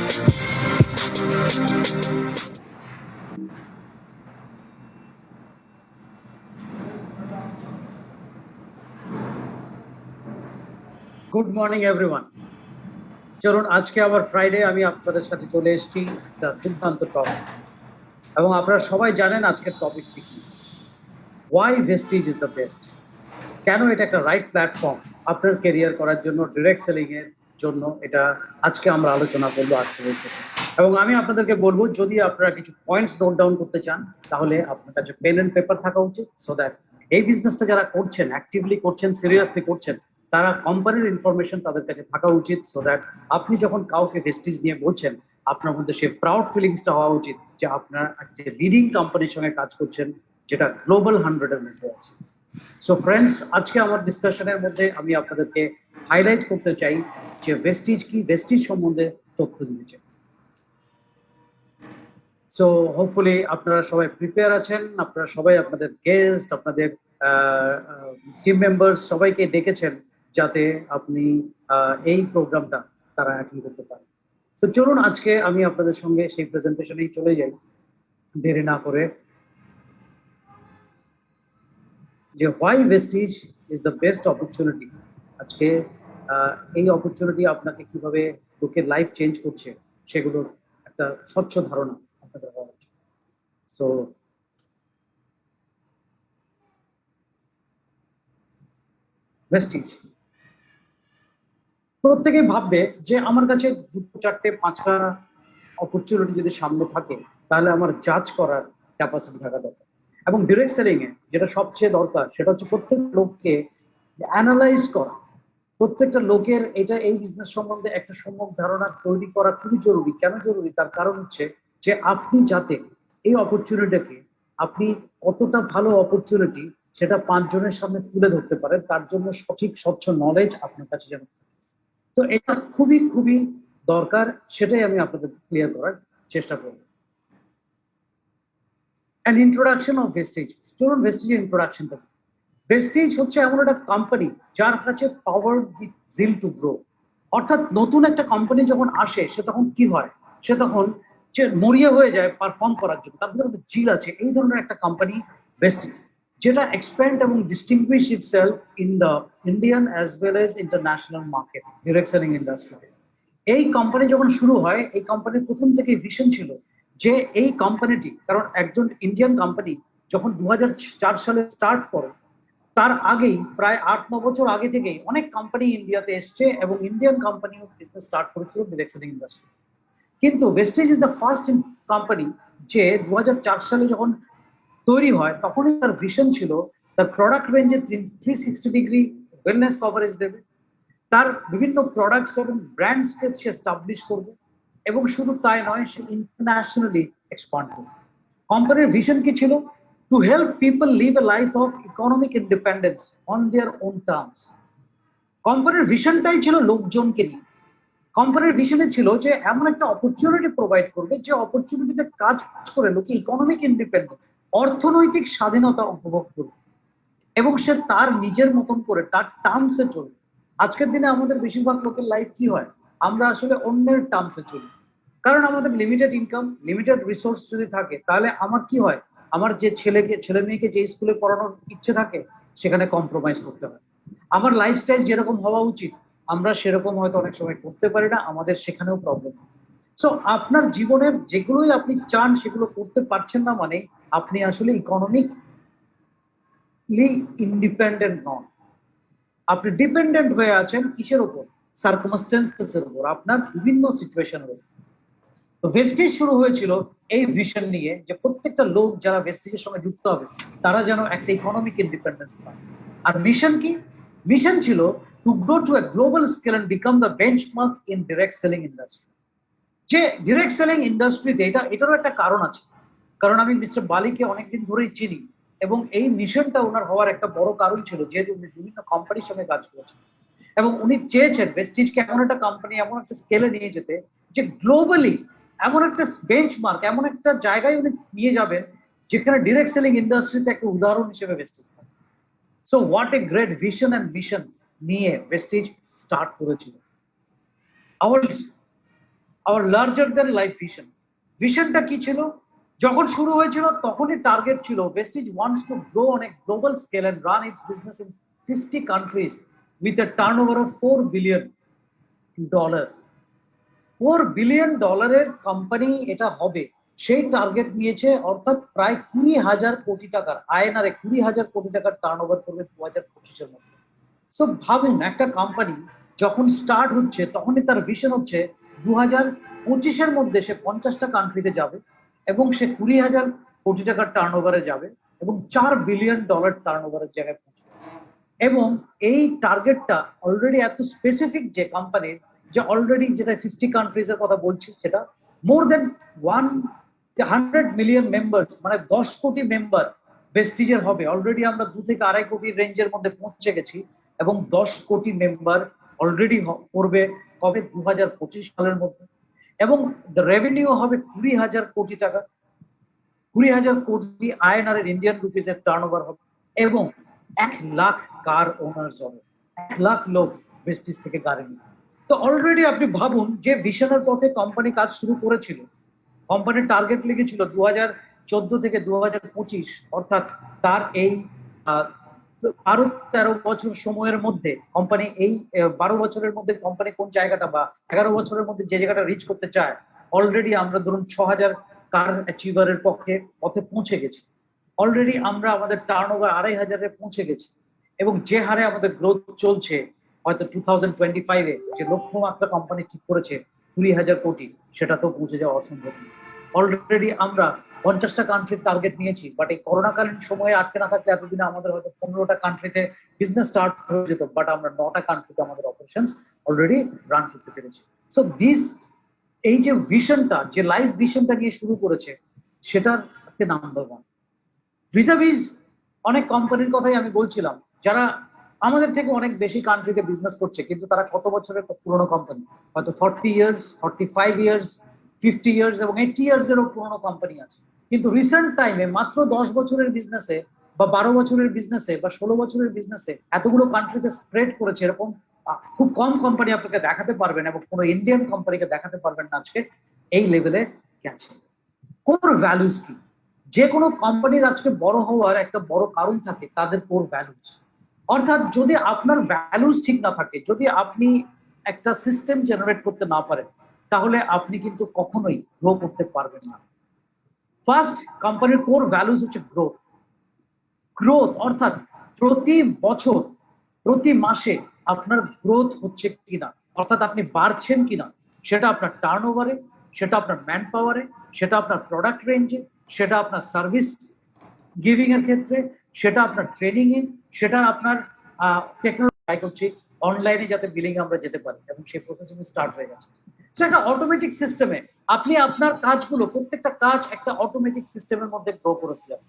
Good morning everyone. চলুন আজকে আবার ফ্রাইডে আমি আপনাদের সাথে চলে এসেছি একটা দুর্দান্ত টপিক, এবং আপনারা সবাই জানেন আজকের টপিকটি কি, why Vestige is the best. কেন এটা একটা রাইট প্ল্যাটফর্ম আপনার ক্যারিয়ার করার জন্য, ডিরেক্ট সেলিং এর জন্য। এটা আজকে আমরা আলোচনা করবো আজকে হয়েছে, এবং আমি আপনাদেরকে বলবো যদি আপনারা কিছু পয়েন্টস নোট ডাউন করতে চান তাহলে আপনার কাছে পেন এন্ড পেপার থাকা উচিত, সো দ্যাট এই বিজনেসটা যারা করছেন, অ্যাক্টিভলি করছেন, সিরিয়াসলি করছেন, তারা কোম্পানির ইনফরমেশন তাদের কাছে থাকা উচিত, সো দ্যাট আপনি যখন কাউকে ভেস্টিজ নিয়ে বলছেন আপনার মধ্যে সেই প্রাউড ফিলিংসটা হওয়া উচিত যে আপনার একটা লিডিং কোম্পানির সঙ্গে কাজ করছেন যেটা গ্লোবাল 100-এর মধ্যে আছে। সো ফ্রেন্ডস, আজকে আমার ডিসকাশনের মধ্যে আমি আপনাদেরকে হাইলাইট করতে চাই যে ভেস্টিজ কি, ভেস্টিজ সম্বন্ধে তথ্য দিতে চাই। সো হোপফুলি আপনারা সবাই প্রিপেয়ার আছেন, আপনারা সবাই আপনাদের গেস্ট, আপনাদের টিম মেম্বার্স সবাইকে ডেকেছেন যাতে আপনি এই প্রোগ্রামটা তারা অ্যাটেন্ড করতে পারেন। সো চলুন আজকে আমি আপনাদের সঙ্গে সেই প্রেজেন্টেশনেই চলে যাই দেরি না করে, যে why Vestige is the best opportunity. আজকে এই অপরচুনিটি আপনাকে কিভাবে লোকের লাইফ চেঞ্জ করছে সেগুলোর একটা স্বচ্ছ ধারণা আপনাদের হওয়া উচিত। সো ভেস্টিজ, প্রত্যেকেই ভাববে যে আমার কাছে দুটো চারটে পাঁচটা অপরচুনিটি যদি সামনে থাকে তাহলে আমার জাজ করার ক্যাপাসিটি থাকা দরকার। এবং ডিরেক্ট সেলিং এ যেটা সবচেয়ে দরকার সেটা হচ্ছে প্রত্যেক লোককে অ্যানালাইজ করা, প্রত্যেকটা লোকের এটা এই বিজনেস সম্বন্ধে একটা সম্যক ধারণা তৈরি করা খুবই জরুরি। কেন জরুরি? তার কারণ হচ্ছে যে আপনি যাতে এই অপরচুনিটিকে, আপনি কতটা ভালো অপরচুনিটি সেটা 5 জনের সামনে তুলে ধরতে পারেন, তার জন্য সঠিক স্বচ্ছ নলেজ আপনার কাছে যেন। তো এটা খুবই খুবই দরকার, সেটাই আমি আপনাদের ক্লিয়ার করার চেষ্টা করব। And introduction of Vestige. চলুন ভেস্টিজের ইন্ট্রোডাকশনটা। ভেস্টিজ হচ্ছে এমন একটা কোম্পানি যার কাছে power with zeal to grow. অর্থাৎ নতুন একটা কোম্পানি যখন আসে সে তখন কি হয়, সে তখন যে মরিয়া হয়ে যায় পারফর্ম করার জন্য, তার ভিতরে জিল আছে। এই ধরনের একটা কোম্পানি ভেস্টিজ, যেটা এক্সপ্যান্ড এবং distinguished itself in the Indian as well as international market, direct selling ইন্ডাস্ট্রিতে। এই কোম্পানি যখন শুরু হয়, এই কোম্পানির প্রথম থেকে ভিশন ছিল যে এই কোম্পানিটি, কারণ একজন ইন্ডিয়ান কোম্পানি যখন 2004 সালে স্টার্ট করে, তার আগেই প্রায় 8-9 বছর আগে থেকেই অনেক কোম্পানি ইন্ডিয়াতে এসছে এবং ইন্ডিয়ান কোম্পানিও বিজনেস স্টার্ট করেছিল ডিরেক্ট সেলিং ইন্ডাস্ট্রি। কিন্তু Vestige is the first company যে 2004 সালে যখন তৈরি হয় তখনই তার ভিশন ছিল তার প্রোডাক্ট রেঞ্জে 360 ডিগ্রি ওয়েলনেস কভারেজ দেবে, তার বিভিন্ন প্রোডাক্টস এবং ব্র্যান্ডসকে সে এস্টাবলিশ করবে, এবং শুধু তাই নয়, সে ইন্টারন্যাশনালি এক্সপান্ড করবে। কোম্পানির ভিশন কি ছিল? To help people leave A life of economic independence on their own terms. কোম্পানির ভিশনটাই ছিল লোকজনকে নিয়ে। কোম্পানির ভিশনে ছিল যে এমন একটা অপরচুনিটি প্রোভাইড করবে যে অপরচুনিটিতে কাজ করে লোকে ইকোনমিক ইন্ডিপেন্ডেন্স, অর্থনৈতিক স্বাধীনতা উপভোগ করবে, এবং সে তার নিজের মতন করে তার টার্মসে চলবে। আজকের দিনে আমাদের বেশিরভাগ লোকের লাইফ কি হয়, আমরা আসলে অন্যের টার্মসে চলি, কারণ আমাদের লিমিটেড ইনকাম, লিমিটেড রিসোর্স যদি থাকে তাহলে আমার কি হয়, আমার যে ছেলে মেয়েকে যে স্কুলে পড়ানোর ইচ্ছে থাকে সেখানে কম্প্রোমাইজ করতে হয়। আমার লাইফস্টাইল যেরকম হওয়া উচিত আমরা সেরকম হয়তো অনেক সময় করতে পারি না, আমাদের সেখানেও প্রবলেম। সো আপনার জীবনের যেগুলোই আপনি চান সেগুলো করতে পারছেন না মানে আপনি আসলে ইকোনমিক ইন্ডিপেন্ডেন্ট নন, আপনি ডিপেন্ডেন্ট হয়ে আছেন কিসের উপর? সার্কামস্টেন্সেস এর উপর, আপনার বিভিন্ন সিচুয়েশনের উপর। তো ভেস্টিজ শুরু হয়েছিল এই ভিশন নিয়ে যে প্রত্যেকটা লোক যারা ভেস্টিজের সঙ্গে যুক্ত হবে তারা যেন একটা ইকোনমিক ইন্ডিপেন্ডেন্স পায়। আর মিশন কি? মিশন ছিল to grow to a global scale and become the benchmark in direct selling industry. যে ডিরেক্ট সেলিং ইন্ডাস্ট্রিতে এটারও একটা কারণ আছে, কারণ আমি মিস্টার বালিকে অনেকদিন ধরেই চিনি, এবং এই মিশনটা ওনার হওয়ার একটা বড় কারণ ছিল যেহেতু উনি বিভিন্ন কোম্পানির সঙ্গে কাজ করেছেন, এবং উনি চেয়েছেন ভেস্টিজকে এমন একটা কোম্পানি, এমন একটা স্কেলে নিয়ে যেতে যে গ্লোবালি এমন একটা বেঞ্চমার্ক, এমন একটা জায়গায় উনি নিয়ে যাবেন যেখানে ডিরেক্ট সেলিং ইন্ডাস্ট্রিতে একটা উদাহরণ হিসেবে ভেস্টিজ থাকে। So what a great vision and mission নিয়ে ভেস্টিজ স্টার্ট করেছিল। Our our larger than life vision. ভিশনটা কি ছিল? যখন শুরু হয়েছিল তখনই টার্গেট ছিল Vestige wants to grow on a global scale and run its business in 50 countries with a turnover of $4 billion. $4 billion company এটা হবে সেই টার্গেট নিয়েছে, অর্থাৎ প্রায় 20,000 কোটি টাকার আয়নারে 20,000 কোটি টাকার টার্নওভার করবে 2025-এর মধ্যে। সো ভাবুন, একটা কোম্পানি যখন স্টার্ট হচ্ছে তখনই তার ভিশন হচ্ছে 2025-এর মধ্যে সে 50টা কান্ট্রিতে যাবে এবং সে 20,000 কোটি টাকার টার্নওভারে যাবে এবং $4 বিলিয়ন টার্নওভারের জায়গায় পৌঁছবে। এবং এই টার্গেটটা অলরেডি এত স্পেসিফিক যে কোম্পানির, যে অলরেডি যেটা 50 কান্ট্রিজ এর কথা বলছি, সেটা মোর দেন 100 মিলিয়ন মেম্বার্স, মানে 10 কোটি মেম্বার ভেস্টিজের হবে। অলরেডি আমরা 2 থেকে 2.5 কোটি রেঞ্জের মধ্যে পৌঁছে গেছি এবং 10 কোটি মেম্বার অলরেডি করবে কবে? 2025 সালের মধ্যে। এবং রেভিনিউ হবে 20,000 কোটি টাকা, 20,000 কোটি আইএনআর ইন্ডিয়ান রুপিসের টার্নওভার হবে এবং 1 লাখ কার ওনার্স হবে, 1 লাখ লোক ভেস্টিজ থেকে গাড়ি নিবে। তো অলরেডি আপনি ভাবুন যে ভিশনের পথে কোম্পানি কাজ শুরু করেছিল। কোম্পানির টার্গেট লিখেছিল 2014 থেকে 2025, অর্থাৎ তার এই 12-13 বছর সময়ের মধ্যে কোম্পানি এই 12 বছরের মধ্যে কোম্পানি কোন জায়গাটা বা 11 বছরের মধ্যে যে জায়গাটা রিচ করতে চায়, অলরেডি আমরা ধরুন 6,000 কার অ্যাচিভারের পথে পৌঁছে গেছি। অলরেডি আমরা আমাদের টার্নওভার 2,500-এ পৌঁছে গেছি এবং যে হারে আমাদের গ্রোথ চলছে, হয়তো 2025-এ যে লক্ষ্যমাত্রা কোম্পানি ঠিক করেছে 20,000 কোটি, সেটা তো পৌঁছে যাওয়া অসম্ভব। অলরেডি আমরা 50টা কান্ট্রির টার্গেট নিয়েছি, বাট এই করোনাকালীন সময়ে আটকে না থাকলে এতদিনে আমাদের হয়তো 15টা কান্ট্রিতে বিজনেস স্টার্ট হয়ে যেত, বাট আমরা 9টা কান্ট্রিতে আমাদের অপারেশনস অলরেডি রান করতে পেরেছি। সো এই যে ভিশনটা, যে লাইফ ভিশনটা নিয়ে শুরু করেছে, সেটার হচ্ছে নাম্বার 1। ভিসাভিস অনেক কোম্পানির কথাই আমি বলছিলাম, যারা আমাদের থেকে অনেক বেশি কান্ট্রিতে বিজনেস করছে, কিন্তু তারা কত বছরের পুরনো কোম্পানি, হয়তো 40 ইয়ার্স, 45 ইয়ার্স, 50 ইয়ার্স এবং 80 ইয়ার্স এরও পুরনো কোম্পানি আছে। কিন্তু রিসেন্ট টাইমে মাত্র 10 বছরের বিজনেসে বা 12 বছরের বিজনেসে বা 16 বছরের বিজনেসে এতগুলো কান্ট্রিতে স্প্রেড করেছে, এরকম খুব কম কোম্পানি আপনাকে দেখাতে পারবেন এবং কোনো ইন্ডিয়ান কোম্পানিকে দেখাতে পারবেন না আজকে এই লেভেলে গেছে। কোর ভ্যালুজ কি? যে কোনো কোম্পানির আজকে বড় হওয়ার একটা বড় কারণ থাকে তাদের কোর ভ্যালুজ। অর্থাৎ যদি আপনার ভ্যালুজ ঠিক না থাকে, যদি আপনি একটা সিস্টেম জেনারেট করতে না পারেন, তাহলে আপনি কিন্তু কখনোই গ্রো করতে পারবেন না। ফার্স্ট, কোম্পানির কোর ভ্যালুজ হচ্ছে গ্রোথ। গ্রোথ অর্থাৎ প্রতি বছর, প্রতি মাসে আপনার গ্রোথ হচ্ছে কিনা, অর্থাৎ আপনি বাড়ছেন কিনা, সেটা আপনার টার্নওভারে, সেটা আপনার ম্যান পাওয়ারে, সেটা আপনার প্রোডাক্ট রেঞ্জে, সেটা আপনার সার্ভিস গিভিং এর ক্ষেত্রে, সেটা আপনার ট্রেনিং এ, সেটা আপনার টেকনোলজি করছি অনলাইনে যাতে বিলিং আমরা যেতে পারি এবং সেই প্রসেসিং স্টার্ট হয়ে গেছে। সেটা অটোমেটিক সিস্টেমে আপনি আপনার কাজগুলো, প্রত্যেকটা কাজ একটা অটোমেটিক সিস্টেমের মধ্যে গ্রো করে ফেলেন।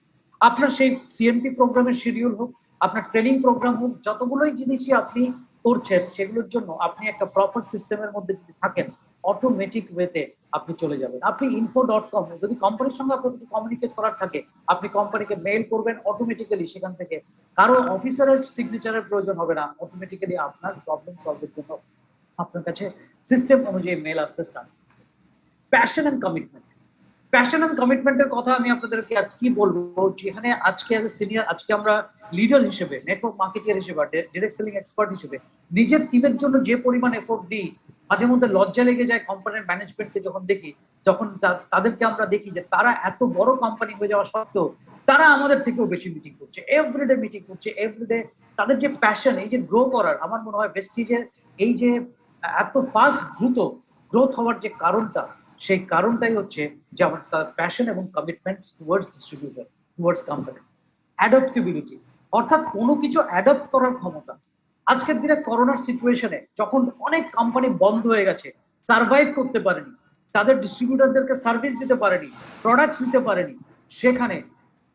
আপনার সেই সিএমপি প্রোগ্রামের শিডিউল হোক, আপনার ট্রেনিং প্রোগ্রাম হোক, যতগুলোই জিনিসই আপনি করছেন, সেগুলোর জন্য আপনি একটা প্রপার সিস্টেমের মধ্যে যদি থাকেন, অটোমেটিক ওয়েতে আপনি চলে যাবেন। আপনি info.com যদি কোম্পানির সঙ্গে আপনার কিছু কমিউনিকেট করার থাকে, আপনি কোম্পানিকে মেইল করবেন, অটোমেটিক্যালি সেখান থেকে কারো অফিসারের সিগনেচারের প্রয়োজন হবে না, অটোমেটিক্যালি আপনার প্রবলেম সলভের জন্য আপনার কাছে সিস্টেম অনুযায়ী মেল আসতে start. Passion and commitment. Passion and কমিটমেন্টের কথা আমি আপনাদেরকে আর কি বলবো, যেখানে আজকে অ্যাজ এ সিনিয়র, আজকে আমরা লিডার হিসেবে, নেটওয়ার্ক মার্কেটিয়ার হিসেবে, ডিরেক্ট সেলিং এক্সপার্ট হিসেবে নিজের টিমের জন্য যে পরিমাণ এফোর্ট দিই, মাঝে মধ্যে লজ্জা লেগে যায় কোম্পানির ম্যানেজমেন্টকে যখন দেখি, যখন তাদেরকে আমরা দেখি যে তারা এত বড় কোম্পানি হয়ে যাওয়া সত্ত্বেও তারা আমাদের থেকেও বেশি মিটিং করছে, এভরিডে মিটিং করছে, এভরিডে। তাদের যে প্যাশন, এই যে গ্রো করার, আমার মনে হয় ভেস্টিজের এই যে এত ফাস্ট দ্রুত গ্রোথ হওয়ার যে কারণটা, সেই কারণটাই হচ্ছে যে আমার তার প্যাশন এবং commitment towards distributor, towards company. Adaptability অর্থাৎ কোনো কিছু অ্যাডাপ্ট করার ক্ষমতা। আজকের দিনে করোনার সিচুয়েশনে যখন অনেক কোম্পানি বন্ধ হয়ে গেছে, সার্ভাইভ করতে পারেনি, তাদের ডিস্ট্রিবিউটরদেরকে সার্ভিস দিতে পারেনি, প্রোডাক্টস দিতে পারেনি, সেখানে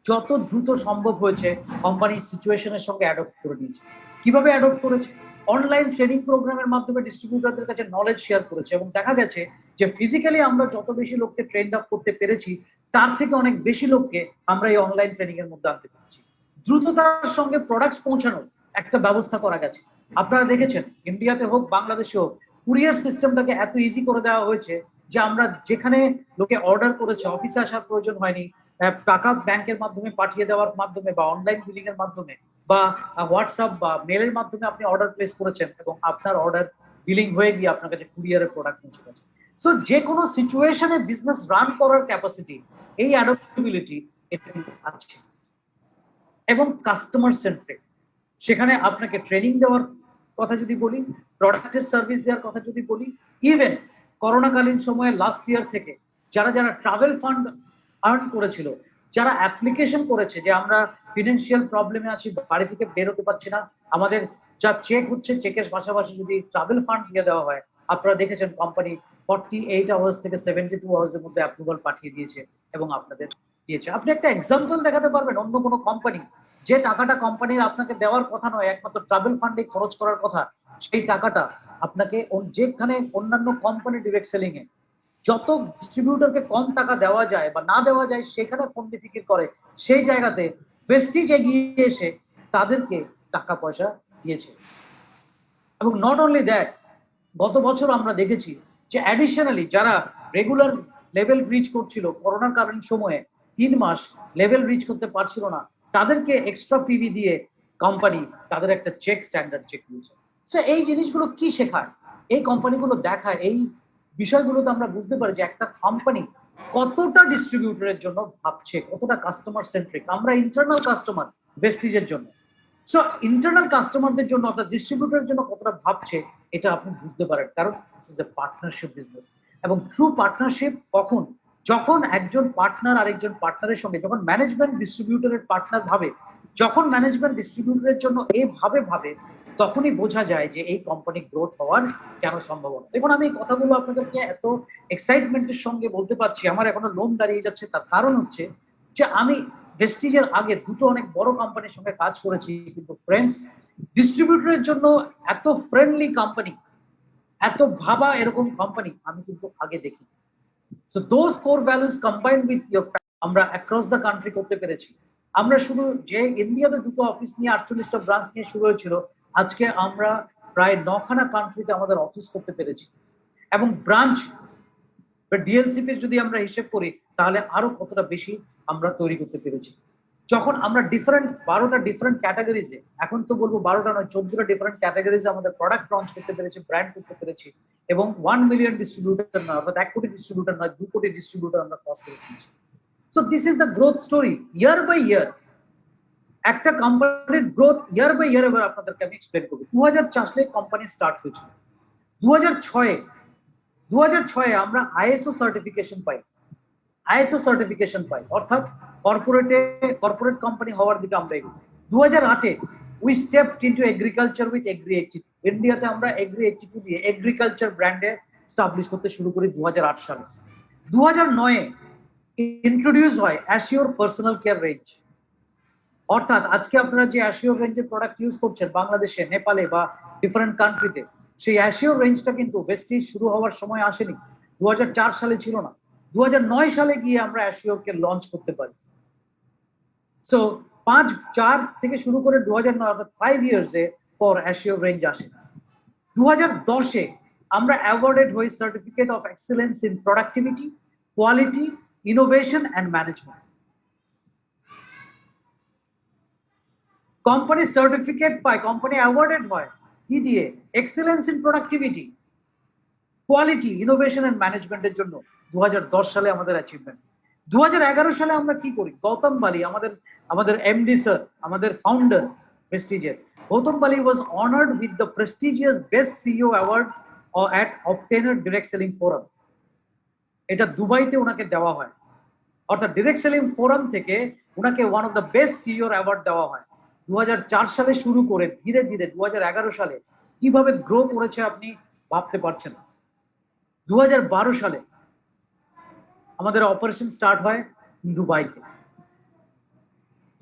যত দ্রুত সম্ভব হয়েছে কোম্পানি সিচুয়েশনের সঙ্গে অ্যাডপ্ট করে নিয়েছে। কিভাবে অ্যাডপ্ট করেছে? অনলাইন ট্রেনিং প্রোগ্রামের মাধ্যমে ডিস্ট্রিবিউটরদের কাছে নলেজ শেয়ার করেছে এবং দেখা গেছে যে ফিজিক্যালি আমরা যত বেশি লোককে ট্রেন আপ করতে পেরেছি, তার থেকে অনেক বেশি লোককে আমরা এই অনলাইন ট্রেনিং এর মধ্যে আনতে পেরেছি। দ্রুততার সঙ্গে প্রোডাক্টস পৌঁছানোর একটা ব্যবস্থা করা গেছে। আপনারা দেখেছেন ইন্ডিয়াতে হোক বাংলাদেশে হোক, কুরিয়ার সিস্টেমটাকে এত ইজি করে দেওয়া হয়েছে যে আমরা যেখানে লোকে অর্ডার করেছে অফিসে আসার প্রয়োজন হয়নি, টাকা ব্যাংকের মাধ্যমে পাঠিয়ে দেওয়ার মাধ্যমে বা অনলাইন বিলিং এর মাধ্যমে বা হোয়াটসঅ্যাপ বা মেলের মাধ্যমে আপনি অর্ডার প্লেস করেছেন এবং আপনার অর্ডার বিলিং হয়ে গিয়ে আপনার কাছে কুরিয়ারের প্রোডাক্ট পৌঁছে গেছে। সো যে কোনো সিচুয়েশনে বিজনেস রান করার ক্যাপাসিটি, এই অ্যাডাপ্টেবিলিটি এটা কিন্তু আছে। এবং কাস্টমার সেন্ট্রিক, সেখানে আপনাকে ট্রেনিং দেওয়ার কথা যদি বলি, প্রোডাক্টের সার্ভিস দেওয়ার কথা যদি বলি, ইভেন করোনাকালীন সময়ে লাস্ট ইয়ার থেকে যারা যারা ট্রাভেল ফান্ড আর্ন করেছিল, যারা অ্যাপ্লিকেশন করেছে যে আমরা ফিনান্সিয়াল প্রবলেমে আছি, বাড়ি থেকে বের হতে পারছি না, আমাদের যা চেক হচ্ছে চেকের পাশাপাশি যদি ট্রাভেল ফান্ড দিয়ে দেওয়া হয়, আপনারা দেখেছেন কোম্পানি 48 আওয়ার্স থেকে 72 আওয়ার্স এর মধ্যে অ্যাপ্রুভাল পাঠিয়ে দিয়েছে এবং আপনাদের দিয়েছে। আপনি একটা এক্সাম্পল দেখাতে পারবেন অন্য কোনো কোম্পানি যে টাকাটা কোম্পানির আপনাকে দেওয়ার কথা নয়, একমাত্র ট্রাভেল ফান্ডে খরচ করার কথা, সেই টাকাটা আপনাকে যেখানে অন্যান্য কোম্পানি ডিরেক্ট সেলিং এ যত ডিস্ট্রিবিউটরকে কম টাকা দেওয়া যায় বা না দেওয়া যায় সেখানে ফোন দিয়ে ফিকির করে, সেই জায়গাতে প্রেস্টিজ এগিয়ে এসে তাদেরকে টাকা পয়সা দিয়েছে। এবং নট অনলি দ্যাট, গত বছর আমরা দেখেছি যে অ্যাডিশনালি যারা রেগুলার লেভেল রিচ করছিল, করোনার কারণ সময়ে 3 মাস লেভেল রিচ করতে পারছিল না, তাদেরকে এক্সট্রা পিভি দিয়ে কোম্পানি তাদের একটা চেক, স্ট্যান্ডার্ড চেক দিয়েছে। সো এই জিনিসগুলো কি শেখায়, এই কোম্পানিগুলো দেখায়, এই বিষয়গুলোতে আমরা বুঝতে পারি যে একটা কোম্পানি কতটা ডিস্ট্রিবিউটরের জন্য ভাবছে, কতটা কাস্টমার সেন্ট্রিক। আমরা ইন্টারনাল কাস্টমার ভেস্টিজের জন্য, সো ইন্টারনাল কাস্টমারদের জন্য আপনার ডিস্ট্রিবিউটরের জন্য কতটা ভাবছে এটা আপনি বুঝতে পারেন, কারণ this is a partnership business. এবং ট্রু পার্টনারশিপ কখন, যখন একজন পার্টনার আরেকজন পার্টনারের সঙ্গে, যখন ম্যানেজমেন্ট ডিস্ট্রিবিউটরের পার্টনার ভাবে, যখন ম্যানেজমেন্ট ডিস্ট্রিবিউটরের জন্য এইভাবে ভাবে, তখনই বোঝা যায় যে এই কোম্পানি গ্রোথ হওয়ার কেন সম্ভাবনা। দেখুন আমি এই কথাগুলো আপনাদেরকে এত এক্সাইটমেন্টের সঙ্গে বলতে পারছি, আমার এখনো লোম দাঁড়িয়ে যাচ্ছে। তার কারণ হচ্ছে যে আমি ভেস্টিজের আগে দুটো অনেক বড় কোম্পানির সঙ্গে কাজ করেছি, কিন্তু ফ্রেন্ডস, ডিস্ট্রিবিউটরের জন্য এত ফ্রেন্ডলি কোম্পানি, এত ভাবা এরকম কোম্পানি আমি কিন্তু আগে দেখি। So those core values combined with your, আমরা অ্যাক্রস দ্য কান্ট্রি করতে পেরেছি। আমরা শুধু যে ইন্ডিয়াতে দুটো অফিস নিয়ে 48টা ব্রাঞ্চ নিয়ে শুরু হয়েছিল, আজকে আমরা প্রায় 9খানা কান্ট্রিতে আমাদের অফিস করতে পেরেছি। এবং ব্রাঞ্চ ডিএলসিপি যদি আমরা হিসেব করি তাহলে আরো কতটা বেশি আমরা তৈরি করতে পেরেছি। যখন আমরা ডিফারেন্ট 12টা ডিফারেন্ট ক্যাটাগরিজে, এখন তো বলবো 12টা নয় 14টা ডিফারেন্ট ক্যাটাগরিজে আমাদের প্রোডাক্ট লঞ্চ করতে পেরেছি, ব্র্যান্ড করতে পেরেছি, এবং 1 মিলিয়ন ডিস্ট্রিবিউটর নয়, অর্থাৎ 1 কোটি ডিস্ট্রিবিউটর নয়, 2 কোটি ডিস্ট্রিবিউটর আমরা ক্রস করে ফেলেছি। So this is the growth story year by year. একটা কোম্পানির গ্রোথ ইয়ার বাই ইয়ার এবার আপনাদেরকে আমি এক্সপ্লেন করবো। 2004 সালে কোম্পানি স্টার্ট হয়েছিল, 2006 আমরা আইএসও সার্টিফিকেশন পাই, অর্থাৎ কর্পোরেট কোম্পানি হওয়ার দিকে আমরা এগোই। 2008 we stepped into agriculture with agri HT, ইন্ডিয়াতে আমরা এগ্রি এইচটি দিয়ে এগ্রিকালচার ব্র্যান্ডে স্টাবলিশ করতে শুরু করি 2008 সালে। 2009 ইন্ট্রোডিউস হয় অ্যাসিওর পার্সোনাল কেয়ার রেঞ্জ, অর্থাৎ আজকে আপনারা যে অ্যাসিওর রেঞ্জের প্রোডাক্ট ইউজ করছেন বাংলাদেশে, নেপালে বা ডিফারেন্ট কান্ট্রিতে, সেই অ্যাসিওর রেঞ্জটা কিন্তু ভেস্টিজ শুরু হওয়ার সময় আসেনি, 2004 সালে ছিল না, 2009 সালে গিয়ে আমরা অ্যাসিওরকে লঞ্চ করতে পারি। সো 4 থেকে শুরু করে 2009, অর্থাৎ 5 ইয়ার্সে পর অ্যাসিওর রেঞ্জ আসে। 2010 আমরা অ্যাওয়ার্ডেড হই certificate of excellence in productivity, quality, innovation and management. Company certificate পায়, কোম্পানি অ্যাওয়ার্ডেড হয় কি দিয়ে? Excellence in productivity, quality, innovation and ম্যানেজমেন্টের জন্য 2010 সালে আমাদের অ্যাচিভমেন্ট। 2011 সালে আমরা কি করি? গৌতম বালি, আমাদের এমডি স্যার, আমাদের ফাউন্ডার প্রেস্টিজের, Gautam Bali was honoured with the prestigious best CEO award at obtainer direct selling forum. এটা দুবাইতে ওনাকে দেওয়া হয়, অর্থাৎ ডিরেক্ট সেলিং ফোরাম থেকে ওনাকে one of the best CEO award দেওয়া হয়। 2004 সালে শুরু করে ধীরে ধীরে 2011 সালে কিভাবে গ্রো করেছে আপনি ভাবতে পারছেন। 2012 সালে আমাদের অপারেশন স্টার্ট হয়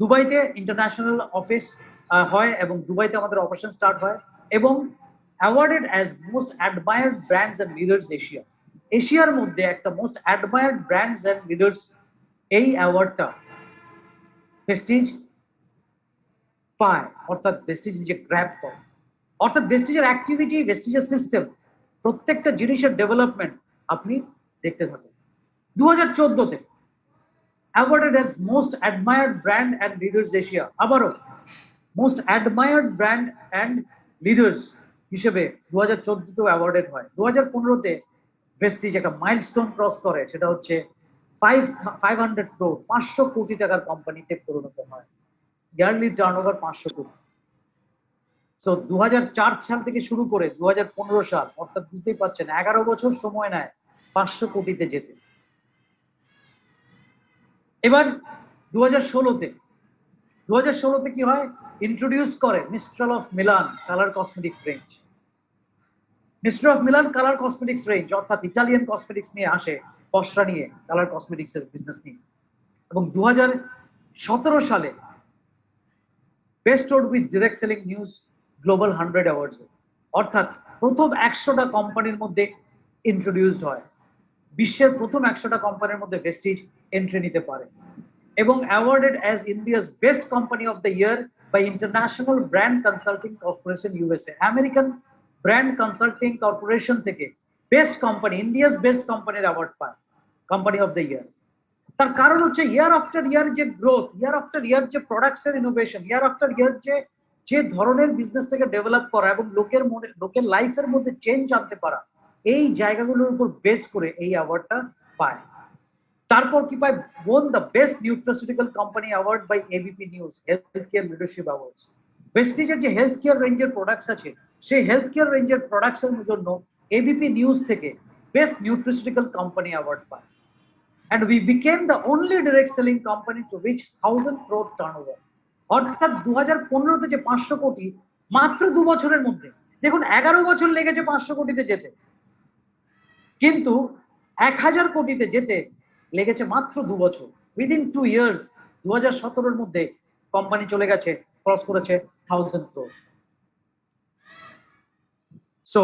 দুবাইতে ইন্টারন্যাশনাল অফিস হয় এবং দুবাইতে আমাদের অপারেশন স্টার্ট হয় এবং awarded as most admired brands and leaders এশিয়ার মধ্যে একটা most admired brands and leaders, এই অ্যাওয়ার্ডটা প্রেস্টিজ পায়, অর্থাৎ ভেস্টিজ নিজে গ্র্যাব করে, অর্থাৎ ভেস্টিজের অ্যাক্টিভিটি, ভেস্টিজের সিস্টেম, প্রত্যেকটা জিনিসের ডেভেলপমেন্ট আপনি দেখতে থাকুন। 2014-তে awarded as most admired brand and leaders Asia, আবারও most admired brand and leaders হিসেবে 2014-তেও অ্যাওয়ার্ডেড হয়। 2015-তে ভেস্টিজ একটা মাইলস্টোন ক্রস করে, সেটা হচ্ছে 500 crore, 500 কোটি টাকার কোম্পানিতে পরিণত হয়। ইয়ারলি টার্নওভার 500 কোটি। সো 2004 সাল থেকে শুরু করে 2015 সাল, অর্থাৎ বুঝতেই পারছেন 11 বছর সময় নেয় 500 কোটিতে যেতে। এবার 2016-তে কি হয়, ইন্ট্রোডিউস করে Mistral of Milan colour cosmetics range. Mister of Milan colour cosmetics range অর্থাৎ ইটালিয়ান কসমেটিক্স নিয়ে আসে, পসরা নিয়ে কালার কসমেটিক্স এর বিজনেস নিয়ে। এবং 2017 সালে best with direct selling news global 100 awards, অর্থাৎ প্রথম 100টা কোম্পানির মধ্যে ইন্ট্রোডিউসড হয়। বিশ্বের প্রথম 100টা কোম্পানির মধ্যে ভেস্টিজ এন্ট্রি নিতে পারে এবং awarded as India's best company of the year by international brand consulting corporation USA. American brand consulting corporation থেকে বেস্ট কোম্পানি, ইন্ডিয়াস বেস্ট কোম্পানির অ্যাওয়ার্ড পায়, কোম্পানি অফ দ্য ইয়ার। তার কারণ হচ্ছে ইয়ার আফটার ইয়ার যে গ্রোথ, ইয়ার আফটার ইয়ার যে প্রোডাক্টস এর innovation, ইয়ার after ইয়ার যে ধরনের বিজনেস থেকে ডেভেলপ করা এবং লোকের লাইফের মধ্যে চেঞ্জ আনতে পারা, এই জায়গাগুলোর উপর বেস করে এই অ্যাওয়ার্ডটা পায়। তারপর কি পায়, won the best nutraceutical company award by ABP News Healthcare Leadership Awards। ভেস্টিজের যে হেলথ কেয়ার রেঞ্জের প্রোডাক্টস আছে, সেই হেলথ কেয়ার রেঞ্জের প্রোডাক্টস এর জন্য এবিপি নিউজ থেকে বেস্ট নিউট্রিসিউটিক্যাল কোম্পানি অ্যাওয়ার্ড পায়। and we became the only direct selling company to reach 1000 crore turnover। অর্থাৎ 2015-তে যে 500 কোটি মাত্র 2 বছরের মধ্যে, দেখুন 11 বছর লেগেছে 500 কোটিতে যেতে, কিন্তু 1000 কোটিতে যেতে লেগেছে মাত্র 2 বছর। উইদিন 2 ইয়ার্স 2017-এর মধ্যে কোম্পানি চলে গেছে, ক্রস করেছে 1000 crore। সো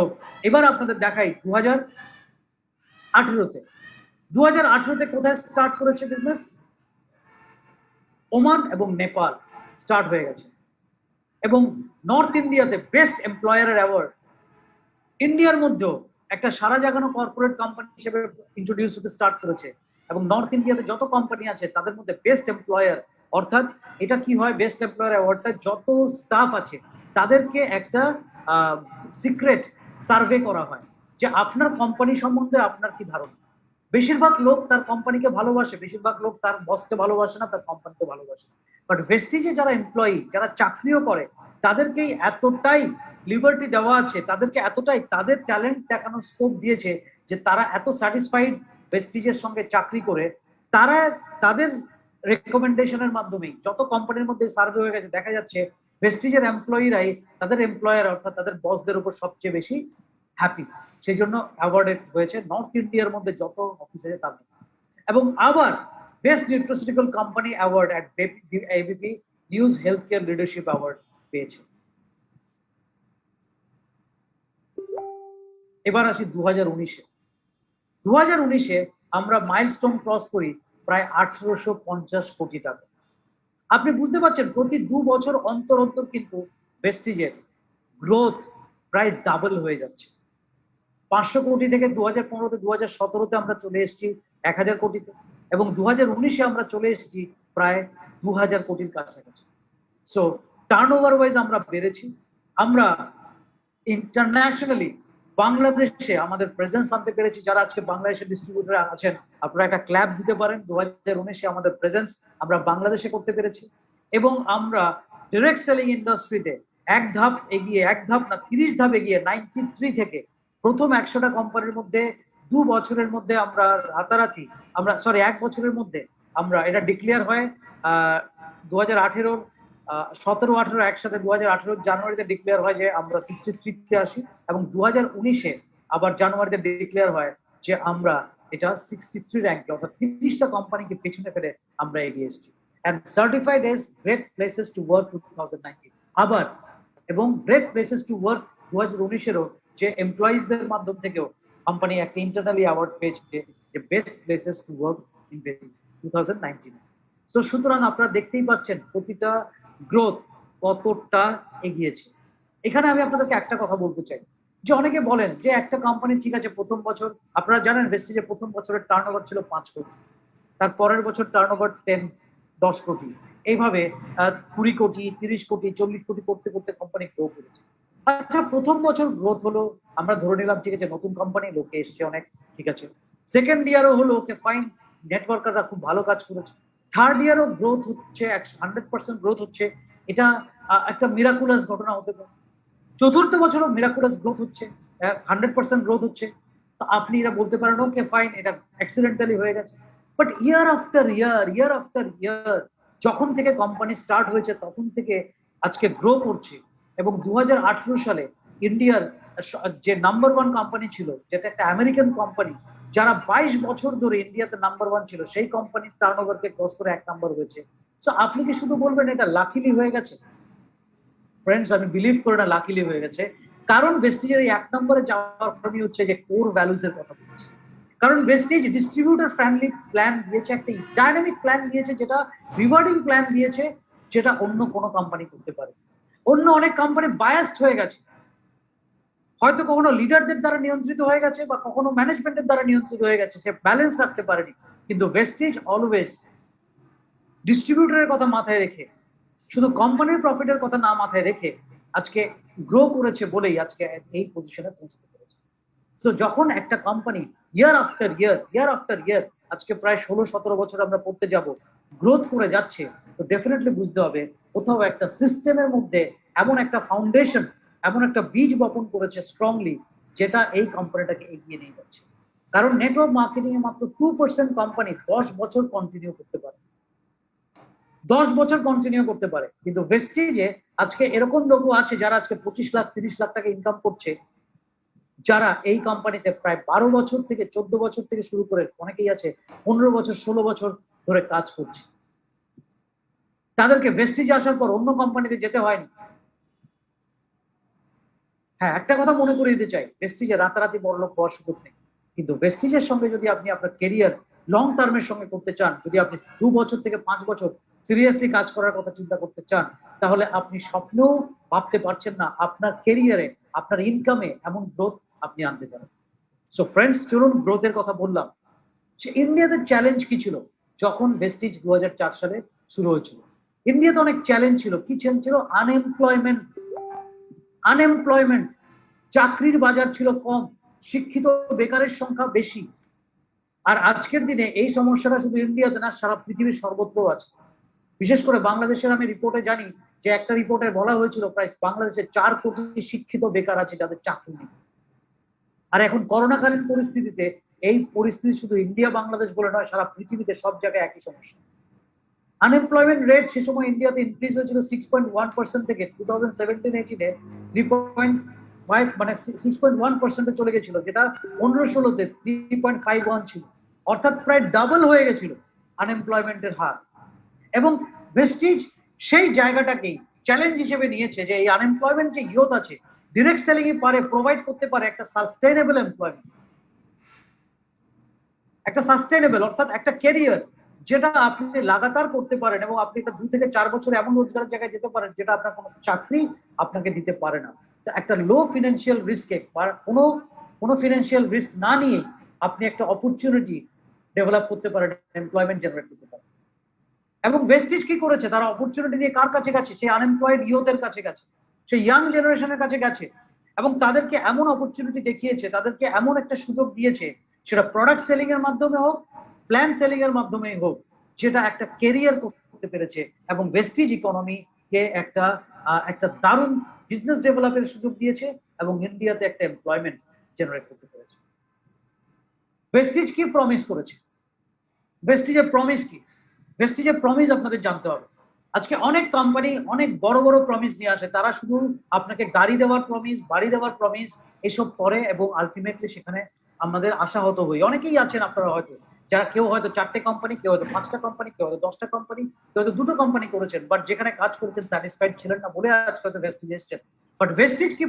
এবার আপনাদের দেখাই 2018-তে 2018-তে কোথায় স্টার্ট করেছে বিজনেস, ওমান এবং নেপাল স্টার্ট হয়ে গেছে। এবং নর্থ ইন্ডিয়াতে বেস্ট এমপ্লয়ারের অ্যাওয়ার্ড, ইন্ডিয়ার মধ্যেও একটা সারা জাগানো কর্পোরেট কোম্পানি হিসেবে ইন্ট্রোডিউস হতে স্টার্ট করেছে। এবং নর্থ ইন্ডিয়াতে যত কোম্পানি আছে তাদের মধ্যে বেস্ট এমপ্লয়ার, অর্থাৎ এটা কি হয়, বেস্ট এমপ্লয়ার অ্যাওয়ার্ডটা যত স্টাফ আছে তাদেরকে একটা সিক্রেট সার্ভে করা হয় যে আপনার কোম্পানি সম্বন্ধে আপনার কি ধারণা। বেশিরভাগ লোক তার কোম্পানিকে ভালোবাসে, বেশিরভাগ লোক তার বসকে ভালোবাসে না, তার কোম্পানিকে ভালোবাসে। বাট ভেস্টিজে যারা এমপ্লয়ি, যারা চাকরিও করে, তাদেরকেই এতটাই লিবার্টি দেওয়া আছে, তাদেরকে এতটাই তাদের ট্যালেন্ট দেখানোর স্কোপ দিয়েছে যে তারা এত স্যাটিসফাইড ভেস্টিজের সঙ্গে চাকরি করে, তারা তাদের রেকমেন্ডেশনের মাধ্যমেই যত কোম্পানির মধ্যে সার্ভে হয়ে গেছে, দেখা যাচ্ছে ভেস্টিজের এমপ্লয়িরাই তাদের এমপ্লয়ার অর্থাৎ তাদের বসদের উপর সবচেয়ে বেশি হ্যাপি। সেই জন্য অ্যাওয়ার্ডেড হয়েছে নর্থ ইন্ডিয়ার মধ্যে যত অফিস আছে তার। এবং আবার best nutraceutical company award at ABP news health care leadership award পেয়েছে। এবার আসি 2019-এ। 2019-এ আমরা মাইলস্টোন ক্রস করি প্রায় 1850 কোটি টাকা। আপনি বুঝতে পারছেন প্রতি 2 বছর অন্তর অন্তর কিন্তু ভেস্টিজের গ্রোথ প্রায় ডাবল হয়ে যাচ্ছে। 500 কোটি থেকে 2015-তে 2017-তে আমরা চলে এসেছি 1000 কোটিতে, এবং 2019-এ আমরা চলে এসেছি প্রায় 2000 কোটির কাছাকাছি। সো টার্নওভার ওয়াইজ আমরা বেড়েছি। আমরা ইন্টারন্যাশনালি বাংলাদেশে আমাদের প্রেজেন্স আনতে পেরেছি। যারা আজকে বাংলাদেশের ডিস্ট্রিবিউটর আছেন, আপনারা একটা ক্ল্যাপ দিতে পারেন। 2019-এ আমাদের প্রেজেন্স আমরা বাংলাদেশে করতে পেরেছি এবং আমরা ডিরেক্ট সেলিং ইন্ডাস্ট্রিতে এক ধাপ এগিয়ে, এক ধাপ না 30 ধাপ এগিয়ে 93 থেকে প্রথম 100টা কোম্পানির মধ্যে 2 বছরের মধ্যে আমরা রাতারাতি, আমরা 1 বছরের মধ্যে আমরা এটা ডিক্লেয়ার হয় 2018-র 17-18 একসাথে 2018 জানুয়ারিতে ডিক্লেয়ার হয় যে আমরা 63-তে আসি, এবং 2019-এ আবার জানুয়ারিতে ডিক্লেয়ার হয় যে আমরা এটা 63 র্যাঙ্কে, অর্থাৎ 30টা কোম্পানিকে পেছনে ফেলে আমরা এগিয়ে এসেছি। and certified as great places to work 2019 আবার, এবং গ্রেট প্লেসেস টু ওয়ার্ক 2019-এরও যে এমপ্লয়িজদের মাধ্যম থেকেও কোম্পানি একটা ইন্টারনালি অ্যাওয়ার্ড পেয়েছে যে best places to work in 2019। So সুতরাং আপনারা দেখতেই পাচ্ছেন প্রতিটা গ্রোথ কতটা এগিয়েছে। এখানে আমি আপনাদেরকে একটা কথা বলতে চাই, যে অনেকে বলেন যে একটা কোম্পানি ঠিক আছে প্রথম বছর, আপনারা জানেন ভেস্টিজের প্রথম বছরের টার্নওভার ছিল 5 কোটি, তার পরের বছর টার্নওভার 10 কোটি, এইভাবে 20 কোটি, 30 কোটি, 40 কোটি করতে করতে কোম্পানি গ্রো করেছে। আচ্ছা, প্রথম বছর গ্রোথ হলো, আমরা ধরে নিলাম ঠিক আছে নতুন কোম্পানি, লোকে এসছে অনেক, ঠিক আছে। সেকেন্ড ইয়ারও হলো, ওকে ফাইন, নেটওয়ার্কাররা খুব ভালো কাজ করেছে। থার্ড ইয়ারও গ্রোথ হচ্ছে, 100% গ্রোথ হচ্ছে, এটা একটা মিরাকুলাস ঘটনা হতে পারে। চতুর্থ বছরও মিরাকুলাস গ্রোথ হচ্ছে, 100% গ্রোথ হচ্ছে। তো আপনি এটা বলতে পারেন ওকে ফাইন, এটা অ্যাক্সিডেন্টালি হয়ে গেছে। But year after year, year after year, যখন থেকে কোম্পানি স্টার্ট হয়েছে তখন থেকে আজকে গ্রো করছে। এবং 2018 সালে ইন্ডিয়ার যে নাম্বার ওয়ান কোম্পানি ছিল, যেটা একটা আমেরিকান কোম্পানি, যারা 22 বছর ধরে ইন্ডিয়াতে নাম্বার ওয়ান ছিল, সেই কোম্পানির টার্নওভারকে ক্রস করে 1 নম্বর হয়েছে। সো আপনি কি শুধু বলবেন এটা লাকিলি হয়ে গেছে? ফ্রেন্ডস, আমি বিলিভ করি না লাকিলি হয়ে গেছে। কারণ ভেস্টিজের এই 1 নম্বরে যাওয়ার কারণই হচ্ছে যে কোর ভ্যালুস এর কথা বলছি। কারণ ভেস্টিজ ডিস্ট্রিবিউটর ফ্রেন্ডলি প্ল্যান দিয়েছে, একটা ডাইনামিক প্ল্যান দিয়েছে, যেটা রিওয়ার্ডিং প্ল্যান দিয়েছে, যেটা অন্য কোনো কোম্পানি করতে পারে। অন্য অনেক কোম্পানি বায়াসড হয়ে গেছে, হয়তো কখনো লিডারদের দ্বারা নিয়ন্ত্রিত হয়ে গেছে বা কখনো ম্যানেজমেন্টের দ্বারা নিয়ন্ত্রিত হয়ে গেছে, সে ব্যালেন্স রাখতে পারেনি। কিন্তু ভেস্টিজ অলওয়েজ ডিস্ট্রিবিউটরের কথা মাথায় রেখে, শুধু কোম্পানির প্রফিটের কথা না মাথায় রেখে আজকে গ্রো করেছে বলেই আজকে এই পজিশনে পৌঁছতে পেরেছে। সো যখন একটা কোম্পানি ইয়ার আফটার ইয়ার, ইয়ার আফটার ইয়ার, আজকে প্রায় 16-17 বছর আমরা পড়তে যাব, গ্রোথ করে যাচ্ছে, তো ডেফিনেটলি বুঝতে হবে কোথাও একটা সিস্টেমের মধ্যে এমন একটা ফাউন্ডেশন, এমন একটা বীজ বপন করেছে স্ট্রংলি, যেটা এই কোম্পানিটাকে এগিয়ে নিয়ে যাচ্ছে। কারণ নেটওয়ার্ক মার্কেটিং এ মাত্র 2% কোম্পানি 10 বছর কন্টিনিউ করতে পারে, 10 বছর কন্টিনিউ করতে পারে। কিন্তু ভেস্টিজে আজকে এরকম লোকও আছে যারা আজকে 25 লাখ 30 লাখ টাকা ইনকাম করছে, যারা এই কোম্পানিতে প্রায় 12 বছর থেকে 14 বছর থেকে শুরু করে অনেকেই আছে 15 বছর 16 বছর ধরে কাজ করছে। তাদেরকে ভেস্টিজে আসার পর অন্য কোম্পানিতে যেতে হয়নি। হ্যাঁ, একটা কথা মনে করিয়ে দিতে চাই, ভেস্টিজে রাতারাতি বড়লোক হওয়ার সুযোগ নেই। কিন্তু ভেস্টিজের সঙ্গে যদি আপনি আপনার কেরিয়ার লং টার্মের সঙ্গে করতে চান, যদি আপনি 2 বছর থেকে 5 বছর সিরিয়াসলি কাজ করার কথা চিন্তা করতে চান, তাহলে আপনি স্বপ্নেও ভাবতে পারছেন না আপনার কেরিয়ারে, আপনার ইনকামে এমন গ্রোথ আপনি আনতে পারেন। সো ফ্রেন্ডস, চলুন গ্রোথের কথা বললাম। সে ইন্ডিয়াতে চ্যালেঞ্জ কি ছিল যখন ভেস্টিজ 2004 সালে শুরু হয়েছিল? ইন্ডিয়াতে অনেক চ্যালেঞ্জ ছিল। কি চ্যালেঞ্জ ছিল? আনএমপ্লয়মেন্ট, আনএমপ্লয়মেন্ট, চাকরির বাজার ছিল কম, শিক্ষিত বেকারের সংখ্যা বেশি। আর আজকের দিনে এই সমস্যাটা শুধু ইন্ডিয়াতে না, সারা পৃথিবীর সর্বত্র আছে। বিশেষ করে বাংলাদেশের আমি রিপোর্টে জানি যে একটা রিপোর্টে বলা হয়েছিল প্রায় বাংলাদেশে 4 কোটি শিক্ষিত বেকার আছে যাদের চাকরি নেই। আর এখন করোনাকালীন পরিস্থিতিতে এই পরিস্থিতি শুধু ইন্ডিয়া বাংলাদেশ বলে নয়, সারা পৃথিবীতে সব জায়গায় একই সমস্যা। আনএমপ্লয়মেন্ট রেট সে সময় ইন্ডিয়াতে ইনক্রিজ হয়েছিল 6.1% থেকে 2017-18-এ 3.5 মানে 6.1% চলে গেছিল, যেটা 15-16-তে 3.51 ছিল। অর্থাৎ প্রায় ডাবল হয়ে গেছিল আনএমপ্লয়মেন্টের হার। এবং ভেস্টিজ সেই জায়গাটাকেই চ্যালেঞ্জ হিসেবে নিয়েছে যে এই আনএমপ্লয়মেন্ট যে ইয়ত আছে, ডিরেক্ট সেলিং এ পারে প্রোভাইড করতে পারে একটা সাস্টেইনেবল এমপ্লয়মেন্ট, একটা সাস্টেইনেবল অর্থাৎ একটা ক্যারিয়ার যেটা আপনি লাগাতার করতে পারেন এবং আপনি এটা 2 থেকে 4 বছর এমন রোজগারের জায়গায় যেতে পারেন যেটা আপনার কোনো চাকরি আপনাকে দিতে পারে না। একটা লো ফিনান্সিয়াল রিস্কে, কোনো ফিনান্সিয়াল রিস্ক না নিয়ে আপনি একটা অপরচুনিটি ডেভেলপ করতে পারেন, এমপ্লয়মেন্ট জেনারেট করতে পারেন। এবং ভেস্টিজ কি করেছে? তারা অপরচুনিটি নিয়ে কার কাছে গেছে? সেই আনএমপ্লয়েড ইয়ুথের কাছে গেছে, সেই ইয়াং জেনারেশনের কাছে গেছে এবং তাদেরকে এমন অপরচুনিটি দেখিয়েছে, তাদেরকে এমন একটা সুযোগ দিয়েছে, সেটা প্রোডাক্ট সেলিং এর মাধ্যমে হোক, প্ল্যান সেলিং এর মাধ্যমেই হোক, যেটা একটা কেরিয়ার করতে পেরেছে এবং ভেস্টিজ ইকোনমিকে একটা দারুণ বিজনেস ডেভেলপের সুযোগ দিয়েছে এবং ইন্ডিয়াতে একটা এমপ্লয়মেন্ট জেনারেট করতে পেরেছে। ভেস্টিজ কি প্রমিস করেছে? ভেস্টিজের প্রমিস কি? ভেস্টিজের প্রমিস আপনাদের জানতে হবে। আজকে অনেক কোম্পানি অনেক বড় বড় প্রমিস নিয়ে আসে, তারা শুধু আপনাকে গাড়ি দেওয়ার প্রমিস, বাড়ি দেওয়ার প্রমিস এসব করে এবং আলটিমেটলি সেখানে আমাদের আশাহত হই। অনেকেই আছেন আপনারা হয়তো, যারা কেউ হয়তো 4টে কোম্পানি, কেউ হয়তো 5টা কোম্পানি, কেউ হয়তো 10টা কোম্পানি, কেউ হয়তো 2টো কোম্পানি করেছেন, বাট যেখানে কাজ করেছেন স্যাটিসফাইড ছিলেন না বলে আজকে হয়তো ভেস্টিজ এসছেন। বাট ভেস্টিজ কি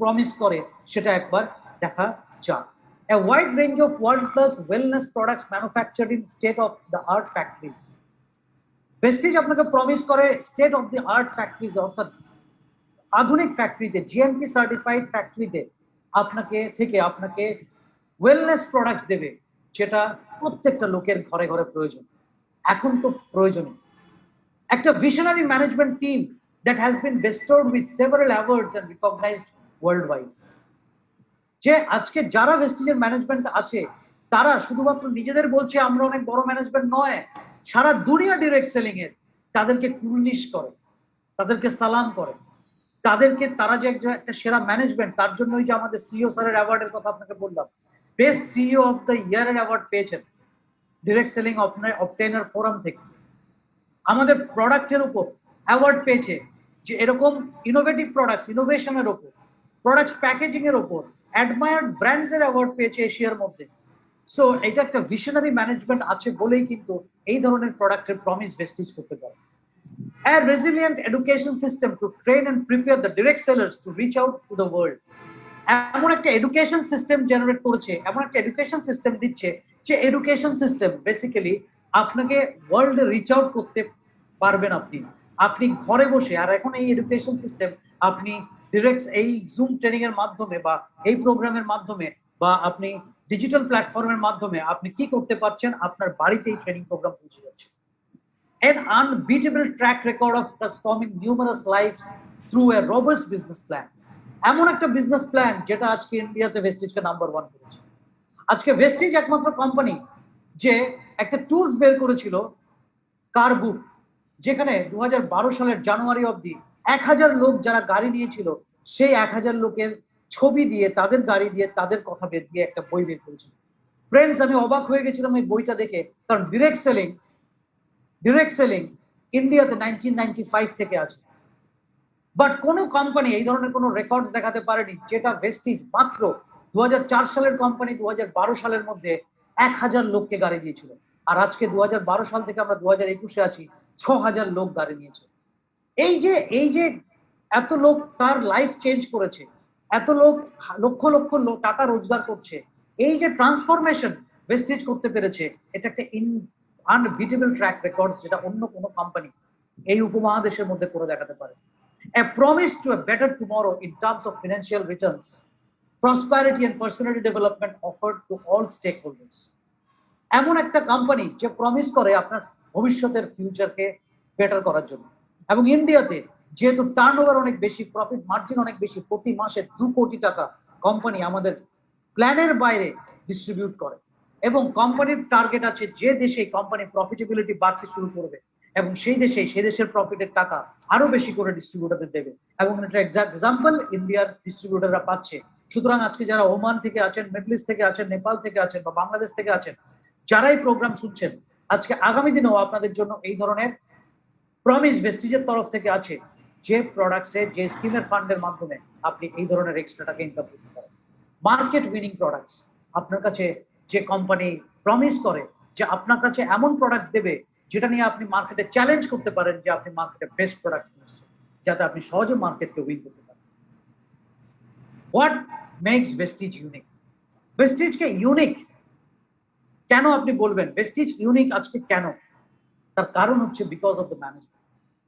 প্রমিস করে সেটা একবার দেখা যাক। A wide range of world-class wellness products manufactured in state-of-the-art factories. Vestige আপনাকে প্রমিস করে state of the art factories, অর্থাৎ আধুনিক ফ্যাক্টরিতে, জিএমপি সার্টিফাইড ফ্যাক্টরিতে আপনাকে ওয়েলনেস প্রোডাক্টস দেবে, যেটা প্রত্যেকটা লোকের ঘরে ঘরে প্রয়োজন, এখন তো প্রয়োজনীয়। একটা visionary management team that has been bestowed with several awards and recognized worldwide. যে আজকে যারা ভেস্টিজের ম্যানেজমেন্ট আছে তারা শুধুমাত্র নিজেদের বলছে আমরা অনেক বড় ম্যানেজমেন্ট নয়, সারা দুনিয়া ডিরেক্ট সেলিং এর তাদেরকে কুর্নিশ করে, তাদেরকে সালাম করে, তারা যে একটা সেরা ম্যানেজমেন্ট, তার জন্যই যে আমাদের সিইও স্যারের অ্যাওয়ার্ডের কথা আপনাকে বললাম, বেস্ট সিইও অফ দ্য ইয়ার এর অ্যাওয়ার্ড পেয়েছেন ডিরেক্ট সেলিং অবটেইনার ফোরাম থেকে। আমাদের প্রোডাক্টের উপর অ্যাওয়ার্ড পেয়েছে, যে এরকম ইনোভেটিভ প্রোডাক্টস, ইনোভেশনের উপর, প্রোডাক্ট প্যাকেজিং এর উপর অ্যাডমায়ার্ড ব্র্যান্ডস এর অ্যাওয়ার্ড পেয়েছে এশিয়ার মধ্যে। সো এটা একটা ভিশনারি ম্যানেজমেন্ট আছে বলেই কিন্তু এই ধরনের প্রোডাক্টের প্রমিস ভেস্টিজ করতে পারে। A resilient education system to train and prepare the direct sellers to reach out to the world. এমন একটা এডুকেশন সিস্টেম জেনারেট করেছে, এমন একটা এডুকেশন সিস্টেম দিচ্ছে, যে এডুকেশন সিস্টেম বেসিক্যালি আপনাকে ওয়ার্ল্ডে রিচ আউট করতে পারবেন আপনি ঘরে বসে। আর এখন এই এডুকেশন সিস্টেম আপনি ডিরেক্ট এই জুম ট্রেনিং এর মাধ্যমে বা এই প্রোগ্রামের মাধ্যমে বা আপনি ডিজিটাল প্ল্যাটফর্মের মাধ্যমে আপনি কি করতে পারছেন, আপনার বাড়িতে এই ট্রেনিং প্রোগ্রাম পৌঁছে যাচ্ছে। An unbeatable track record of transforming numerous lives through a robust business plan. এমন একটা বিজনেস প্ল্যান যেটা আজকে ইন্ডিয়াতে ভেস্টিজকে নাম্বার 1 করেছে। আজকে ভেস্টিজ একমাত্র কোম্পানি যে একটা টুলস বের করেছিল, কারবুক, যেখানে 2012 সালের জানুয়ারি অবধি 1000 লোক যারা গাড়ি নিয়েছিল, সেই 1000 লোকের ছবি দিয়ে, তাদের গাড়ি দিয়ে, তাদের কথা বের দিয়ে একটা বই বের করেছিল। ফ্রেন্ডস, আমি অবাক হয়ে গেছিলাম এই বইটা দেখে, কারণ ডিরেক্ট সেলিং ইন্ডিয়াতে 1995 থেকে আছে, বাট কোনো কোম্পানি এই ধরনের কোনো রেকর্ড দেখাতে পারেনি যেটা ভেস্টিজ মাত্র 2004 সালের কোম্পানি 2012 সালের মধ্যে 1000 লোককে গাড়ি দিয়েছিল। আর আজকে 2012 সাল থেকে আমরা 2021-এ আছি, 6000 লোক গাড়ি নিয়েছে। এই যে এত লোক তার লাইফ চেঞ্জ করেছে, এত লোক লক্ষ লক্ষ টাকা রোজগার করছে, এই যে ট্রান্সফরমেশন ভেস্টিজ করতে পেরেছে, এটা একটা আনবিটেবল ট্র্যাক রেকর্ড, যেটা অন্য কোনো কোম্পানি এই উপমহাদেশের মধ্যে করে দেখাতে পারে। A promise to a better tomorrow in terms of financial returns, prosperity and personal development offered to all stakeholders. এমন একটা কোম্পানি যে প্রমিস করে আপনার ভবিষ্যতের ফিউচারকে বেটার করার জন্য। এবং ইন্ডিয়াতে যেহেতু টার্নওভার অনেক বেশি, প্রফিট মার্জিন অনেক বেশি, প্রতি মাসে 2 কোটি টাকা কোম্পানি আমাদের প্ল্যানের বাইরে ডিস্ট্রিবিউট করে, এবং কোম্পানির টার্গেট আছে যে দেশে কোম্পানি প্রফিটেবিলিটি বাড়তে শুরু করবে এবং সেই দেশের প্রফিটের টাকা আরো বেশি করে ডিস্ট্রিবিউটরদের দেবে, এবং এটা এক্সাম্পল ইন্ডিয়ার ডিস্ট্রিবিউটররা পাচ্ছে। সুতরাং আজকে যারা ওমান থেকে আছেন, মিডল ইস্ট থেকে আছেন, নেপাল থেকে আছেন বা বাংলাদেশ থেকে আছেন, যারা এই প্রোগ্রাম শুনছেন, আজকে আগামী দিনেও আপনাদের জন্য এই ধরনের প্রমিস ভেস্টিজের তরফ থেকে আছে, যে প্রোডাক্টসে, যে স্কিমের ফান্ডের মাধ্যমে আপনি এই ধরনের এক্সট্রা টাকা ইনকাম করতে পারেন। মার্কেট উইনিং প্রোডাক্টস, আপনার কাছে যে কোম্পানি প্রমিস করে যে আপনার কাছে এমন প্রোডাক্টস দেবে যেটা নিয়ে আপনি মার্কেটে চ্যালেঞ্জ করতে পারেন যে আপনি মার্কেটে বেস্ট প্রোডাক্টস নিচ্ছেন, যাতে আপনি সহজে মার্কেটকে উইন করতে পারেন। What makes Vestige unique? ভেস্টিজকে ইউনিক কেন আপনি বলবেন? ভেস্টিজ ইউনিক আজকে কেন? তার কারণ হচ্ছে বিকজ অফ দ্য ম্যানেজমেন্ট।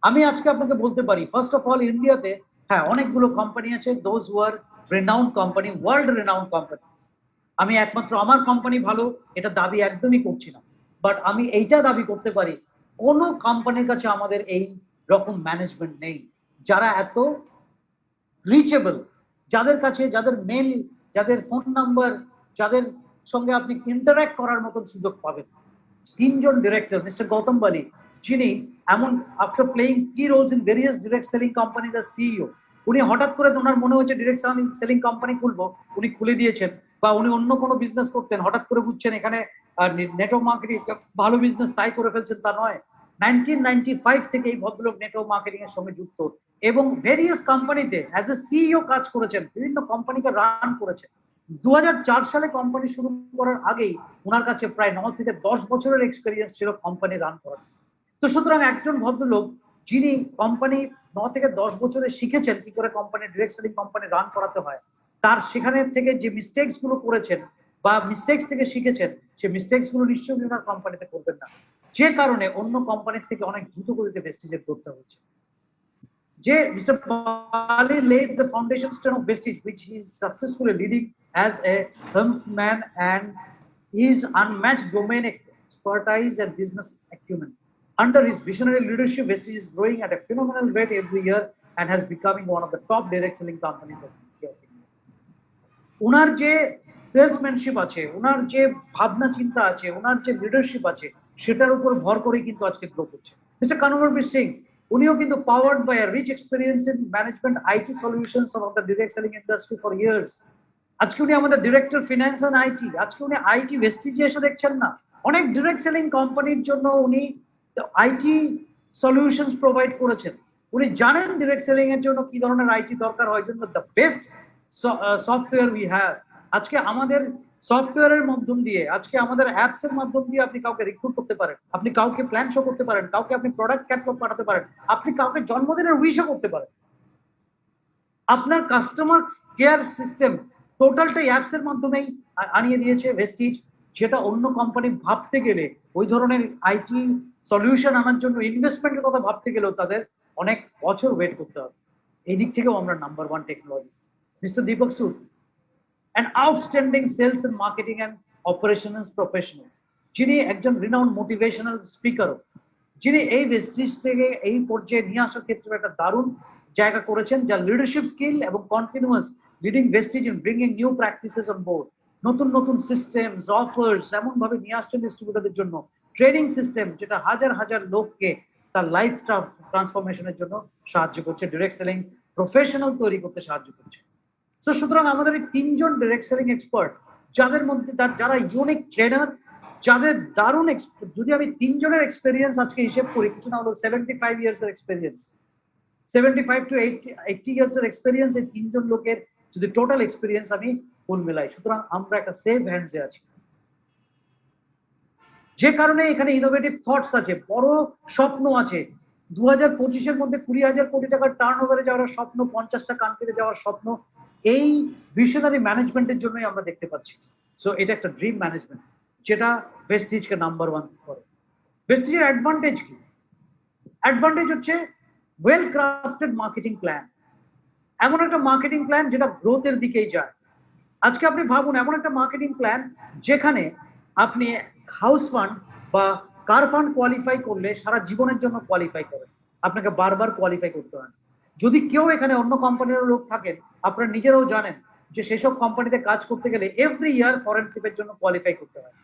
আমি আজকে আপনাকে বলতে পারি, ফার্স্ট অফ অল ইন্ডিয়াতে হ্যাঁ অনেকগুলো কোম্পানি আছে, those who are renowned company, world renowned company. আমি একমাত্র আমার কোম্পানি ভালো এটা দাবি একদমই করছি না, বাট আমি এইটা দাবি করতে পারি কোন কোম্পানির কাছে আমাদের এই রকম ম্যানেজমেন্ট নেই, যারা এত রিচেবল, যাদের কাছে, যাদের মেল, যাদের ফোন নাম্বার, যাদের সঙ্গে আপনি ইন্টারঅ্যাক্ট করার মতন সুযোগ পাবেন। 3 জন ডিরেক্টর, মিস্টার গৌতম বালি, যিনি এমন after playing key roles in various direct selling company the CEO, উনি হঠাৎ করে ওনার মনে হচ্ছে ডিরেক্ট সেলিং কোম্পানি খুলবো, উনি খুলে দিয়েছেন, বা উনি অন্য কোনো বিজনেস করতেন, হঠাৎ করে বুঝছেন এখানে নেটওয়ার্ক মার্কেটিং ভালো বিজনেস, তাই করে ফেলছেন, তা নয়। 1995 থেকে এই ভদ্রলোক নেটওয়ার্ক মার্কেটিং এর সঙ্গে যুক্ত এবং ভেরিয়াস কোম্পানিতে অ্যাজ এ সিইও কাজ করেছেন, বিভিন্ন কোম্পানিকে রান করেছেন। 2004 সালে কোম্পানি শুরু করার আগেই ওনার কাছে প্রায় 9 থেকে 10 বছরের এক্সপিরিয়েন্স ছিল কোম্পানি রান করার। তো সুতরাং একজন ভদ্রলোক যিনি কোম্পানি 9 থেকে 10 বছরে শিখেছেন কি করে company direct selling company run করাতে হয়, তার সেখানে থেকে যে মিস্টেকস গুলো করেছেন বা মিস্টেকস থেকে শিখেছেন, সেই মিস্টেকস গুলো নিশ্চয়ই ওনার কোম্পানিতে করবেন না, যে কারণে অন্য কোম্পানির থেকে অনেক দ্রুত গতিতে ভেস্টিজের করতে হচ্ছে। যে Mr. Bali laid the foundation stone of Vestige, which he is successfully leading as a helmsman, and his unmatched domain expertise and business acumen. Under his visionary leadership, Vestige is growing at a phenomenal rate every year and has becoming one of the top direct selling companies of India. ওনার যে salesmanship আছে, ওনার যে ভাবনা চিন্তা আছে, ওনার যে leadership আছে, সেটার উপর ভর করে কিন্তু আজকে গ্রো করছে। মিস্টার কানওয়ারবীর সিং, উনিও কিন্তু powered by a rich experience in management IT solutions of the direct selling industry for years. আজকে উনি আমাদের ডিরেক্টর ফিনান্স এন্ড আইটি। আজকে উনি আইটি ভেস্টিজে এসে দেখছেন না, অনেক ডিরেক্ট সেলিং কোম্পানির জন্য উনি আইটি সলিউশনস প্রোভাইড করেছেন। উনি জানেন ডিরেক্ট সেলিং এর জন্য কি ধরনের আইটি দরকার হয়, জন্য the best software we have. আজকে আমাদের সফটওয়্যারের মাধ্যম দিয়ে, আজকে আমাদের অ্যাপস এর মাধ্যম দিয়ে আপনি কাউকে রিক্রুট করতে পারেন, আপনি কাউকে প্ল্যান শো করতে পারেন, কাউকে আপনি প্রোডাক্ট ক্যাটালগ পাঠাতে পারেন, আপনি কাউকে জন্মদিনের উইশও করতে পারেন। আপনার কাস্টমার কেয়ার সিস্টেম টোটালটাই অ্যাপস এর মাধ্যমেই আনিয়ে দিয়েছে ভেস্টিজ, যেটা অন্য কোম্পানি ভাবতে গেলে, ওই ধরনের আইটি সলিউশন আনার জন্য ইনভেস্টমেন্টের কথা ভাবতে গেলেও তাদের অনেক বছর ওয়েট করতে হবে। এই দিক থেকেও আমরা number one technology. Mister Deepak Sood, an outstanding sales and marketing and operations professional, যিনি একজন রিনাউন্ড মোটিভেশনাল স্পিকারও, যিনি এই ভেস্টিজ থেকে এই পর্যায়ে নিয়ে আসার ক্ষেত্রে একটা দারুণ জায়গা করেছেন, যার লিডারশিপ স্কিল এবং continuous leading Vestige in bringing new practices on board. নতুন নতুন সিস্টেমস, অফার্স এমন ভাবে নিয়ে আসছেন ডিস্ট্রিবিউটরদের জন্য, ট্রেনিং সিস্টেম যেটা হাজার হাজার লোককে তার লাইফ ট্রান্সফরমেশনের জন্য সাহায্য করছে, ডিরেক্ট সেলিং প্রফেশনাল তৈরি করতে সাহায্য করছে। সো সুতরাং আমাদের এই তিনজন ডিরেক্ট সেলিং এক্সপার্ট, যাদের মধ্যে যারা ইউনিক ট্রেনার, যাদের দারুণ, যদি আমি তিনজনের এক্সপেরিয়েন্স আজকে হিসেব করি, কিছু না হলো 75 ইয়ার্স এর এক্সপেরিয়েন্স, 75 to 80 ইয়ার্স এর এক্সপেরিয়েন্স, এই তিনজন লোকের যদি টোটাল এক্সপেরিয়েন্স আমি ফুল মিলাই, সুতরাং আমরা একটা সেফ হ্যান্ডসে আছি। যে কারণে এখানে ইনোভেটিভ থটস আছে, বড় স্বপ্ন আছে। 2025-এর মধ্যে 20,000 কোটি টাকার টার্ন ওভারে যাওয়ার স্বপ্ন, 50টা কান্ট্রিতে যাওয়ার স্বপ্ন, এই ভিশনারি ম্যানেজমেন্টের জন্যই আমরা দেখতে পাচ্ছি। সো এটা একটা ড্রিম ম্যানেজমেন্ট, যেটা ভেস্টিজকে নাম্বার ওয়ান করে। ভেস্টিজের অ্যাডভান্টেজ কি? অ্যাডভান্টেজ হচ্ছে ওয়েল ক্রাফটেড মার্কেটিং প্ল্যান, এমন একটা মার্কেটিং প্ল্যান যেটা গ্রোথের দিকেই যায়। আজকে আপনি ভাবুন, এমন একটা মার্কেটিং প্ল্যান যেখানে আপনি হাউস ফান্ড বা কার ফান্ড কোয়ালিফাই করলে সারা জীবনের জন্য কোয়ালিফাই করেন, আপনাকে বারবার কোয়ালিফাই করতে হয়। যদি কেউ এখানে অন্য কোম্পানির লোক থাকেন, আপনারা নিজেরাও জানেন যে সেসব কোম্পানিতে কাজ করতে গেলে এভরি ইয়ার ফরেন ট্রিপের জন্য কোয়ালিফাই করতে হয়।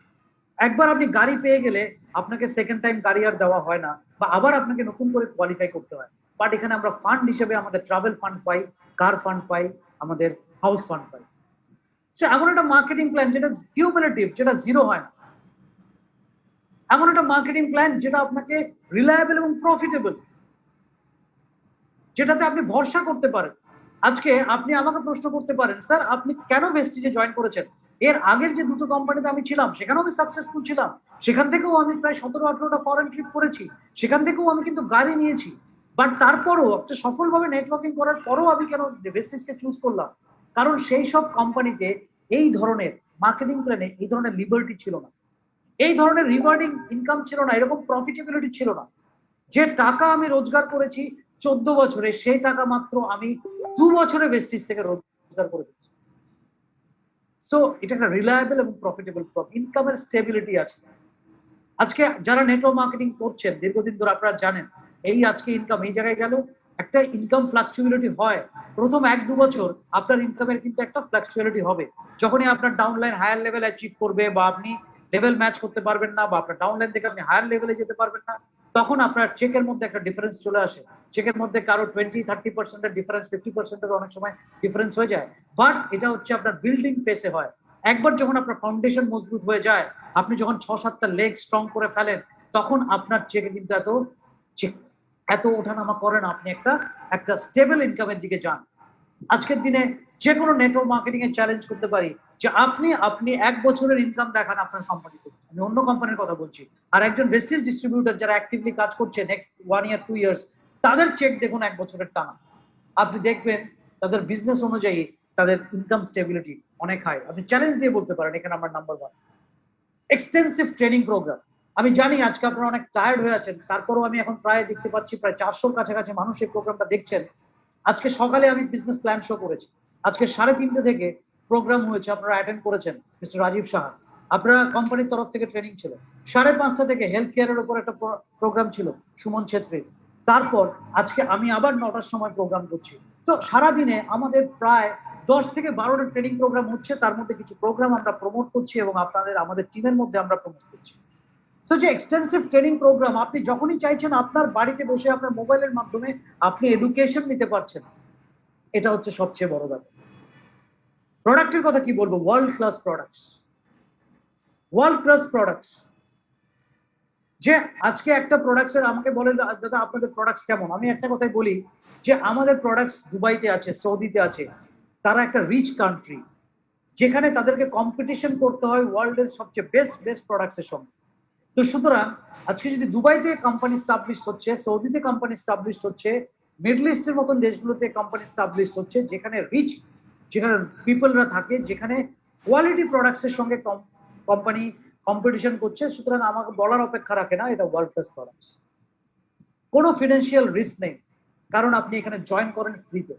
একবার আপনি গাড়ি পেয়ে গেলে আপনাকে সেকেন্ড টাইম গাড়ি আর দেওয়া হয় না, বা আবার আপনাকে নতুন করে কোয়ালিফাই করতে হয়। বাট এখানে আমরা ফান্ড হিসেবে আমাদের ট্রাভেল ফান্ড পাই, কার ফান্ড পাই, আমাদের হাউস ফান্ড পাই। এমন একটা মার্কেটিং প্ল্যান যেটা কিউমুলেটিভ, যেটা জিরো হয় না, এমন একটা মার্কেটিং প্ল্যান যেটা আপনাকে রিলায়েবল এবং প্রফিটেবল, যেটাতে আপনি ভরসা করতে পারেন। আজকে আপনি আমাকে প্রশ্ন করতে পারেন, স্যার আপনি কেন ভেস্টিজে জয়েন করেছেন? এর আগের যে দুটো কোম্পানিতে আমি ছিলাম সেখানেও আমি সাকসেসফুল ছিলাম, সেখান থেকেও আমি প্রায় 17-18টা ফরেন ট্রিপ করেছি, সেখান থেকেও আমি কিন্তু গাড়ি নিয়েছি। বাট তারপরও একটা সফলভাবে নেটওয়ার্কিং করার পরও আমি কেন ভেস্টিজকে চুজ করলাম? কারণ সেই সব কোম্পানিতে এই ধরনের মার্কেটিং প্ল্যানে এই ধরনের লিবার্টি ছিল না, এই ধরনের রিওয়ার্ডিং ইনকাম ছিল না, এরকম প্রফিটেবিলিটি ছিল না। যে টাকা আমি রোজগার করেছি 14 বছরে, সেই টাকা মাত্র আমি 2 বছরে ভেস্টিজ থেকে রোজগার করে দিচ্ছি। সো এটা একটা রিলায়েবল এবং প্রফিটেবল ইনকামের স্টেবিলিটি আছে। আজকে যারা নেটওয়ার্ক মার্কেটিং করছেন দীর্ঘদিন ধরে, আপনারা জানেন এই আজকে ইনকাম এই জায়গায় গেল, একটা ইনকাম ফ্লাকচুয়েলিটি হয়। প্রথম 1-2 বছর আপনার ইনকামের কিন্তু একটা ফ্লাকচুয়েলিটি হবে। যখনই আপনার ডাউনলাইন হায়ার লেভেল অ্যাচিভ করবে, বা আপনি লেভেল ম্যাচ করতে পারবেন না, বা আপনার ডাউনলাইন থেকে আপনি হায়ার লেভেলে যেতে পারবেন না, তখন আপনার চেকের মধ্যে একটা ডিফারেন্স চলে আসে। চেকের মধ্যে কারো 20-30% ডিফারেন্স, 50% অনেক সময় ডিফারেন্স হয়ে যায়। বাট এটা হচ্ছে আপনার বিল্ডিং ফেসে হয়। একবার যখন আপনার ফাউন্ডেশন মজবুত হয়ে যায়, আপনি যখন 6-7টা লেগ স্ট্রং করে ফেলেন, তখন আপনার চেকে কিন্তু এত ওঠানামা করে না, আপনি একটা স্টেবল ইনকামের দিকে যান। আজকের দিনে যে কোনো নেটওয়ার্ক মার্কেটিং এ চ্যালেঞ্জ করতে পারি যে আপনি 1 বছরের ইনকাম দেখান আপনার কোম্পানিতে, আমি অন্য কোম্পানির কথা বলছি, আর একজন ভেস্টিজ ডিস্ট্রিবিউটর যারা অ্যাক্টিভলি কাজ করছে নেক্সট 1 ইয়ার 2 ইয়ার্স, তাদের চেক দেখুন 1 বছরের টানা, আপনি দেখবেন তাদের বিজনেস অনুযায়ী তাদের ইনকাম স্টেবিলিটি অনেক হাই। আপনি চ্যালেঞ্জ দিয়ে বলতে পারেন এখানে আমার নাম্বার 1 এক্সটেন্সিভ ট্রেনিং প্রোগ্রাম। আমি জানি আজকে আপনারা অনেক টায়ার্ড হয়ে আছেন, তারপরও আমি এখন প্রায় দেখতে পাচ্ছি প্রায় 400 কাছাকাছি মানুষ এই প্রোগ্রামটা দেখছেন। আজকে সকালে আমি বিজনেস প্ল্যান শো করেছি, আজকে 3:30 থেকে প্রোগ্রাম হয়েছে, আপনারা অ্যাটেন্ড করেছেন। মিস্টার রাজীব সাহা, আপনারা কোম্পানির তরফ থেকে ট্রেনিং ছিল। 5:30 থেকে হেলথ কেয়ারের উপর একটা প্রোগ্রাম ছিল সুমন ছেত্রী। তারপর আজকে আমি আবার 9টার সময় প্রোগ্রাম করছি। তো সারাদিনে আমাদের প্রায় 10 থেকে 12টা ট্রেনিং প্রোগ্রাম হচ্ছে, তার মধ্যে কিছু প্রোগ্রাম আমরা প্রমোট করছি এবং আপনাদের আমাদের টিমের মধ্যে আমরা প্রমোট করছি। সো যে এক্সটেন্সিভ ট্রেনিং প্রোগ্রাম, আপনি যখনই চাইছেন আপনার বাড়িতে বসে আপনার মোবাইলের মাধ্যমে আপনি এডুকেশন নিতে পারছেন, এটা হচ্ছে সবচেয়ে বড় ব্যাপার। প্রোডাক্টের কথা কি বলবো, world class products, world class products. যে আজকে একটা প্রোডাক্টসের আমাকে বলে দাদা আপনাদের প্রোডাক্টস কেমন, আমি একটা কথাই বলি যে আমাদের প্রোডাক্টস দুবাইতে আছে, সৌদিতে আছে, তারা একটা রিচ কান্ট্রি, যেখানে তাদেরকে কম্পিটিশন করতে হয় ওয়ার্ল্ডের সবচেয়ে বেস্ট বেস্ট প্রোডাক্টসের সঙ্গে। তো সুতরাং আজকে যদি দুবাইতে কোম্পানি স্টাবলিশ হচ্ছে, সৌদিতে কোম্পানি স্টাবলিশ হচ্ছে, মিডল ইস্টের মতন দেশগুলোতে কোম্পানি স্টাবলিশ হচ্ছে, যেখানে রিচ, যেখানে পিপলরা থাকে, যেখানে কোয়ালিটি প্রোডাক্টসের সঙ্গে কোম্পানি কম্পিটিশন করছে, সুতরাং আমাকে বলার অপেক্ষা রাখে না এটা ওয়ার্ল্ড ক্লাস প্রোডাক্টস। কোনো ফিনান্সিয়াল রিস্ক নেই, কারণ আপনি এখানে জয়েন করেন ফ্রিতে।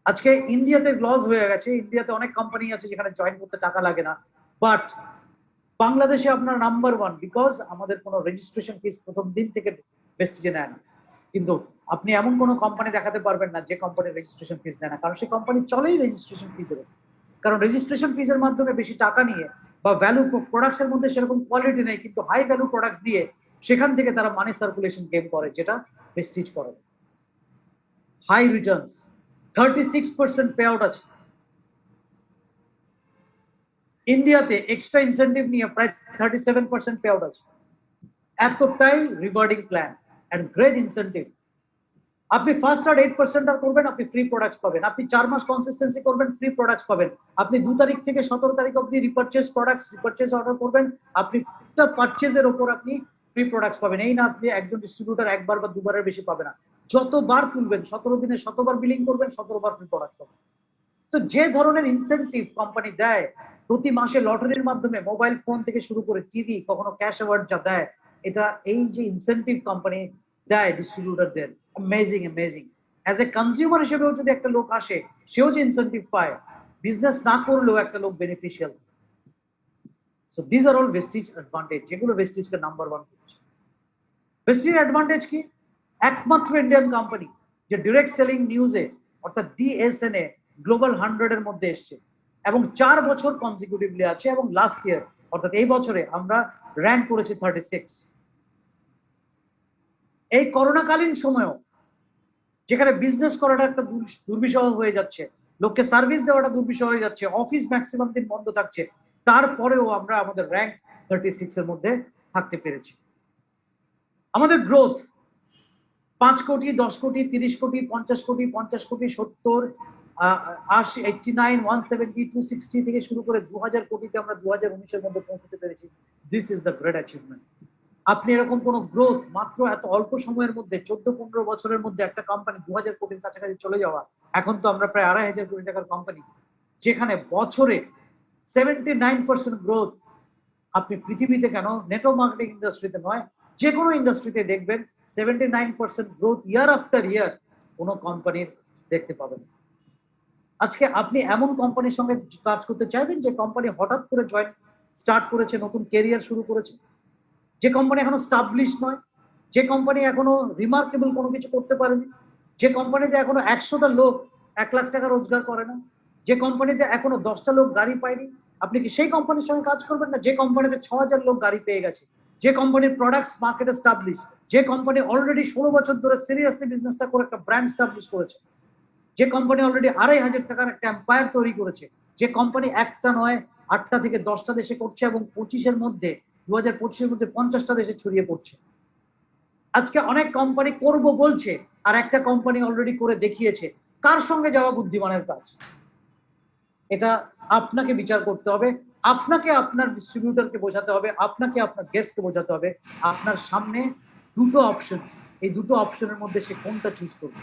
আজকে ইন্ডিয়াতে লস হয়ে গেছে, ইন্ডিয়াতে অনেক কোম্পানি আছে যেখানে জয়েন করতে টাকা লাগে না, বাট বাংলাদেশে আপনার নাম্বার 1, বিকজ আমাদের কোনো রেজিস্ট্রেশন ফিস প্রথম দিন থেকে প্রেস্টিজে নেয় না। কিন্তু আপনি এমন কোনো কোম্পানি দেখাতে পারবেন না যে কোম্পানির রেজিস্ট্রেশন ফিস নেয় না, কারণ সেই কোম্পানি চলেই রেজিস্ট্রেশন ফিসের। কারণ রেজিস্ট্রেশন ফিসের মাধ্যমে বেশি টাকা নিয়ে বা ভ্যালু প্রোডাক্টসের মধ্যে সেরকম কোয়ালিটি নেই, কিন্তু হাই ভ্যালু প্রোডাক্টস দিয়ে সেখান থেকে তারা মানি সার্কুলেশন গেম করে, যেটা প্রেস্টিজ করে। হাই রিটার্নস, 36% পে আউট আছে। ইন্ডিয়াতে এক্সট্রা ইনসেন্টিভ নিয়ে প্রায় 37% পে আউট আছে। এতটাই rewarding plan and great incentive. আপনি ফার্স্ট আর 8% আর করবেন, আপনি ফ্রি প্রোডাক্টস পাবেন। আপনি 4 মাস কনসিস্টেন্সি করবেন, ফ্রি প্রোডাক্টস পাবেন। আপনি 2 তারিখ থেকে 17 তারিখ অবধি রিপারচেজ প্রোডাক্টস, রিপারচেজ অর্ডার করবেন, আপনি প্রত্যেকটা পারচেজের উপর আপনি ফ্রি প্রোডাক্টস পাবেন। এই না আপনি একজন ডিস্ট্রিবিউটর একবার বা দুবারের বেশি পাবে না, যতবার তুলবেন 17 দিনে 17 বার বিলিং করবেন, 17 বার ফ্রি প্রোডাক্ট পাবেন। তো যে ধরনের ইনসেন্টিভ কোম্পানি দেয়, প্রতি মাসে লটারির মাধ্যমে মোবাইল ফোন থেকে শুরু করে টিভি, কখনো ক্যাশ অ্যাওয়ার্ড যা দেয়, এটা এই যে ইনসেন্টিভ কোম্পানি দেয় ডিস্ট্রিবিউটরদের, amazing amazing. As a consumer হিসেবেও যদি একটা লোক আসে, সেও যে ইনসেন্টিভ পায়, বিজনেস না করলেও একটা লোক beneficial. So this are all Vestige advantage, যেগুলো ভেস্টিজকে নাম্বার 1 করছে। ভেস্টিজ অ্যাডভান্টেজ কি? একমাত্র ইন্ডিয়ান কোম্পানি যে ডিরেক্ট সেলিং নিউজে অর্থাৎ ডিএসএনএ গ্লোবাল 100 এর মধ্যে এসছে এবং 4 বছর কনসিকিউটিভলি আছে, এবং লাস্ট ইয়ার অর্থাৎ এই বছরে আমরা র্যাঙ্ক করেছি 36। এই করোনাকালীন সময়ও যেখানে বিজনেস করাটা একটা দুর্বিষহ হয়ে যাচ্ছে, লোককে সার্ভিস দেওয়াটা দুর্বিষহ হয়ে যাচ্ছে, অফিস ম্যাক্সিমাম দিন বন্ধ থাকছে, তারপরেও আমরা আমাদের র্যাঙ্ক 36 এর মধ্যে থাকতে পেরেছি। আমাদের গ্রোথ 5 কোটি, 10 কোটি, 30 কোটি, 50 কোটি, 50 কোটি, 70, 80, 89, 170, 260 থেকে শুরু করে 2000 কোটিতে আমরা 2019 এর মধ্যে পৌঁছতে পেরেছি। This is the great achievement. আপনি এরকম কোন গ্রোথ মাত্র এত অল্প সময়ের মধ্যে 14-15 বছরের মধ্যে একটা কোম্পানি 2000 কোটির কাছাকাছি চলে যাওয়া, এখন তো আমরা প্রায় 2500 কোটি টাকার কোম্পানি, যেখানে বছরে 79% গ্রোথ। আপনি পৃথিবীতে কেন, নেটওয়ার্ক মার্কেটিং ইন্ডাস্ট্রিতে নয়, যে কোনো ইন্ডাস্ট্রিতে দেখবেন 79% গ্রোথ ইয়ার আফটার ইয়ার কোনো কোম্পানির দেখতে পাবেন। আজকে আপনি এমন কোম্পানির সঙ্গে কাজ করতে চাইবেন যে কোম্পানি হঠাৎ করে জয়েন স্টার্ট করেছে, নতুন ক্যারিয়ার শুরু করেছে, যে কোম্পানি এখনো স্টাবলিশ নয়, যে কোম্পানি এখনো রিমার্কেবল কোনো কিছু করতে পারেনি, যে কোম্পানিতে এখনো 100টা লোক 1 লাখ টাকা রোজগার করে না, যে কোম্পানিতে এখনো 10টা লোক গাড়ি পায়নি, আপনি কি সেই কোম্পানির সঙ্গে কাজ করবেন না? যে কোম্পানিতে 6000 লোক গাড়ি পেয়ে গেছে, যে কোম্পানির প্রোডাক্টস মার্কেটে স্টাবলিশ, যে কোম্পানি অলরেডি 16 বছর ধরে সিরিয়াসলি বিজনেসটা করে একটা ব্র্যান্ড স্টাবলিশ করেছে, যে কোম্পানি অলরেডি 2500 টাকার একটা এম্পায়ার তৈরি করেছে, যে কোম্পানি একটা নয় 8টা থেকে 10টা দেশে করছে এবং 25 এর মধ্যে 2025 এর মধ্যে 50টা দেশে ছড়িয়ে পড়ছে। আজকে অনেক কোম্পানি করব বলছে আর একটা কোম্পানি অলরেডি করে দেখিয়েছে। কার সঙ্গে যাওয়া বুদ্ধিমানের কাজ? এটা আপনাকে বিচার করতে হবে, আপনাকে আপনার ডিস্ট্রিবিউটরকে বোঝাতে হবে, আপনাকে আপনার গেস্টকে বোঝাতে হবে। আপনার সামনে দুটো অপশন, এই দুটো অপশনের মধ্যে সে কোনটা চুজ করবে।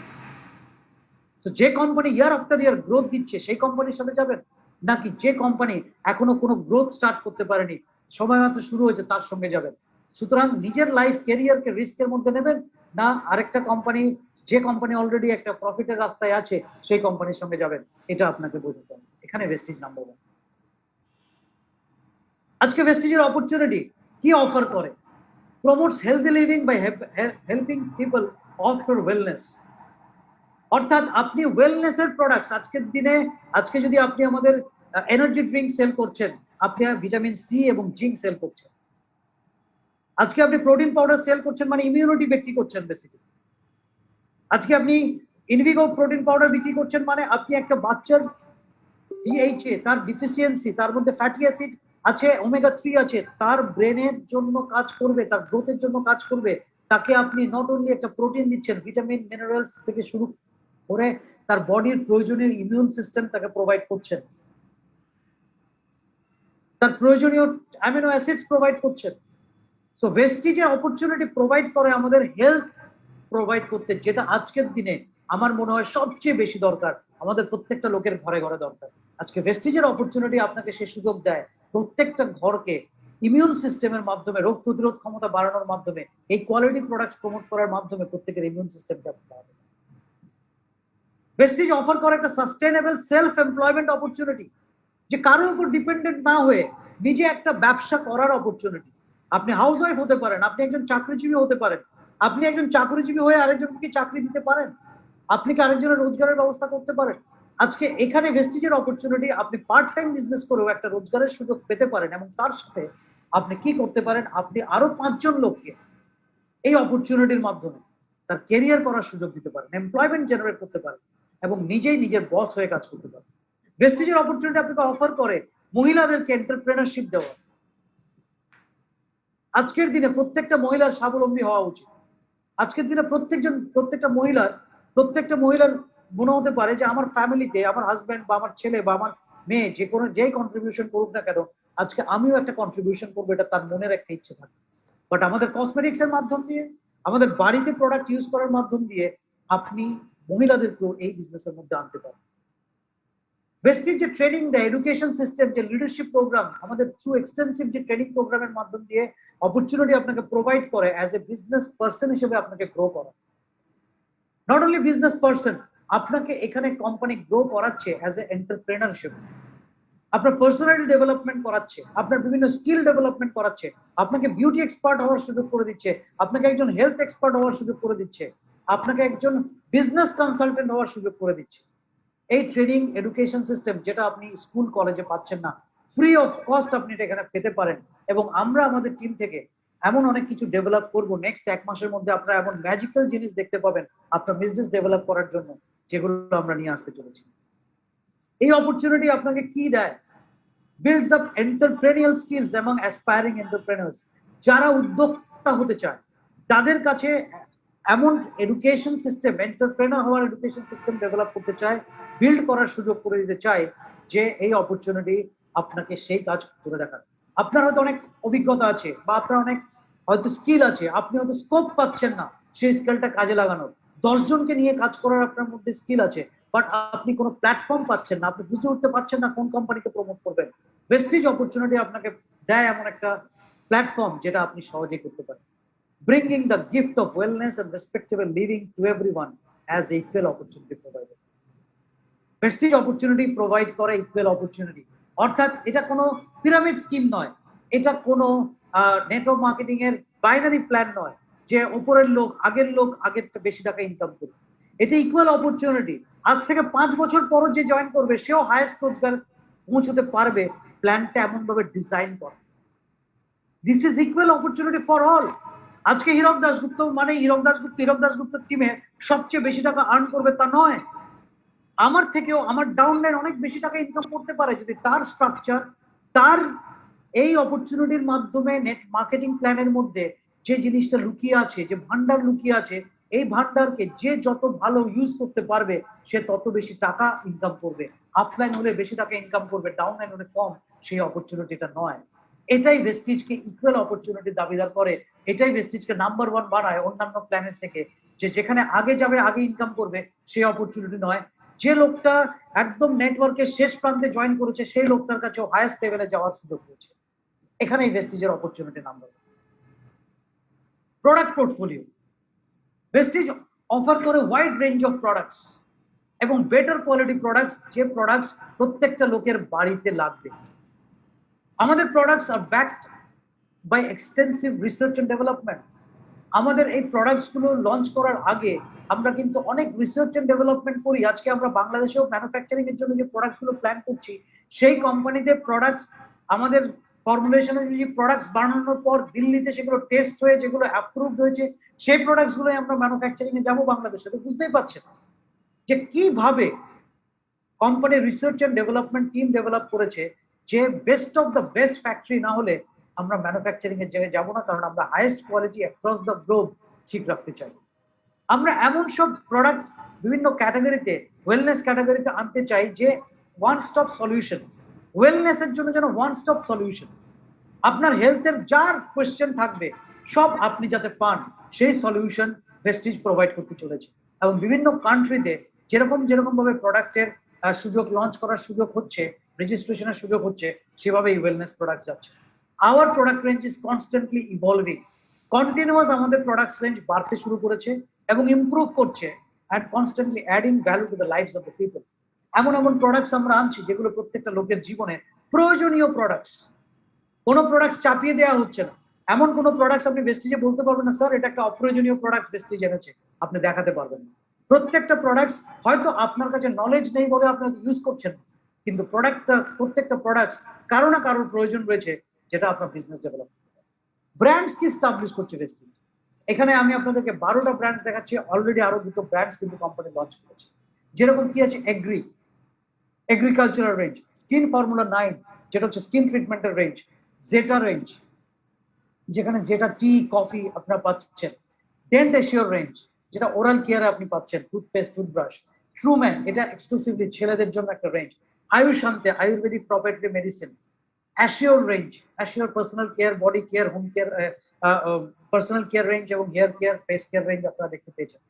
তো যে কোম্পানি ইয়ার আফটার ইয়ার গ্রোথ দিচ্ছে সেই কোম্পানির সাথে যাবেন, নাকি যে কোম্পানি এখনো কোনো গ্রোথ স্টার্ট করতে পারেনি, সময় মাত্র শুরু হয়েছে, তার সঙ্গে যাবেন? সুতরাং নিজের লাইফ ক্যারিয়ারকে রিস্কের মধ্যে নেবেন না আরেকটা কোম্পানি, যে কোম্পানি অলরেডি একটা প্রফিটের রাস্তায় আছে সেই কোম্পানির সঙ্গে যাবেন, এটা আপনাকে বুঝতে হবে। এখানে ভেস্টিজ নাম্বার 1। আজকে ভেস্টিজের অপরচুনিটি কি অফার করে? Promotes healthy living by helping people after wellness. অর্থাৎ আপনি ওয়েলনেসের প্রোডাক্টস আজকের দিনে, আজকে যদি আপনি আমাদের এনার্জি ড্রিঙ্ক সেল করছেন, আপনি ভিটামিন সি এবং জিঙ্ক সেল করছেন। আজকে আপনি প্রোটিন পাউডার সেল করছেন, মানে ইমিউনিটি বিক্রি করছেন বেসিক্যালি। আজকে আপনি ইনভিগো প্রোটিন পাউডার বিক্রি করছেন, মানে আপনি একটা বাচ্চার ডিএইচএ তার ডিফিসিয়েন্সি, তার মধ্যে ফ্যাটি অ্যাসিড আছে, ওমেগা 3 আছে, তার ব্রেনের জন্য কাজ করবে, তার গ্রোথের জন্য কাজ করবে, তাকে আপনি নট অনলি একটা প্রোটিন দিচ্ছেন, ভিটামিন মিনারেলস থেকে শুরু করে তার বডির প্রয়োজনীয় ইমিউন সিস্টেম তাকে প্রোভাইড করছেন, তার প্রয়োজনীয় অ্যামিনো অ্যাসিডস প্রোভাইড করছেন। সো ভেস্টিজে অপরচুনিটি প্রোভাইড করে আমাদের হেলথ প্রোভাইড করতে, যেটা আজকের দিনে আমার মনে হয় সবচেয়ে বেশি দরকার, আমাদের প্রত্যেকটা লোকের ঘরে ঘরে দরকার। আজকে ভেস্টিজের অপরচুনিটি আপনাকে সে সুযোগ দেয় প্রত্যেকটা ঘরকে ইমিউন সিস্টেমের মাধ্যমে, রোগ প্রতিরোধ ক্ষমতা বাড়ানোর মাধ্যমে, এই কোয়ালিটি প্রোডাক্টস প্রমোট করার মাধ্যমে প্রত্যেকের ইমিউন সিস্টেমটা বাড়াবে। ভেস্টিজ অফার করে একটা সাস্টেইনেবল সেলফ এমপ্লয়মেন্ট অপরচুনিটি, যে কারোর উপর ডিপেন্ডেন্ট না হয়ে নিজে একটা ব্যবসা করার অপরচুনিটি। আপনি হাউস ওয়াইফ হতে পারেন, আপনি একজন চাকরিজীবী হতে পারেন, আপনি একজন চাকরিজীবী হয়ে আরেকজনকে চাকরি দিতে পারেন, আপনি কি আরেকজনের রোজগারের ব্যবস্থা করতে পারেন। আজকে এখানে ভেস্টিজের অপরচুনিটি, আপনি পার্ট টাইম বিজনেস করেও একটা রোজগারের সুযোগ পেতে পারেন, এবং তার সাথে আপনি কি করতে পারেন, আপনি আরো 5 জন লোককে এই অপরচুনিটির মাধ্যমে তার ক্যারিয়ার করার সুযোগ দিতে পারেন, এমপ্লয়মেন্ট জেনারেট করতে পারেন, এবং নিজেই নিজের বস হয়ে কাজ করতে পারেন। ভেস্টিজের অপরচুনিটি আপনাকে অফার করে মহিলাদেরকে এন্টারপ্রেনারশিপ দেওয়া। আজকের দিনে প্রত্যেকটা মহিলার স্বাবলম্বী হওয়া উচিত। আজকের দিনে প্রত্যেকটা মহিলার মনে হতে পারে যে আমার ফ্যামিলিতে আমার হাজবেন্ড বা আমার ছেলে বা আমার মেয়ে যে কোনো যেই কন্ট্রিবিউশন করুক না কেন, আজকে আমিও একটা কন্ট্রিবিউশন করবো, এটা তার মনের একটা ইচ্ছে থাকে। বাট আমাদের কসমেটিক্স এর মাধ্যম দিয়ে, আমাদের বাড়িতে প্রোডাক্ট ইউজ করার মাধ্যম দিয়ে আপনি মহিলাদেরকেও এই বিজনেসের মধ্যে আনতে পারেন। ভেস্টিজ যে ট্রেনিং দেয়, এডুকেশন সিস্টেম, যে লিডারশিপ প্রোগ্রাম, আমাদের থ্রু এক্সটেন্সিভ যে ট্রেনিং প্রোগ্রামের মাধ্যম দিয়ে অপরচুনিটি আপনাকে প্রোভাইড করে অ্যাজ এ বিজনেস পার্সন হিসেবে আপনাকে গ্রো করা। নট অনলি বিজনেস পার্সন, আপনাকে এখানে কোম্পানি গ্রো করাচ্ছে অ্যাজ এ এন্টারপ্রেনার হিসেবে, আপনার পার্সোনালিটি ডেভেলপমেন্ট করাচ্ছে, আপনার বিভিন্ন স্কিল ডেভেলপমেন্ট করাচ্ছে, আপনাকে বিউটি এক্সপার্ট হওয়ার সুযোগ করে দিচ্ছে, আপনাকে একজন হেলথ এক্সপার্ট হওয়ার সুযোগ করে দিচ্ছে, আপনাকে একজন বিজনেস কনসালটেন্ট হওয়ার সুযোগ করে দিচ্ছে। এই ট্রেনিং এডুকেশন সিস্টেম যেটা আপনি স্কুল কলেজে পাচ্ছেন না, ফ্রি অফ কস্ট আপনি এটা এখানে পেতে পারেন। এবং আমরা আমাদের টিম থেকে এমন অনেক কিছু ডেভেলপ করব নেক্সট 1 মাসের মধ্যে, আপনারা এমন ম্যাজিক্যাল জিনিস দেখতে পাবেন আপনার বিজনেস ডেভেলপ করার জন্য, যেগুলো আমরা নিয়ে আসতে চলেছি। এই অপরচুনিটি আপনাকে কি দেয়? বিল্ডস আপ এন্টারপ্রেনিয়াল স্কিলস এবং অ্যাসপায়ারিং এন্টারপ্রেনার্স, যারা উদ্যোক্তা হতে চায় তাদের কাছে এমন এডুকেশন সিস্টেম, এন্টারপ্রেনার হওয়ার এডুকেশন সিস্টেম ডেভেলপ করতে চায়, বিল্ড করার সুযোগ করে দিতে চায়, যে এই অপরচুনিটি আপনাকে সেই কাজ করে দেখান। আপনার হয়তো অনেক অভিজ্ঞতা আছে বা আপনার অনেক হয়তো স্কিল আছে, আপনি হয়তো স্কোপ পাচ্ছেন না সেই স্কিলটা কাজে লাগানোর, 10 জনকে নিয়ে কাজ করার আপনার মধ্যে স্কিল আছে, বাট আপনি কোনো প্ল্যাটফর্ম পাচ্ছেন না, আপনি বুঝে উঠতে পারছেন না কোন কোম্পানিকে প্রমোট করবেন। ভেস্টিজ অপরচুনিটি আপনাকে দেয় এমন একটা প্ল্যাটফর্ম যেটা আপনি সহজেই করতে পারেন, bringing the gift of wellness and respectable living to everyone as equal opportunity provider. Prestige opportunity provide করে equal opportunity, অর্থাৎ এটা কোনো পিরামিড স্কিম নয়, এটা কোনো নেটওয়ার্ক মার্কেটিং এর বাইনারি প্ল্যান নয় যে উপরের লোক আগের বেশি টাকা ইনকাম করবে। এটা ইকুয়াল অপরচুনিটি। আজ থেকে 5 বছর পর যে জয়েন করবে সেও হাইয়েস্ট রোজগার পৌঁছতে পারবে, প্ল্যানটা এমন ভাবে ডিজাইন করা। This is equal opportunity for all. আজকে হীরক দাশগুপ্ত মানে হীরক দাশগুপ্তর টিমে সবচেয়ে বেশি টাকা আর্ন করবে তা নয়, আমার থেকেও আমার ডাউনলাইন অনেক বেশি টাকা ইনকাম করতে পারে যদি তার স্ট্রাকচার, তার এই অপরচুনিটির মাধ্যমে নেট মার্কেটিং প্ল্যানের মধ্যে যে জিনিসটা লুকিয়ে আছে, যে ভান্ডার লুকিয়ে আছে, এই ভান্ডারকে যে যত ভালো ইউজ করতে পারবে সে তত বেশি টাকা ইনকাম করবে। আপলাইন হলে বেশি টাকা ইনকাম করবে, ডাউনলাইন হলে কম, সেই অপরচুনিটিটা নয়। এটাই ভেস্টিজকে ইকুয়াল অপরচুনিটি দাবিদার করে, এটাই ভেস্টিজকে নাম্বার 1 বানায় অন্যান্য প্ল্যানের থেকে, যে যেখানে আগে যাবে আগে ইনকাম করবে সেই অপরচুনিটি নয়, যে লোকটা একদম নেটওয়ার্কের শেষ প্রান্তে জয়েন করেছে সেই লোকটার কাছেও হাইয়েস্ট লেভেলে যাওয়ার সুযোগ রয়েছে। এখানেই ভেস্টিজের opportunity number 1। Product portfolio, Vestige offer করে ওয়াইড রেঞ্জ অফ প্রোডাক্টস এবং বেটার কোয়ালিটি প্রোডাক্টস, যে প্রোডাক্টস প্রত্যেকটা লোকের বাড়িতে লাগবে। আমাদের products are backed by extensive research and development. আমাদের এই প্রোডাক্টস গুলো লঞ্চ করার আগে আমরা কিন্তু অনেক রিসার্চ এন্ড ডেভেলপমেন্ট করি। আজকে আমরা বাংলাদেশেও ম্যানুফ্যাকচারিং এর জন্য যে প্রোডাক্টস গুলো প্ল্যান করছি, সেই কোম্পানিতে প্রোডাক্টস আমাদের ফর্মুলেশন অনুযায়ী প্রোডাক্টস বানানোর পর দিল্লিতে সেগুলো টেস্ট হয়ে যেগুলো অ্যাপ্রুভড হয়েছে, সেই প্রোডাক্টস গুলোই আমরা ম্যানুফ্যাকচারিং এ যাবো বাংলাদেশে। তো বুঝতেই পারছেন যে কিভাবে কোম্পানির research and development team develop করেছে যে best of the best factory না হলে আমরা ম্যানুফ্যাকচারিং এর জায়গায় যাবো না, কারণ আমরা highest quality across the globe ঠিক রাখতে চাই। আমরা এমন সব প্রোডাক্ট বিভিন্ন ক্যাটাগরিতে, ওয়েলনেস ক্যাটাগরিতে আনতে চাই যে ওয়ান স্টপ সলিউশন, ওয়েলনেস এর জন্য যেন ওয়ান স্টপ সলিউশন। আপনার হেলথের যার কোয়েশ্চেন থাকবে সব আপনি যাতে পান, সেই সলিউশন ভেস্টিজ প্রোভাইড করতে চলেছে। এবং বিভিন্ন কান্ট্রিতে যেরকম যেরকম ভাবে প্রোডাক্টের সুযোগ লঞ্চ করার সুযোগ হচ্ছে, রেজিস্ট্রেশনের সুযোগ হচ্ছে, সেভাবে এই ওয়েলনেস প্রোডাক্ট যাচ্ছে। Our product range is constantly evolving, continuous আমাদের প্রোডাক্ট রেঞ্জ বাড়তে শুরু করেছে এবং ইমপ্রুভ করছে and constantly adding value to the lifes of the people. এমন এমন প্রোডাক্টস আমরা আনছি যেগুলো প্রত্যেকটা লোকের জীবনে প্রয়োজনীয় প্রোডাক্টস। কোনো প্রোডাক্টস চাপিয়ে দেওয়া হচ্ছে না। এমন কোনো প্রোডাক্টস আপনি ভেস্টিজে বলতে পারবেন না স্যার এটা একটা অপ্রয়োজনীয় প্রোডাক্ট ভেস্টিজ এনেছে, আপনি দেখাতে পারবেন না। প্রত্যেকটা প্রোডাক্টস হয়তো আপনার কাছে নলেজ নেই বলে আপনি ইউজ করছেন, কিন্তু প্রত্যেকটা প্রোডাক্টস কারো না কারোর প্রয়োজন রয়েছে যেটা আপনার বিজনেস ডেভেলপ করতে পারে। ব্র্যান্ডস কি স্টাবলিশ করছে ভেস্টিজ? এখানে আমি আপনাদেরকে 12টা ব্র্যান্ড দেখাচ্ছি, অলরেডি আরো দুটো ব্র্যান্ডস কিন্তু কোম্পানি লঞ্চ করেছে। যেরকম কি আছে এগ্রিকালচারাল রেঞ্জ, স্কিন ফর্মুলা 9 যেটা হচ্ছে স্কিন ট্রিটমেন্টের রেঞ্জ, জেটা রেঞ্জ যেখানে যেটা টি কফি আপনারা পাচ্ছেন, ডেন্ট এশিওর রেঞ্জ যেটা ওরাল কেয়ারে আপনি পাচ্ছেন, টুথপেস্ট টুথব্রাশ, ট্রুম্যান এটা এক্সক্লুসিভলি ছেলেদের জন্য একটা range, Ayusante Ayurvedic property medicine, Assure range, Assure personal care, body care, home care, personal care range এবং hair care, face care range আপনারা দেখতে পেয়েছেন,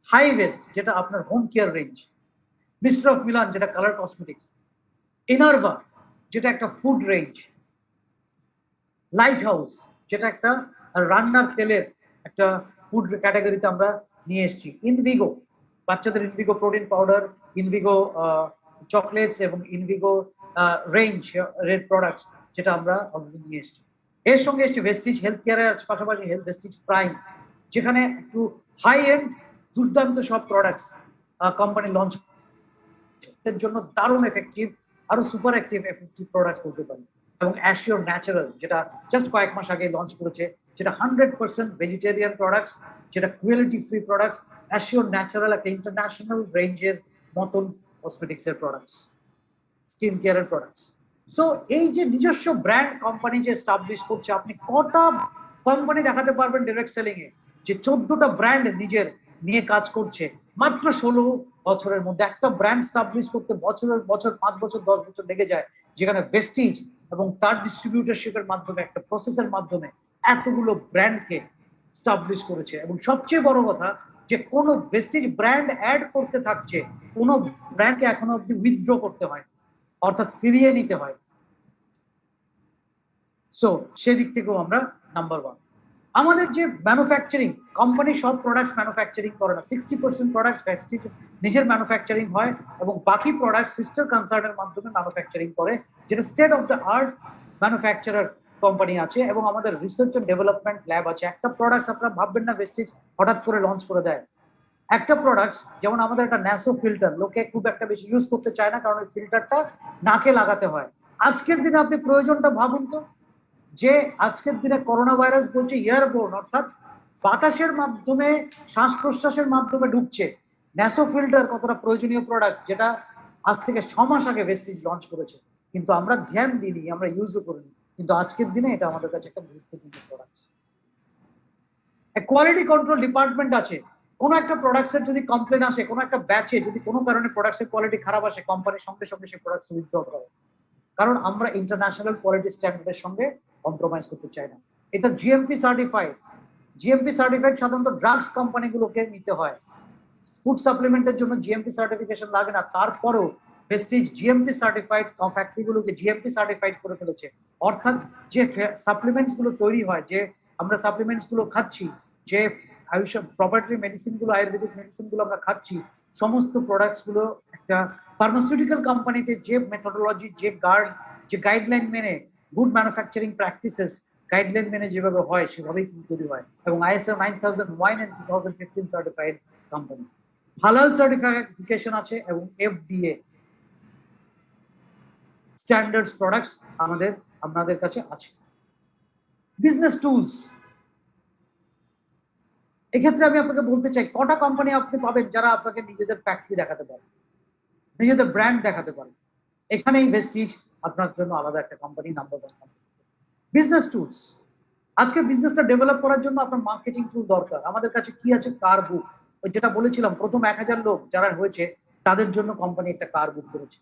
হাই ওয়েস্ট যেটা আপনার home care range, mister of Milan যেটা কালার কসমেটিক্স, ইনারভা যেটা একটা food range, light house যেটা একটা রান্নার তেলের একটা ফুড ক্যাটাগরিতে আমরা নিয়ে এসেছি, ইনভিগো বাচ্চাদের ইনভিগো প্রোটিন পাউডার, ইনভিগো চকলেটস এবং ইনভিগো রেঞ্জ রেড প্রোডাক্টস যেটা আমরা অলরেডি নিয়ে এসেছি। এর সঙ্গে এসছে ভেস্টিজ হেলথ কেয়ারের পাশাপাশি ভেস্টিজ প্রাইম যেখানে একটু হাই এন্ড দুর্দান্ত সব প্রোডাক্টস কোম্পানি লঞ্চ এর জন্য দারুণ এফেক্টিভ, আরো সুপার এফেক্টিভ প্রোডাক্ট করতে পারি। এবং অ্যাশিওর ন্যাচারাল যেটা জাস্ট কয়েক মাস আগে লঞ্চ করেছে, যেটা 100% ভেজিটেরিয়ান প্রোডাক্টস, যেটা cruelty free products. Assure natural একটা ইন্টারন্যাশনাল রেঞ্জের মতন কসমেটিক্স এর প্রোডাক্টস, স্কিন কেয়ারের প্রোডাক্টস। সো এই যে নিজস্ব ব্র্যান্ড কোম্পানি যে এস্টাবলিশ করছে, আপনি কটা কোম্পানি দেখাতে পারবেন ডাইরেক্ট সেলিং এ যে 14টা ব্র্যান্ড নিজের নিয়ে কাজ করছে মাত্র 16 বছরের মধ্যে? একটা ব্র্যান্ড এস্টাবলিশ করতে বছরের বছর 5 বছর 10 বছর লেগে যায়, যেখানে ভেস্টিজ এবং তার ডিস্ট্রিবিউটরশিপের মাধ্যমে একটা প্রসেসের মাধ্যমে এতগুলো ব্র্যান্ডকে এস্টাবলিশ করেছে। এবং সবচেয়ে বড় কথা যে কোন ভেস্টিজ ব্র্যান্ড অ্যাড করতে থাকছে, কোন ব্র্যান্ডকে এখনো অব্দি উইথড্র করতে হয়, অর্থাৎ ফিরিয়ে নিতে হয়। সো সেদিক থেকেও আমরা নাম্বার 1। আমাদের যে ম্যানুফ্যাকচারিং কোম্পানি সব প্রোডাক্টস ম্যানুফ্যাকচারিং করে না, 60% প্রোডাক্টস ভেস্টিজ নিজের ম্যানুফ্যাকচারিং হয় এবং বাকি প্রোডাক্ট সিস্টার কনসার্নের মাধ্যমে ম্যানুফ্যাকচারিং করে, যেটা state of the art manufacturer company আছে এবং আমাদের রিসার্চ এন্ড ডেভেলপমেন্ট ল্যাব আছে। একটা প্রোডাক্টস আপনারা ভাববেন না ভেস্টিজ হঠাৎ করে লঞ্চ করে দেয়। একটা প্রোডাক্টস যেমন আমাদের একটা ন্যাসো ফিল্টার, লোকে খুব একটা বেশি ইউজ করতে চায় না কারণ ওই ফিল্টারটা নাকে লাগাতে হয়। আজকের দিনে আপনি প্রয়োজনটা ভাবুন তো, যে আজকের দিনে করোনা ভাইরাস বলছে এয়ারবোর্ন, অর্থাৎ বাতাসের মাধ্যমে শ্বাস প্রশ্বাসের মাধ্যমে ঢুকছে। ন্যাসো ফিল্টার কতটা প্রয়োজনীয় প্রোডাক্ট, যেটা আজ থেকে 6 মাস আগে ভেস্টিজ লঞ্চ করেছে, কিন্তু আমরা ধ্যান দিইনি, আমরা ইউজও করিনি, কিন্তু আজকের দিনে এটা আমাদের কাছে একটা গুরুত্বপূর্ণ প্রোডাক্ট। কোয়ালিটি কন্ট্রোল ডিপার্টমেন্ট আছে। কোন একটা প্রোডাক্টসের যদি কমপ্লেন আসে, কোন একটা ব্যাচে যদি কোনো কারণে প্রোডাক্টসের কোয়ালিটি খারাপ আসে, কোম্পানির সঙ্গে সঙ্গে সেই প্রোডাক্টস উইথড্র করে, কারণ আমরা ইন্টারন্যাশনাল কোয়ালিটি স্ট্যান্ডার্ডের সঙ্গে কম্প্রোমাইজ করতে চাই না। এটা জিএমপি সার্টিফাইড। জিএমপি সার্টিফাইড সাধারণত ড্রাগস কোম্পানিগুলোকে নিতে হয়, ফুড সাপ্লিমেন্টের জন্য জিএমপি সার্টিফিকেশন লাগে না। তারপরেও ভেস্টিজ জিএমপি সার্টিফাইড ফ্যাক্টরিগুলোকে জিএমপি সার্টিফাইড করে ফেলেছে, অর্থাৎ যে সাপ্লিমেন্টস গুলো তৈরি হয়, যে আমরা সাপ্লিমেন্টস গুলো খাচ্ছি, যে আয়ুষ প্রপার্টি মেডিসিন গুলো, আয়ুর্বেদিক মেডিসিন গুলো আমরা খাচ্ছি, সমস্ত প্রোডাক্টস গুলো একটা ফার্মাসিউটিক্যাল কোম্পানিতে যে মেথোডোলজি, যে গাইডলাইন মেনে, গুড ম্যানুফ্যাকচারিং প্র্যাকটিসেস গাইডলাইন মেনে যেভাবে হয় সেভাবেই কিন্তু তৈরি হয়। এবং ISO 9001 and 2015 সার্টিফাইড কোম্পানি, হালাল সার্টিফিকেশন আছে এবং FDA স্ট্যান্ডার্ডস প্রোডাক্টস আপনাদের কাছে আছে। বিজনেস টুলস, এক্ষেত্রে আমি আপনাকে বলতে চাই কটা কোম্পানি আপনি পাবেন যারা আপনাকে নিজেদের ফ্যাক্টরি দেখাতে পারে, নিজেদের ব্র্যান্ড দেখাতে পারে। এখানেই ভেস্টিজ আপনার জন্য আলাদা একটা company, number 1 company. Business tools, আজকে বিজনেসটা ডেভেলপ করার জন্য আপনার মার্কেটিং টুল দরকার। আমাদের কাছে কি আছে? কার বুক। ওই যেটা বলেছিলাম, প্রথম 1000 লোক যারা হয়েছে তাদের জন্য কোম্পানি একটা কার বুক করেছে।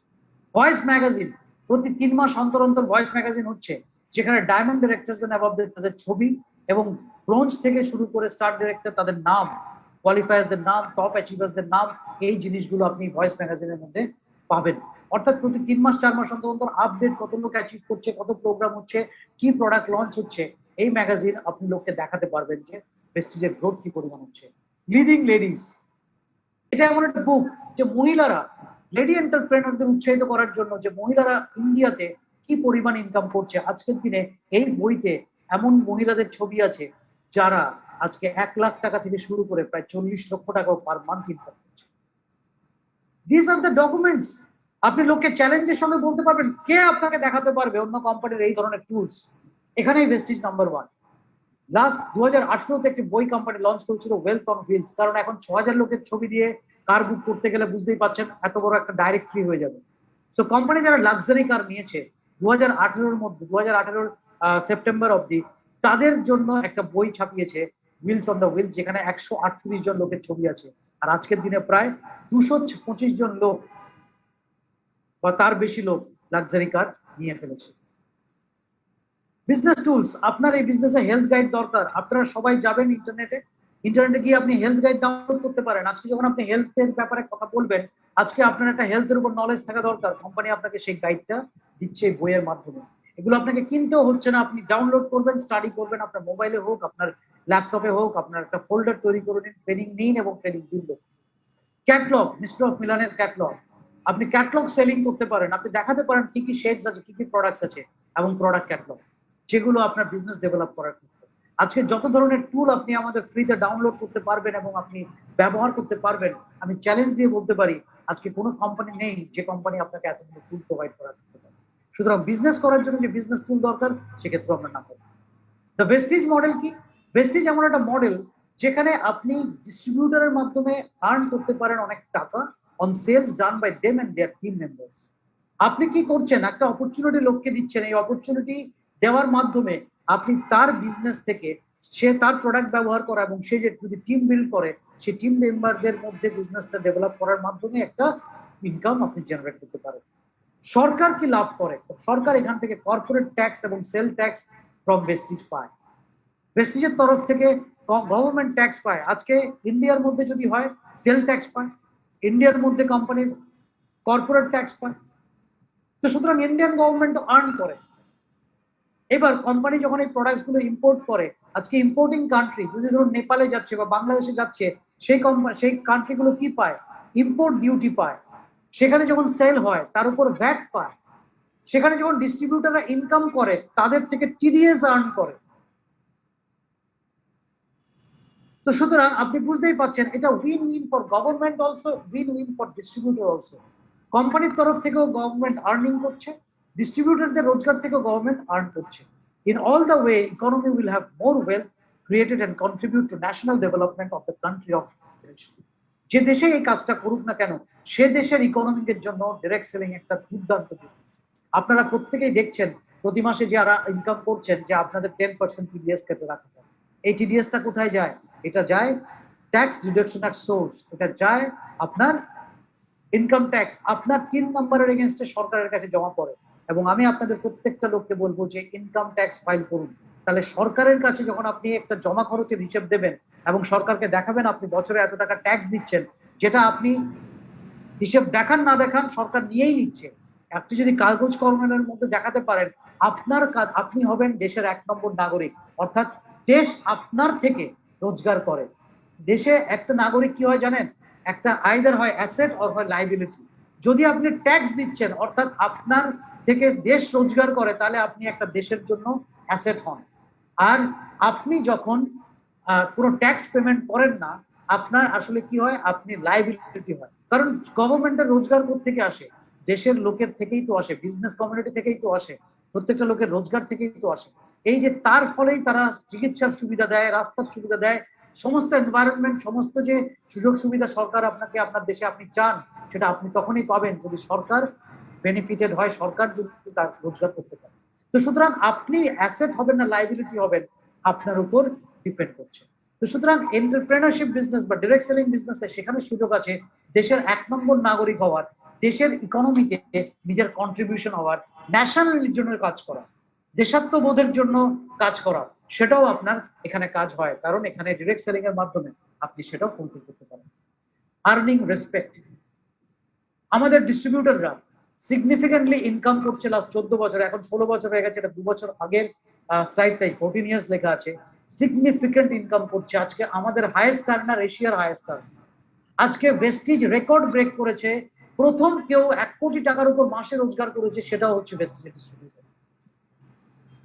ভয়েস ম্যাগাজিন, প্রতি 3 মাস অন্তর অন্তর ভয়েস ম্যাগাজিন হচ্ছে, যেখানে ডায়মন্ড ডিরেক্টরস এন্ড অ্যাবভদের তাদের ছবি এবং ব্রোঞ্জ থেকে শুরু করে স্টার ডিরেক্টর তাদের নাম, কোয়ালিফায়ার্সদের নাম, টপ অ্যাচিভার্সদের নাম, এই জিনিসগুলো আপনি ভয়েস ম্যাগাজিনের মধ্যে পাবেন। অর্থাৎ প্রতি 3 মাস 4 মাস অন্তর অন্তর আপডেট, কত লোক অ্যাচিভ করছে, কত প্রোগ্রাম হচ্ছে, কি প্রোডাক্ট লঞ্চ হচ্ছে, এই ম্যাগাজিন আপনি লোককে দেখাতে পারবেন যে প্রেস্টিজের গ্রোথ কি পরিমাণ হচ্ছে। লিডিং লেডিজ, এটা এমন একটা বুক যে মহিলারা, লেডি এন্টারপ্রেনারদের উৎসাহিত করার জন্য, যে মহিলারা ইন্ডিয়াতে কি পরিমাণ ইনকাম করছে। আজকের দিনে এই বইতে এমন মহিলাদের ছবি আছে যারা আজকে 1 লাখ টাকা থেকে শুরু করে প্রায় 40 লক্ষ টাকা পার মান্থ ইনকাম করছে। This are the documents. আপনি লোককে চ্যালেঞ্জের সঙ্গে বলতে পারবেন, কে আপনাকে দেখাতে পারবে অন্য কোম্পানির এই ধরনের টুলস? এখানেই ভেস্টিজ নাম্বার 1। লাস্ট 2018-তে একটি বই কোম্পানি লঞ্চ করেছিল, ওয়েলথ অন হুইলস। কারণ এখন 6000 লোকের ছবি দিয়ে কার বুক করতে গেলে বুঝতেই পারছেন এত বড় একটা ডাইরেক্টরি হয়ে যাবে। সো কোম্পানি যারা লাক্সারি কার নিয়েছে 2018-এর মধ্যে, 2018 সেপ্টেম্বর অবধি, তাদের জন্য একটা বই ছাপিয়েছে, হুইলস অন দ্য হুইল, যেখানে 138 জন লোকের ছবি আছে। আর আজকের দিনে প্রায় 225 জন লোক বা তার বেশি লোক লাক্সারি কার নিয়ে ফেলেছে। বিজনেস টুলস, আপনার এই বিজনেসে হেলথ গাইড দরকার। আপনারা সবাই যাবেন ইন্টারনেটে গিয়ে আপনি হেলথ গাইড ডাউনলোড করতে পারেন। আজকে যখন আপনি হেলথের ব্যাপারে কথা বলবেন, আজকে আপনার একটা হেলথের উপর নলেজ থাকা দরকার। কোম্পানি আপনাকে সেই গাইডটা দিচ্ছে এই বইয়ের মাধ্যমে। এগুলো আপনাকে কিনতেও হচ্ছে না, আপনি ডাউনলোড করবেন, স্টাডি করবেন, আপনার মোবাইলে হোক, আপনার ল্যাপটপে হোক, আপনার একটা ফোল্ডার তৈরি করে নিন, ট্রেনিং নিন এবং ট্রেনিং দিন। ক্যাটলগ, মিস্টার অফ মিলানের ক্যাটলগ, আপনি ক্যাটলগ সেলিং করতে পারেন। আপনি দেখাতে পারেন কি কি শেডস আছে, কি কি প্রোডাক্টস আছে, এবং প্রোডাক্ট ক্যাটলগ, যেগুলো আপনার বিজনেস ডেভেলপ করার ক্ষেত্রে। আজকে যত ধরনের টুল আপনি আমাদের ফ্রিতে ডাউনলোড করতে পারবেন এবং আপনি ব্যবহার করতে পারবেন, আমি চ্যালেঞ্জ দিয়ে বলতে পারি আজকে কোনো কোম্পানি নেই যে কোম্পানি আপনাকে এতগুলো টুল প্রোভাইড করার করতে পারে। সুতরাং বিজনেস করার জন্য যে বিজনেস টুল দরকার, সেক্ষেত্রে আমরা না করি। দ্য ভেস্টিজ মডেল কি? ভেস্টিজ এমন একটা মডেল যেখানে আপনি ডিস্ট্রিবিউটরের মাধ্যমে আর্ন করতে পারেন অনেক টাকা on sales done by them and their team members. আপনি কি করছেন? একটা অপরচুনিটি লোককে দিচ্ছেন। এই অপরচুনিটি দেওয়ার মাধ্যমে আপনি তার বিজনেস থেকে সে তার প্রোডাক্ট ব্যবহার করা এবং সে যদি টিম বিল্ড করে, সেই টিম মেম্বারদের মধ্যে বিজনেসটা ডেভেলপ করার মাধ্যমে একটা ইনকাম আপনি জেনারেট করতে পারেন। সরকার কি লাভ করে? সরকার এখান থেকে কর্পোরেট ট্যাক্স এবং সেল ট্যাক্স ফ্রম ভেস্টিজ পায়। ভেস্টিজের তরফ থেকে গভর্নমেন্ট ট্যাক্স পায়। আজকে ইন্ডিয়ার মধ্যে যদি হয়, সেল ট্যাক্স পায়, ইন্ডিয়ার মধ্যে কোম্পানির কর্পোরেট ট্যাক্স পায়। তো সুতরাং ইন্ডিয়ান গভর্নমেন্ট আর্ন করে। এবার কোম্পানি যখন এই প্রোডাক্টস গুলো ইম্পোর্ট করে, আজকে ইম্পোর্টিং কান্ট্রি যদি ধরুন নেপালে যাচ্ছে বা বাংলাদেশে যাচ্ছে, সেই কান্ট্রিগুলো কি পায়? ইম্পোর্ট ডিউটি পায়। সেখানে যখন সেল হয় তার উপর ভ্যাট পায়। সেখানে যখন ডিস্ট্রিবিউটাররা ইনকাম করে, তাদের থেকে TDS আর্ন করে। তো সুতরাং আপনি বুঝতেই পারছেন, এটা win win for government also, win win for distributor also. কোম্পানির তরফ থেকেও গভর্নমেন্ট আর্নিং করছে, ডিস্ট্রিবিউটরদের রোজগার থেকেও গভর্নমেন্ট আর্ন করছে। In all the way, economy will have more wealth created and contribute to national development of the country of. যে দেশে এই কাজটা করুক না কেন, সে দেশের ইকোনমিকের জন্য ডাইরেক্ট সেলিং একটা দুর্দান্ত বিজনেস। আপনারা প্রত্যেকেই দেখছেন প্রতি মাসে যারা ইনকাম করছেন যে আপনাদের 10% TDS কেটে রাখা হয়। এই TDSটা কোথায় যায়? এটা যায় ট্যাক্স ডিডাকশন অ্যাট সোর্স। এটা যায় আপনার ইনকাম ট্যাক্স, আপনার 3 নম্বরের এগেইনস্টে সরকারের কাছে জমা পড়ে। এবং আমি আপনাদের প্রত্যেকটা লোককে বলবো যে ইনকাম ট্যাক্স ফাইল করুন। তাহলে সরকারের কাছে যখন আপনি একটা জমা খরচের হিসেব দেবেন এবং সরকারকে দেখাবেন আপনি বছরে এত টাকা ট্যাক্স দিচ্ছেন, যেটা আপনি হিসেব দেখান না দেখান সরকার নিয়েই নিচ্ছে। আপনি যদি কাগজ কলমের মধ্যে দেখাতে পারেন, আপনার কাজ, আপনি হবেন দেশের 1 নম্বর নাগরিক। অর্থাৎ দেশ আপনার থেকে রোজগার করে। দেশে একটা নাগরিক কি হয় জানেন, একটা আইদার হয় অ্যাসেট অর হয় লাইবিলিটি। যদি আপনি ট্যাক্স দিচ্ছেন, অর্থাৎ আপনার থেকে দেশ রোজগার করে, তাহলে আপনি একটা দেশের জন্য অ্যাসেট হন। আর আপনি যখন কোনো ট্যাক্স পেমেন্ট করেন না, আপনার আসলে কি হয়, আপনি লাইবিলিটি হয়। কারণ গভর্নমেন্টের রোজগার থেকে আসে, দেশের লোকের থেকেই তো আসে, বিজনেস কমিউনিটি থেকেই তো আসে, প্রত্যেকটা লোকের রোজগার থেকেই তো আসে। এই যে তার ফলেই তারা চিকিৎসার সুবিধা দেয়, রাস্তার সুবিধা দেয়, সমস্ত এনভায়রনমেন্ট, সমস্ত যে সুযোগ সুবিধা সরকার আপনাকে আপনার দেশে আপনি চান, সেটা আপনি তখনই পাবেন যদি সরকার বেনিফিটেড হয়, সরকার যদি তার রোজগার করতে পারে। তো সুতরাং আপনি অ্যাসেট হবেন না লাইবিলিটি হবেন, আপনার উপর ডিপেন্ড করছে। তো সুতরাং এন্টারপ্রেনারশিপ বিজনেস বা ডিরেক্ট সেলিং বিজনেসে সেখানে সুযোগ আছে দেশের 1 নম্বর নাগরিক হওয়ার, দেশের ইকোনমিতে নিজের কন্ট্রিবিউশন হওয়ার, ন্যাশনালিটির জন্য কাজ করা, দেশাত্মবোধের জন্য কাজ করা, সেটাও আপনার এখানে কাজ হয়, কারণ এখানে ডিরেক্ট সেলিং এর মাধ্যমে আপনি সেটাও ফুলফিল করতে পারেন। আর্নিং রেসপেক্ট, আমাদের ডিস্ট্রিবিউটররা সিগনিফিকেন্টলি ইনকাম করছে লাস্ট 14 বছর, এখন 16 বছর হয়ে গেছে, এটা 2 বছর আগের স্লাইডটাই 14 ইয়ার্স লেখা আছে, সিগনিফিকেন্ট ইনকাম করছে। আজকে আমাদের হাইয়েস্ট আর্নার, এশিয়ার হাইয়েস্ট আর্নার। আজকে ভেস্টিজ রেকর্ড ব্রেক করেছে, প্রথম কেউ 1 কোটি টাকার উপর মাসে রোজগার করেছে, সেটাও হচ্ছে ভেস্টিজ ডিস্ট্রিবিউটর।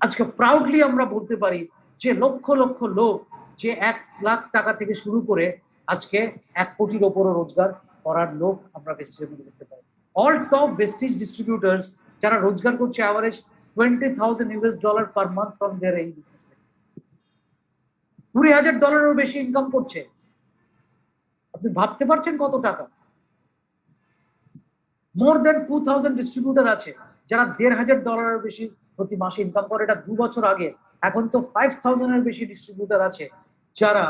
আজকে প্রাউডলি আমরা বলতে পারি যে লক্ষ লক্ষ লোক, যে 1 লাখ টাকা থেকে শুরু করে আজকে 1 কোটির ওপরও রোজগার করার লোক আমরা ভেস্টিজের মধ্যে দেখতে পাই। অল টপ ভেস্টিজ ডিস্ট্রিবিউটার্স যারা রোজগার করছে অ্যাভারেজ $20,000 পার মান্থ ফ্রম দেয়ার এই বিজনেস, $20,000 বেশি ইনকাম করছে। আপনি ভাবতে পারছেন কত টাকা? মোর দেন 2,000 ডিস্ট্রিবিউটর আছে যারা $1,500 বেশি প্রতি মাসে ইনকাম করে, এটা 2 বছর আগে। এখন তো 5,000 বেশি ডিস্ট্রিবিউটর আছে যারা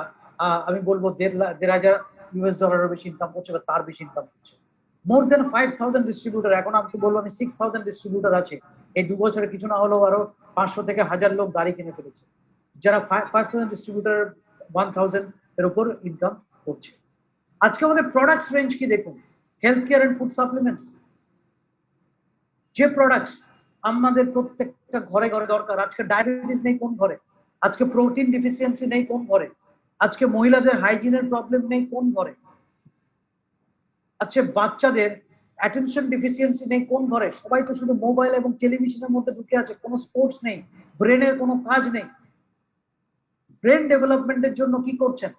আমি বলবো $1,500 বেশি ইনকাম করছে বা তার বেশি ইনকাম করছে। মোর দেন 5,000 ডিস্ট্রিবিউটর, এখন আমি তো বলবো আমি 6,000 ডিস্ট্রিবিউটর আছে। এই 2 বছরে কিছু না হলেও আরো 500 থেকে 1000 লোক গাড়ি কিনে ফেলেছে, যারা 5,000 ডিস্ট্রিবিউটর 1,000 এর উপর ইনকাম করছে। আজকে আমাদের প্রোডাক্টস রেঞ্জ কি দেখুন, health care and food supplements, যে প্রোডাক্টস আমাদের প্রত্যেকটা ঘরে ঘরে দরকার। আজকে ডায়াবেটিস নেই কোন ঘরে, আজকে প্রোটিন ডিফিসিয়েন্সি নেই কোন ঘরে, আজকে মহিলাদের হাইজিনের প্রবলেম নেই কোন ঘরে, আজকে বাচ্চাদের অ্যাটেনশন ডিফিসিয়েন্সি নেই কোন ঘরে। সবাই তো শুধু মোবাইল এবং টেলিভিশনের মধ্যে ঢুকে আছে, কোনো স্পোর্টস নেই, ব্রেনের কোনো কাজ নেই। ব্রেন ডেভেলপমেন্টের জন্য কি করছেন?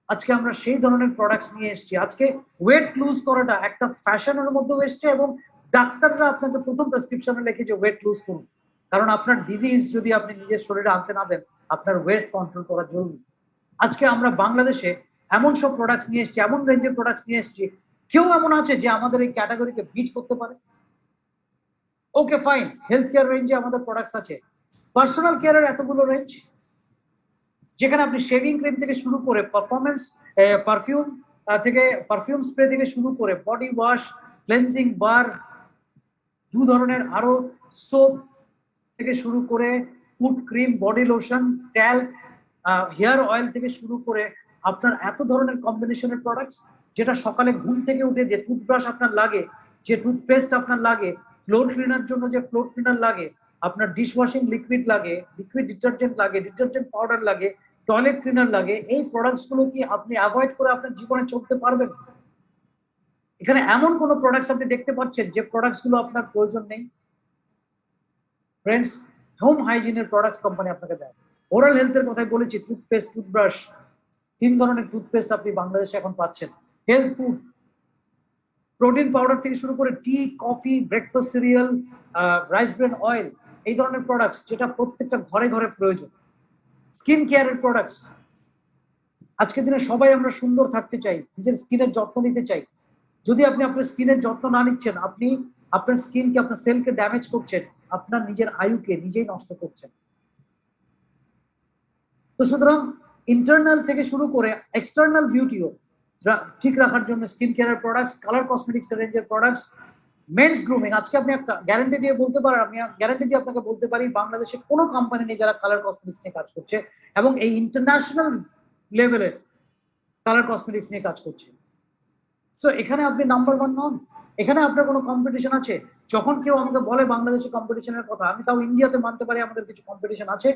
আজকে আমরা সেই ধরনের প্রোডাক্টস নিয়ে এসেছি। আজকে ওয়েট লুজ করাটা একটা ফ্যাশনের মধ্যে এসছে, এবং ডাক্তাররা আপনাকে প্রথম প্রেসক্রিপশনে লিখে যে ওয়েট লুজ করুন, কারণ আপনার ডিজিজ যদি আপনি নিজের শরীরে আনতে না দেন, আপনার ওয়েট কন্ট্রোল করা জরুরি। আজকে আমরা বাংলাদেশে এমন সব প্রোডাক্টস নিয়ে এসেছি, এমন রেঞ্জের প্রোডাক্টস নিয়ে এসেছি, কেউ এমন আছে যে আমাদের এই ক্যাটাগরিকে বিট করতে পারে? ওকে ফাইন, হেলথ কেয়ার রেঞ্জে আমাদের প্রোডাক্টস আছে, পার্সোনাল কেয়ারের এতগুলো রেঞ্জ, যেখানে আপনি শেভিং ক্রিম থেকে শুরু করে পারফরমেন্স পারফিউম থেকে পারফিউম স্প্রে থেকে শুরু করে বডি ওয়াশ, ক্লেনজিং বার, 2 ধরনের আরো সোপ থেকে শুরু করে food cream, body lotion, talc, hair oil থেকে শুরু করে আপনার এত ধরনের কম্বিনেশনের প্রোডাক্টস, যেটা সকালে ঘুম থেকে উঠে যে টুথব্রাশ আপনার লাগে, যে টুথপেস্ট আপনার লাগে, ফ্লোর ক্লিনার জন্য যে ফ্লোর ক্লিনার লাগে, আপনার ডিশ ওয়াশিং লিকুইড লাগে, লিকুইড ডিটারজেন্ট লাগে, ডিটারজেন্ট পাউডার লাগে, টয়লেট ক্লিনার লাগে, এই প্রোডাক্টস গুলো কি আপনি অ্যাভয়েড করে আপনার জীবনে চলতে পারবেন? এখানে এমন কোন প্রোডাক্টস আপনি দেখতে পাচ্ছেন যে প্রোডাক্টস গুলো আপনার প্রয়োজন নেই? ফ্রেন্ডস, হোম হাইজিনের প্রোডাক্টস কোম্পানি আপনাকে দেয়। ওরাল হেলথের কথাই বলেছি, টুথপেস্ট, টুথব্রাশ, 3 ধরনের টুথপেস্ট আপনি বাংলাদেশে এখন পাচ্ছেন। হেলথ ফুড, প্রোটিন পাউডার থেকে শুরু করে tea, coffee, breakfast cereal, rice bran oil, এই ধরনের প্রোডাক্টস যেটা প্রত্যেকটা ঘরে ঘরে প্রয়োজন। স্কিন কেয়ারের প্রোডাক্টস, আজকের দিনে সবাই আমরা সুন্দর থাকতে চাই, নিজের স্কিনের যত্ন নিতে চাই। যদি আপনি আপনার স্কিনের যত্ন না নিচ্ছেন, আপনি আপনার স্কিনকে, আপনার সেলকে ড্যামেজ করছেন, আপনার নিজের আয়ুকে নিজেই নষ্ট করছেন। তো সুতরাং ইন্টারনাল থেকে শুরু করে এক্সটার্নাল বিউটিও ঠিক রাখার জন্য স্কিন কেয়ারের প্রোডাক্টস, কালার কসমেটিক্স রেঞ্জের প্রোডাক্টস, মেন্স গ্রুমিং। আজকে আপনি একটা গ্যারান্টি দিয়ে বলতে পারেন, আমি গ্যারান্টি দিয়ে আপনাকে বলতে পারি, বাংলাদেশে কোনো কোম্পানি নেই যারা কালার কসমেটিক্স নিয়ে কাজ করছে এবং এই ইন্টারন্যাশনাল লেভেলের কালার কসমেটিক্স নিয়ে কাজ করছে। সো এখানে আপনি নাম্বার 1 নন, এখানে আপনার কোনো কম্পিটিশন আছে? যখন কেউ আমাকে বলে বাংলাদেশে কম্পিটিশনের কথা, আমি তাও ইন্ডিয়াতে মানতে পারি আমাদের কিছু কম্পিটিশন আছে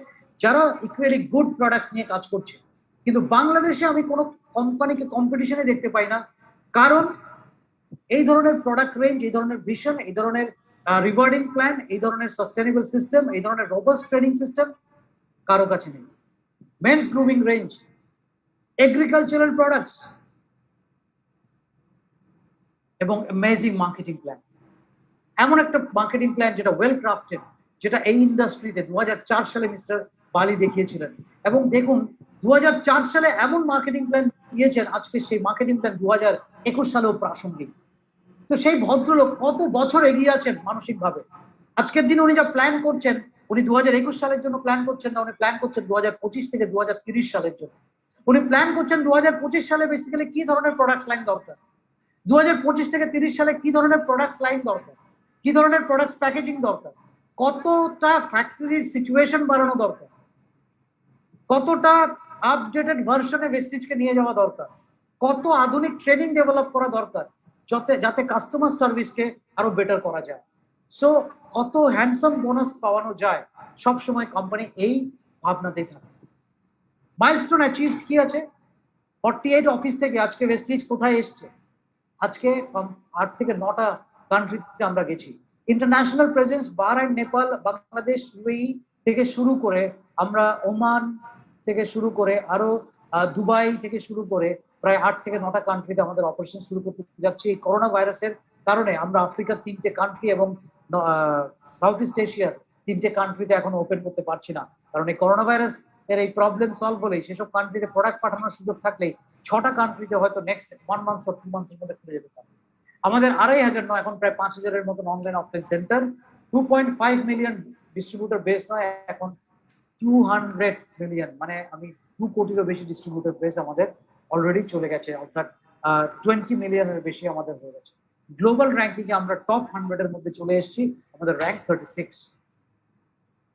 যারা ইকুয়ালি গুড প্রোডাক্টস নিয়ে কাজ করছে। কিন্তু বাংলাদেশে আমি কোনো কোম্পানিকে কম্পিটিশনে দেখতে পাই না, কারণ এই ধরনের প্রোডাক্ট রেঞ্জ, এই ধরনের ভিশন, এই ধরনের রিওয়ার্ডিং প্ল্যান, এই ধরনের সাস্টেনেবল সিস্টেম, এই ধরনের রোবাস্ট ট্রেনিং সিস্টেম কারো কাছে নেই। Men's grooming range, agricultural products এবং অ্যামেজিং মার্কেটিং প্ল্যান। এমন একটা মার্কেটিং প্ল্যান যেটা ওয়েল ক্রাফটেড, যেটা এই ইন্ডাস্ট্রিতে 2004 সালে মিস্টার বালি দেখিয়েছিলেন। এবং দেখুন 2004 সালে এমন মার্কেটিং প্ল্যান দিয়েছেন, আজকে সেই মার্কেটিং প্ল্যান 2021 সালেও প্রাসঙ্গিক। তো সেই ভদ্রলোক কত বছর এগিয়ে আছেন মানসিকভাবে। আজকের দিন উনি যা প্ল্যান করছেন, উনি 2021 সালের জন্য প্ল্যান করছেন না, উনি প্ল্যান করছেন 2025 থেকে 2030 সালের জন্য। উনি প্ল্যান করছেন 2025 সালে বেসিক্যালি কি ধরনের প্রোডাক্টস লাইন দরকার, 2025 থেকে 30 সালে কি ধরনের প্রোডাক্টস লাইন দরকার, কি ধরনের প্রোডাক্টস প্যাকেজিং দরকার, কতটা ফ্যাক্টরির সিচুয়েশন বাড়ানো দরকার, কতটা আপডেটেড ভার্সনে ভেস্টিজকে নিয়ে যাওয়া দরকার, কত আধুনিক ট্রেনিং ডেভেলপ করা দরকার যাতে কাস্টমার সার্ভিসকে আরো বেটার করা যায়। সো কত হ্যান্ডসাম বোনাস পাওয়ানো যায়, সব সময় কোম্পানি এই ভাবনাতেই থাকে। মাইলস্টোন অ্যাচিভ কি আছে? 48 অফিস থেকে আজকে ভেস্টিজ কোথায় এসছে? আজকে 8 থেকে 9টা কান্ট্রিতে আমরা গেছি। International presence Bahrain, Nepal, Bangladesh, UAE থেকে শুরু করে আমরা ওমান থেকে শুরু করে আরো দুবাই থেকে শুরু করে প্রায় 8 থেকে 9টা কান্ট্রিতে আমাদের অপারেশন শুরু করতে যাচ্ছি। এই করোনা ভাইরাসের কারণে আমরা আফ্রিকার 3টে কান্ট্রি এবং সাউথ ইস্ট এশিয়ার 3টে কান্ট্রিতে এখনো ওপেন করতে পারছি না, কারণ এই করোনা ভাইরাস এর এই প্রবলেম সলভ হলেই, সেসব কান্ট্রিতে প্রোডাক্ট পাঠানোর সুযোগ থাকলেই 6টা কান্ট্রিতে হয়তো নেক্সট 1 মান্থ অর 2 মান্থের মধ্যে খুলে যেতে পারে। আমাদের 2500 নয়, এখন প্রায় 5000-এর মতন online offline centre, 2.5 million distributor base নয়, এখন 200 মিলিয়ন, মানে আমি 2 কোটিরও বেশি ডিস্ট্রিবিউটর বেস আমাদের অলরেডি চলে গেছে, অর্থাৎ 20 মিলিয়নের বেশি আমাদের হয়ে গেছে। গ্লোবাল র্যাঙ্কিং এ আমরা টপ 100 এর মধ্যে চলে এসেছি, আমাদের র্যাঙ্ক 36।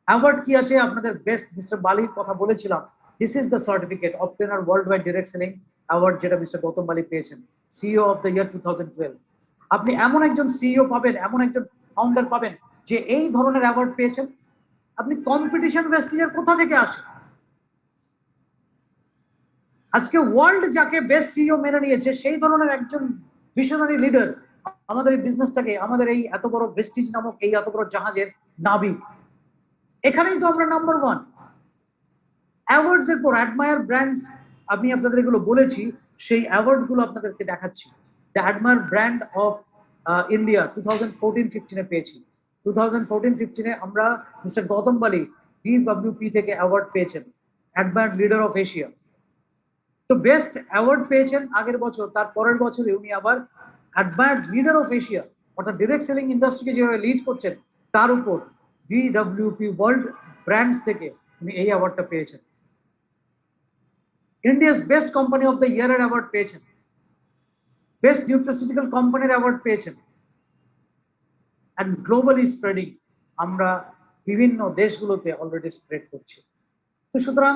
অ্যাওয়ার্ড কি আছে আপনাদের? বেস্ট মিস্টার বালির কথা বলেছিলাম, this is the certificate obtainer world wide direct selling award, যেটা মিস্টার গৌতম বালি পেয়েছেন, সিইও অফ দ্য ইয়ার 2012। আপনি এমন একজন সিইও পাবেন, এমন একজন ফাউন্ডার পাবেন যে এই ধরনের অ্যাওয়ার্ড পেয়েছেন। আপনি কম্পিটিশন ভেস্টিজের কোথা থেকে আসে? আজকে ওয়ার্ল্ড যাকে বেস্ট সিইও মেনে নিয়েছে, সেই ধরনের একজন ভিশনারি লিডার আমাদের এই বিজনেসটাকে, আমাদের এই এত বড় ভেস্টিজ নামক এই এত বড় জাহাজের নাবিক, এখানেই তো আমরা নাম্বার 1। অ্যাওয়ার্ডস এর পর অ্যাডমায়ার ব্র্যান্ডস, আমি আপনাদের এগুলো বলেছি, সেই অ্যাওয়ার্ড গুলো আপনাদেরকে দেখাচ্ছি। The admire brand of India 2014-15 পেয়েছি। 2014-15 আমরা মিস্টার গৌতম বালি DWP থেকে অ্যাওয়ার্ড পেয়েছেন, অ্যাডমায়ার লিডার অফ এশিয়া। তো বেস্ট অ্যাওয়ার্ড পেয়েছেন আগের বছর, তার পরের বছরে উনি আবার অ্যাডমায়ার লিডার অফ এশিয়া, অর্থাৎ ডিরেক্ট সেলিং ইন্ডাস্ট্রিকে যেভাবে লিড করছেন তার উপর DWP ওয়ার্ল্ড ব্র্যান্ডস থেকে উনি এই অ্যাওয়ার্ডটা পেয়েছেন। India's best company of the ইয়ার এর অ্যাওয়ার্ড পেয়েছেন, বেস্ট নিউট্রাসিউটিক্যাল কোম্পানির অ্যাওয়ার্ড পেয়েছেন। অ্যান্ড গ্লোবালি স্প্রেডিং, আমরা বিভিন্ন দেশগুলোতে অলরেডি স্প্রেড করছি। তো সুতরাং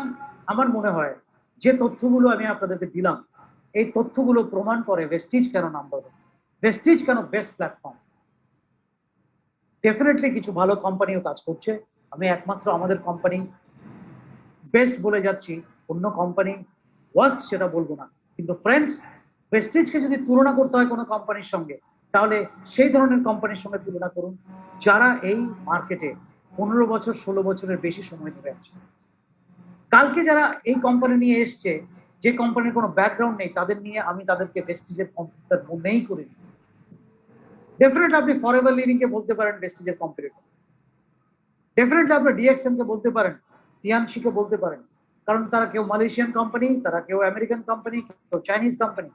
আমার মনে হয় যে তথ্যগুলো আমি আপনাদেরকে দিলাম, এই তথ্যগুলো প্রমাণ করে ভেস্টিজ কেন নাম্বার 1, ভেস্টিজ কেন বেস্ট প্ল্যাটফর্ম। ডেফিনেটলি কিছু ভালো কোম্পানিও কাজ করছে, আমি একমাত্র আমাদের কোম্পানি বেস্ট বলে যাচ্ছি, অন্য কোম্পানি ওয়ার্স্ট সেটা বলবো না। কিন্তু ফ্রেন্ডস, ভেস্টিজকে যদি তুলনা করতে হয় কোনো কোম্পানির সঙ্গে, তাহলে সেই ধরনের কোম্পানির সঙ্গে তুলনা করুন যারা এই মার্কেটে 15 বছর 16 বছরের বেশি সময় ধরে আছে। কালকে যারা এই কোম্পানি নিয়ে এসছে, যে কোম্পানির কোনো ব্যাকগ্রাউন্ড নেই, তাদের নিয়ে আমি তাদেরকে ভেস্টিজের কম্পিটিটর মনেই করি। ডেফিনেটলি আপনি ফরএভার লিভিং কে বলতে পারেন ভেস্টিজের কম্পিটিটর, ডেফিনেটলি আপনি ডিএক্সএম কে বলতে পারেন, তিয়ানশি কে বলতে পারেন, কারণ তারা কেউ মালয়েশিয়ান কোম্পানি, তারা কেউ আমেরিকান কোম্পানি, কেউ চাইনিজ কোম্পানি।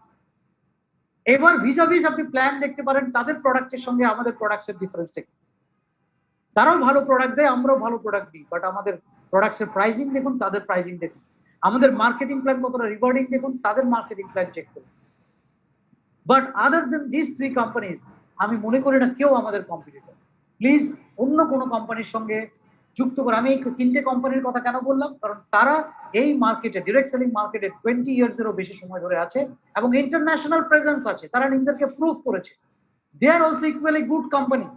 এবার ভিসাভিস আপনি প্ল্যান দেখতে পারেন তাদের প্রোডাক্টের সঙ্গে আমাদের প্রোডাক্টের ডিফারেন্সটা কি। তারাও ভালো প্রোডাক্ট দেয়, আমরাও ভালো প্রোডাক্ট দিই, বাট আমাদের প্রোডাক্টের প্রাইসিং দেখুন, তাদের প্রাইসিং দেখুন, আমাদের মার্কেটিং প্ল্যান কতটা রিওয়ার্ডিং দেখুন, তাদের মার্কেটিং প্ল্যান চেক করুন। But other than this 3 companies, আমি মনে করি না কেউ আমাদের কম্পিটিটর। প্লিজ অন্য কোনো কোম্পানির সঙ্গে যুক্ত করে, আমি এই 3টে কোম্পানির কথা কেন বললাম, কারণ তারা এই মার্কেটে, ডিরেক্ট সেলিং মার্কেটে 20 ইয়ার্সেরও বেশি সময় ধরে আছে এবং ইন্টারন্যাশনাল প্রেজেন্স আছে, তারা নিজেদেরকে প্রুভ করেছে। They are also equally good company.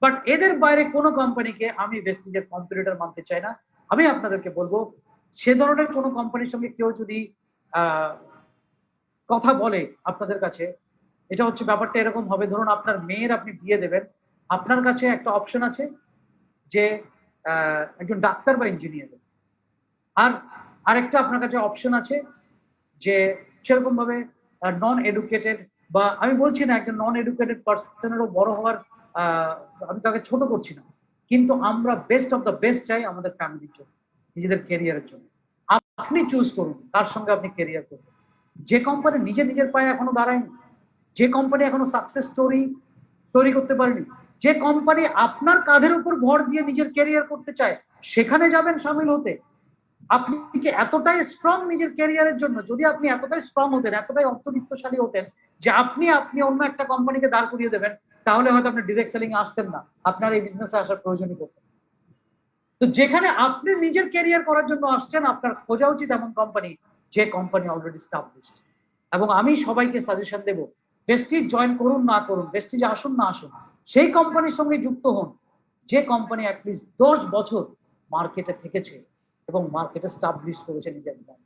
But এদের বাইরে কোনো কোম্পানিকে আমি ভেস্টিজের কম্পিটিটর মানতে চাই না। আমি আপনাদেরকে বলবো, সে ধরনের কোনো কোম্পানির সঙ্গে কেউ যদি কথা বলে আপনাদের কাছে, এটা হচ্ছে ব্যাপারটা এরকম হবে, ধরুন আপনার মেয়ের আপনি বিয়ে দেবেন, আপনার কাছে একটা অপশন আছে যে একজন ডাক্তার বা ইঞ্জিনিয়ার, আর আরেকটা আপনার কাছে অপশন আছে যে সেরকম ভাবে নন এডুকেটেড, বা আমি বলছি না একজন নন এডুকেটেড পার্সনেরও বড় হওয়ার, আমি তাকে ছোট করছি না, কিন্তু আমরা বেস্ট অফ দ্য বেস্ট চাই আমাদের ফ্যামিলির জন্য, নিজেদের ক্যারিয়ারের জন্য। আপনি চুজ করুন কার সঙ্গে আপনি ক্যারিয়ার করবেন। যে কোম্পানি নিজের পায়ে এখনো দাঁড়ায়নি, যে কোম্পানি এখনো সাকসেস স্টোরি তৈরি করতে পারেনি, যে কোম্পানি আপনার কাঁধের উপর ভর দিয়ে নিজের ক্যারিয়ার করতে চায়, সেখানে যাবেন সামিল হতে। আপনি কি এতটাই স্ট্রং নিজের ক্যারিয়ারের জন্য? যদি আপনি এতটাই স্ট্রং হতেন, এতটাই অর্থবিত্তশালী হতেন যে আপনি অন্য একটা কোম্পানিকে দাঁড় করিয়ে দেবেন, তাহলে হয়তো আপনি ডিরেক্ট সেলিং আসতেন না, আপনার এই বিজনেসে আসার প্রয়োজনই পড়তেন। তো যেখানে আপনি নিজের ক্যারিয়ার করার জন্য আসছেন, আপনার খোঁজা উচিত এমন কোম্পানি যে কোম্পানি অলরেডি স্টাবলিশড। এবং আমি সবাইকে সাজেশন দেব, ভেস্টিজ জয়েন করুন না করুন, ভেস্টিজে আসুন না আসুন, সেই কোম্পানির সঙ্গে যুক্ত হন যে কোম্পানি অ্যাটলিস্ট 10 বছর মার্কেটে থেকেছে এবং মার্কেটে স্টাবলিশ করেছে নিজের ব্র্যান্ড,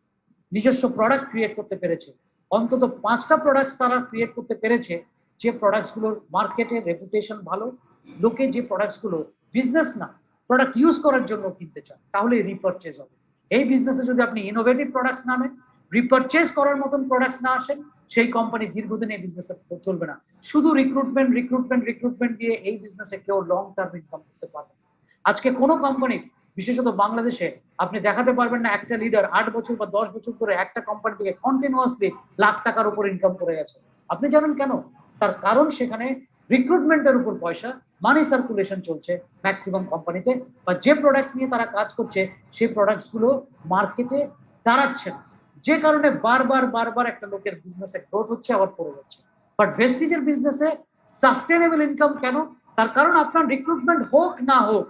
নিজস্ব প্রোডাক্ট ক্রিয়েট করতে পেরেছে। অন্তত 5টা প্রোডাক্টস তারা ক্রিয়েট করতে পেরেছে যে প্রোডাক্টস গুলোর মার্কেটে রেপুটেশন ভালো, লোকে যে প্রোডাক্টস গুলো বিজনেস না প্রোডাক্ট ইউজ করার জন্য কিনতে চান, তাহলে রিপারচেজ হবে। এই বিজনেসে যদি আপনি ইনোভেটিভ প্রোডাক্টস না নেন, রিপারচেজ করার মতন প্রোডাক্টস না আসেন, সেই কোম্পানি দীর্ঘদিন এই বিজনেসে চলবে না। শুধু রিক্রুটমেন্ট দিয়ে এই বিজনেসে কেউ লং টার্ম ইনকাম করতে পারবে না। আজকে কোনো কোম্পানি, বিশেষত বাংলাদেশে, আপনি দেখাতে পারবেন না একটা লিডার 8 বছর বা 10 বছর ধরে একটা কোম্পানি থেকে কন্টিনিউয়াসলি লাখ টাকার উপর ইনকাম করে গেছে। আপনি জানেন কেন? তার কারণ সেখানে রিক্রুটমেন্টের উপর পয়সা, মানি সার্কুলেশন চলছে ম্যাক্সিমাম কোম্পানিতে, বা যে প্রোডাক্ট নিয়ে তারা কাজ করছে সেই প্রোডাক্টস গুলো মার্কেটে দাঁড়াচ্ছে না, যে কারণে বারবার একটা লোকের বিজনেসে গ্রোথ হচ্ছে আবার পড়ে যাচ্ছে। বাট ভেস্টিজের বিজনেসে সাস্টেনেবল ইনকাম কেন? তার কারণ আপনার রিক্রুটমেন্ট হোক না হোক,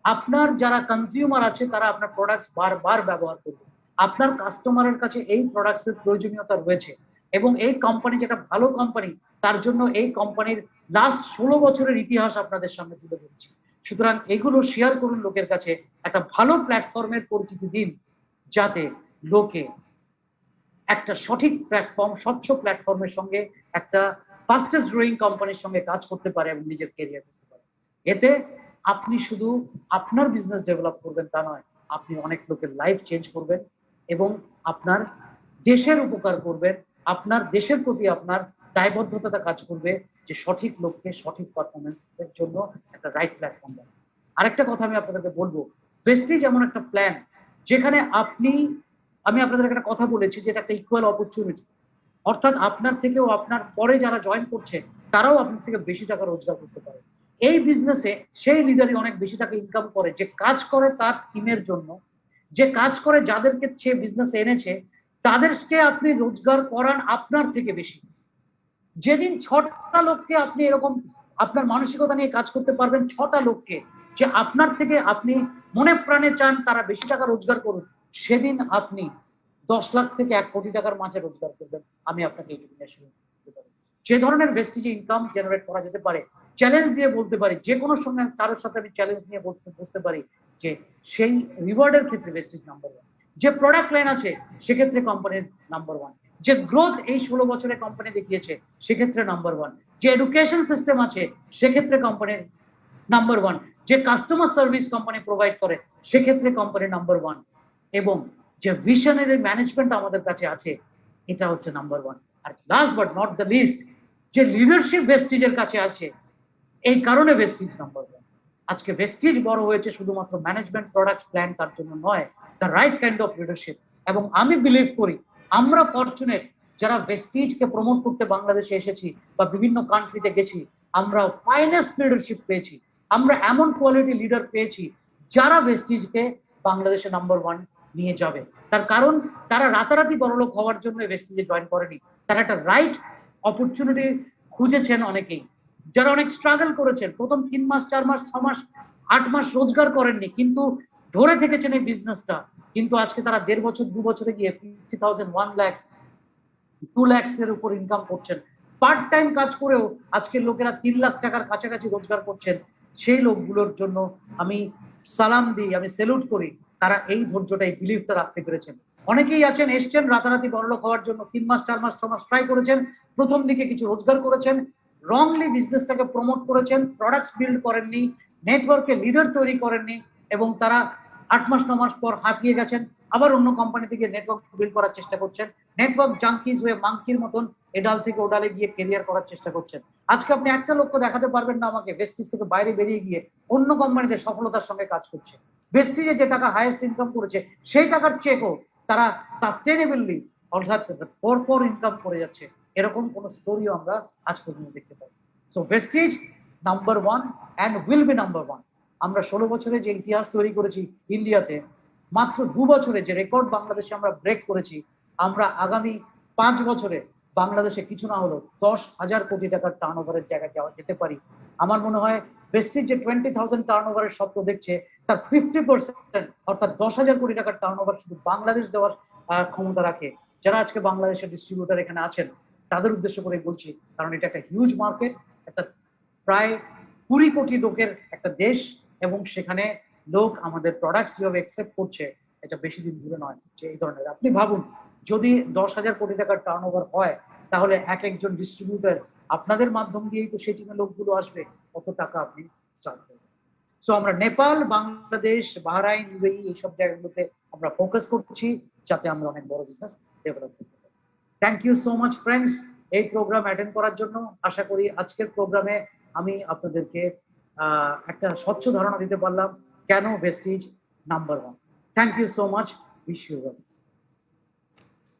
আপনার যারা কনজিউমার আছে তারা আপনার প্রোডাক্টস বারবার ব্যবহার করবে, আপনার কাস্টমারের কাছে এই প্রোডাক্টসের প্রয়োজনীয়তা রয়েছে, এবং এই কোম্পানি যেটা ভালো কোম্পানি, তার জন্য এই কোম্পানির লাস্ট 16 বছরের ইতিহাস আপনাদের সামনে তুলে ধরছি। সুতরাং এগুলো শেয়ার করুন লোকের কাছে, একটা ভালো প্ল্যাটফর্মের পরিচিতি দিন, যাতে লোকে একটা সঠিক প্ল্যাটফর্ম, স্বচ্ছ প্ল্যাটফর্মের সঙ্গে একটা ফাস্টেস্ট গ্রোয়িং কোম্পানির সঙ্গে কাজ করতে পারে এবং নিজের ক্যারিয়ার করতে পারে। এতে আপনি শুধু আপনার বিজনেস ডেভেলপ করবেন তা নয়, আপনি অনেক লোকের লাইফ চেঞ্জ করবেন এবং আপনার দেশের উপকার করবেন। আপনার দেশের প্রতি আপনার দায়বদ্ধতা কাজ করবে যে সঠিক লোককে সঠিক পারফরমেন্সের জন্য একটা রাইট প্ল্যাটফর্ম দেন। আরেকটা কথা আমি আপনাদেরকে বলবো, ভেস্টিজ এমন একটা প্ল্যান যেখানে আমি আপনাদের একটা কথা বলেছি যে এটা একটা ইকুয়াল অপরচুনিটি, অর্থাৎ আপনার থেকেও আপনার পরে যারা জয়েন করছে তারাও আপনার থেকে বেশি টাকা রোজগার করতে পারে। এই বিজনেসে সেই লিডারই অনেক বেশি টাকা ইনকাম করে যে কাজ করে তার টিমের জন্য, যে কাজ করে যাদেরকে সে বিজনেসে এনেছে, তাদেরকে আপনি রোজগার করান আপনার থেকে বেশি। যেদিন 6টা লোককে আপনি এরকম আপনার মানসিকতা নিয়ে কাজ করতে পারবেন, 6টা লোককে যে আপনার থেকে আপনি মনে প্রাণে চান তারা বেশি টাকা রোজগার করুন, সেদিন আপনি 10 লাখ থেকে 1 কোটি টাকার মাঝে রোজগার করবেন। আমি আপনাকে এই যে ধরনের ভেস্টিজে ইনকাম জেনারেট করা যেতে পারে, চ্যালেঞ্জ দিয়ে বলতে পারি, যে কোনো সময় কারোর সাথে আমি চ্যালেঞ্জ নিয়ে বুঝতে পারি যে সেই রিওয়ার্ডের ক্ষেত্রে ভেস্টিজ নাম্বার 1, যে প্রোডাক্ট লাইন আছে সেক্ষেত্রে কোম্পানির নাম্বার 1, যে গ্রোথ এই 16 বছরে কোম্পানি দেখিয়েছে সেক্ষেত্রে নাম্বার 1, যে এডুকেশন সিস্টেম আছে সেক্ষেত্রে কোম্পানির নাম্বার 1, যে কাস্টমার সার্ভিস কোম্পানি প্রোভাইড করে সেক্ষেত্রে কোম্পানির নাম্বার 1, এবং যে ভিশনারি ম্যানেজমেন্ট আমাদের কাছে আছে এটা হচ্ছে নাম্বার 1। আর last but not the least, যে লিডারশিপ ভেস্টিজের কাছে আছে, এই কারণে ভেস্টিজ নাম্বার 1। আজকে ভেস্টিজ বড় হয়েছে শুধুমাত্র ম্যানেজমেন্ট প্রোডাক্ট প্ল্যান তার জন্য নয়, the right kind of leadership. এবং আমি বিলিভ করি আমরা ফরচুনেট যারা ভেস্টিজকে প্রমোট করতে বাংলাদেশে এসেছি বা বিভিন্ন কান্ট্রিতে গেছি, আমরা ফাইনেস্ট লিডারশিপ পেয়েছি, আমরা এমন কোয়ালিটি লিডার পেয়েছি যারা ভেস্টিজকে বাংলাদেশে নাম্বার 1 নিয়ে যাবে। তার কারণ তারা রাতারাতি বড়লোক হওয়ার জন্য ভেস্টিজে জয়েন করেনি, তারা একটা রাইট অপরচুনিটি খুঁজেছেন অনেকেই, যারা অনেক স্ট্রাগল করেছেন, প্রথম 3 মাস 4 মাস 6 মাস 8 মাস রোজগার করেননি, কিন্তু ধরে থেকেছেন এই বিজনেসটা, কিন্তু আজকে তারা 1.5 বছর 2 বছরে গিয়ে 50,000 1 লাখ 2 লাখস এর উপর ইনকাম করছেন। পার্ট টাইম কাজ করেও আজকের লোকেরা 3 লাখ টাকার কাছাকাছি রোজগার করছেন। সেই লোকগুলোর জন্য আমি সালাম দিই, আমি স্যালুট করি তারা এই ধৈর্যটা, এই বিলিফটা রাখতে পেরেছেন। অনেকেই আছেন এসছেন রাতারাতি বড়লোক হওয়ার জন্য, 3 মাস 4 মাস 6 মাস ট্রাই করেছেন, প্রথম দিকে কিছু রোজগার করেছেন, রংলি বিজনেসটাকে প্রমোট করেছেন, প্রোডাক্টস বিল্ড করেননি, নেটওয়ার্কে লিডার তৈরি করেননি, এবং তারা 8 মাস 9 মাস পর হাঁপিয়ে গেছেন, আবার অন্য কোম্পানি থেকে নেটওয়ার্ক বিল্ড করার চেষ্টা করছেন, নেটওয়ার্ক জাঙ্কিজ হয়ে মাংকির মতন এডাল থেকে ওডালে গিয়ে কেরিয়ার করার চেষ্টা করছেন। আজকে আপনি একটা লক্ষ্য দেখাতে পারবেন না আমাকে ভেস্টিজ থেকে বাইরে বেরিয়ে গিয়ে অন্য কোম্পানিতে সফলতার সঙ্গে কাজ করছে। ভেস্টিজে যে টাকা হাইয়েস্ট ইনকাম করেছে সেই টাকার চেকও তারা সাস্টেনেবলি অর্থাৎ পরপর ইনকাম করে যাচ্ছে, এরকম কোন স্টোরিও আমরা আজ পর্যন্ত দেখতে পাই। So Vestige number 1 and will be number 1। আমরা 16 বছরে যে ইতিহাস তৈরি করেছি ইন্ডিয়াতে, মাত্র 2 বছরে যে রেকর্ড বাংলাদেশে আমরা ব্রেক করেছি, আমরা আগামী 5 বছরে বাংলাদেশে কিছু না হলো 10,000 কোটি টাকার টার্নওভারের জায়গায় যেতে পারি। আমার মনে হয় ভেস্টিজ যে 20,000 টার্নওভারের স্বপ্ন দেখছে, তার 50% অর্থাৎ 10,000 কোটি টাকার টার্নওভার শুধু বাংলাদেশ দেওয়ার ক্ষমতা রাখে। যারা আজকে বাংলাদেশের ডিস্ট্রিবিউটর এখানে আছেন তাদের উদ্দেশ্য করে বলছি, কারণ এটা একটা হিউজ মার্কেট, একটা প্রায় 20 কোটি লোকের একটা দেশ, এবং সেখানে লোক আমাদের প্রোডাক্টস যেভাবে অ্যাকসেপ্ট করছে, এটা বেশি দিন দূরে নয় যে এই ধরনের। আপনি ভাবুন, যদি 10,000 কোটি টাকার টার্নওভার হয়, তাহলে এক একজন ডিস্ট্রিবিউটর আপনাদের মাধ্যম দিয়েই তো সেই টিমের লোকগুলো আসবে, কত টাকা আপনি স্টার্ট করবেন। সো আমরা নেপাল, বাংলাদেশ, বাহরাইন, ইউএই এইসব জায়গাগুলোতে আমরা ফোকাস করছি, যাতে আমরা অনেক বড় বিজনেস ডেভেলপ করতে পারি। Thank you so much friends এই প্রোগ্রাম অ্যাটেন্ড করার জন্য। আশা করি আজকের প্রোগ্রামে আমি আপনাদেরকে একটা স্বচ্ছ ধারণা দিতে পারলাম কেন Vestige number 1। Thank you so much, wish you well.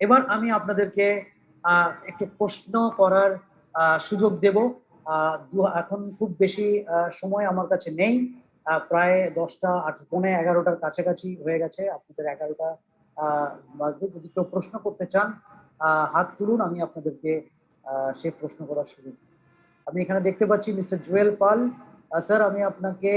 এবার আমি আপনাদেরকে একটু প্রশ্ন করার সুযোগ দেব। এখন খুব বেশি সময় আমার কাছে নেই, প্রায় 10টা 11টার কাছাকাছি হয়ে গেছে, আপনাদের 11টা বাজবে। যদি কেউ প্রশ্ন করতে চান হাত তুলুন, আমি আপনাদেরকে সেই প্রশ্ন করার সুযোগ। আমি এখানে দেখতে পাচ্ছি মিস্টার জুয়েল পাল। স্যার, আমি আপনাকে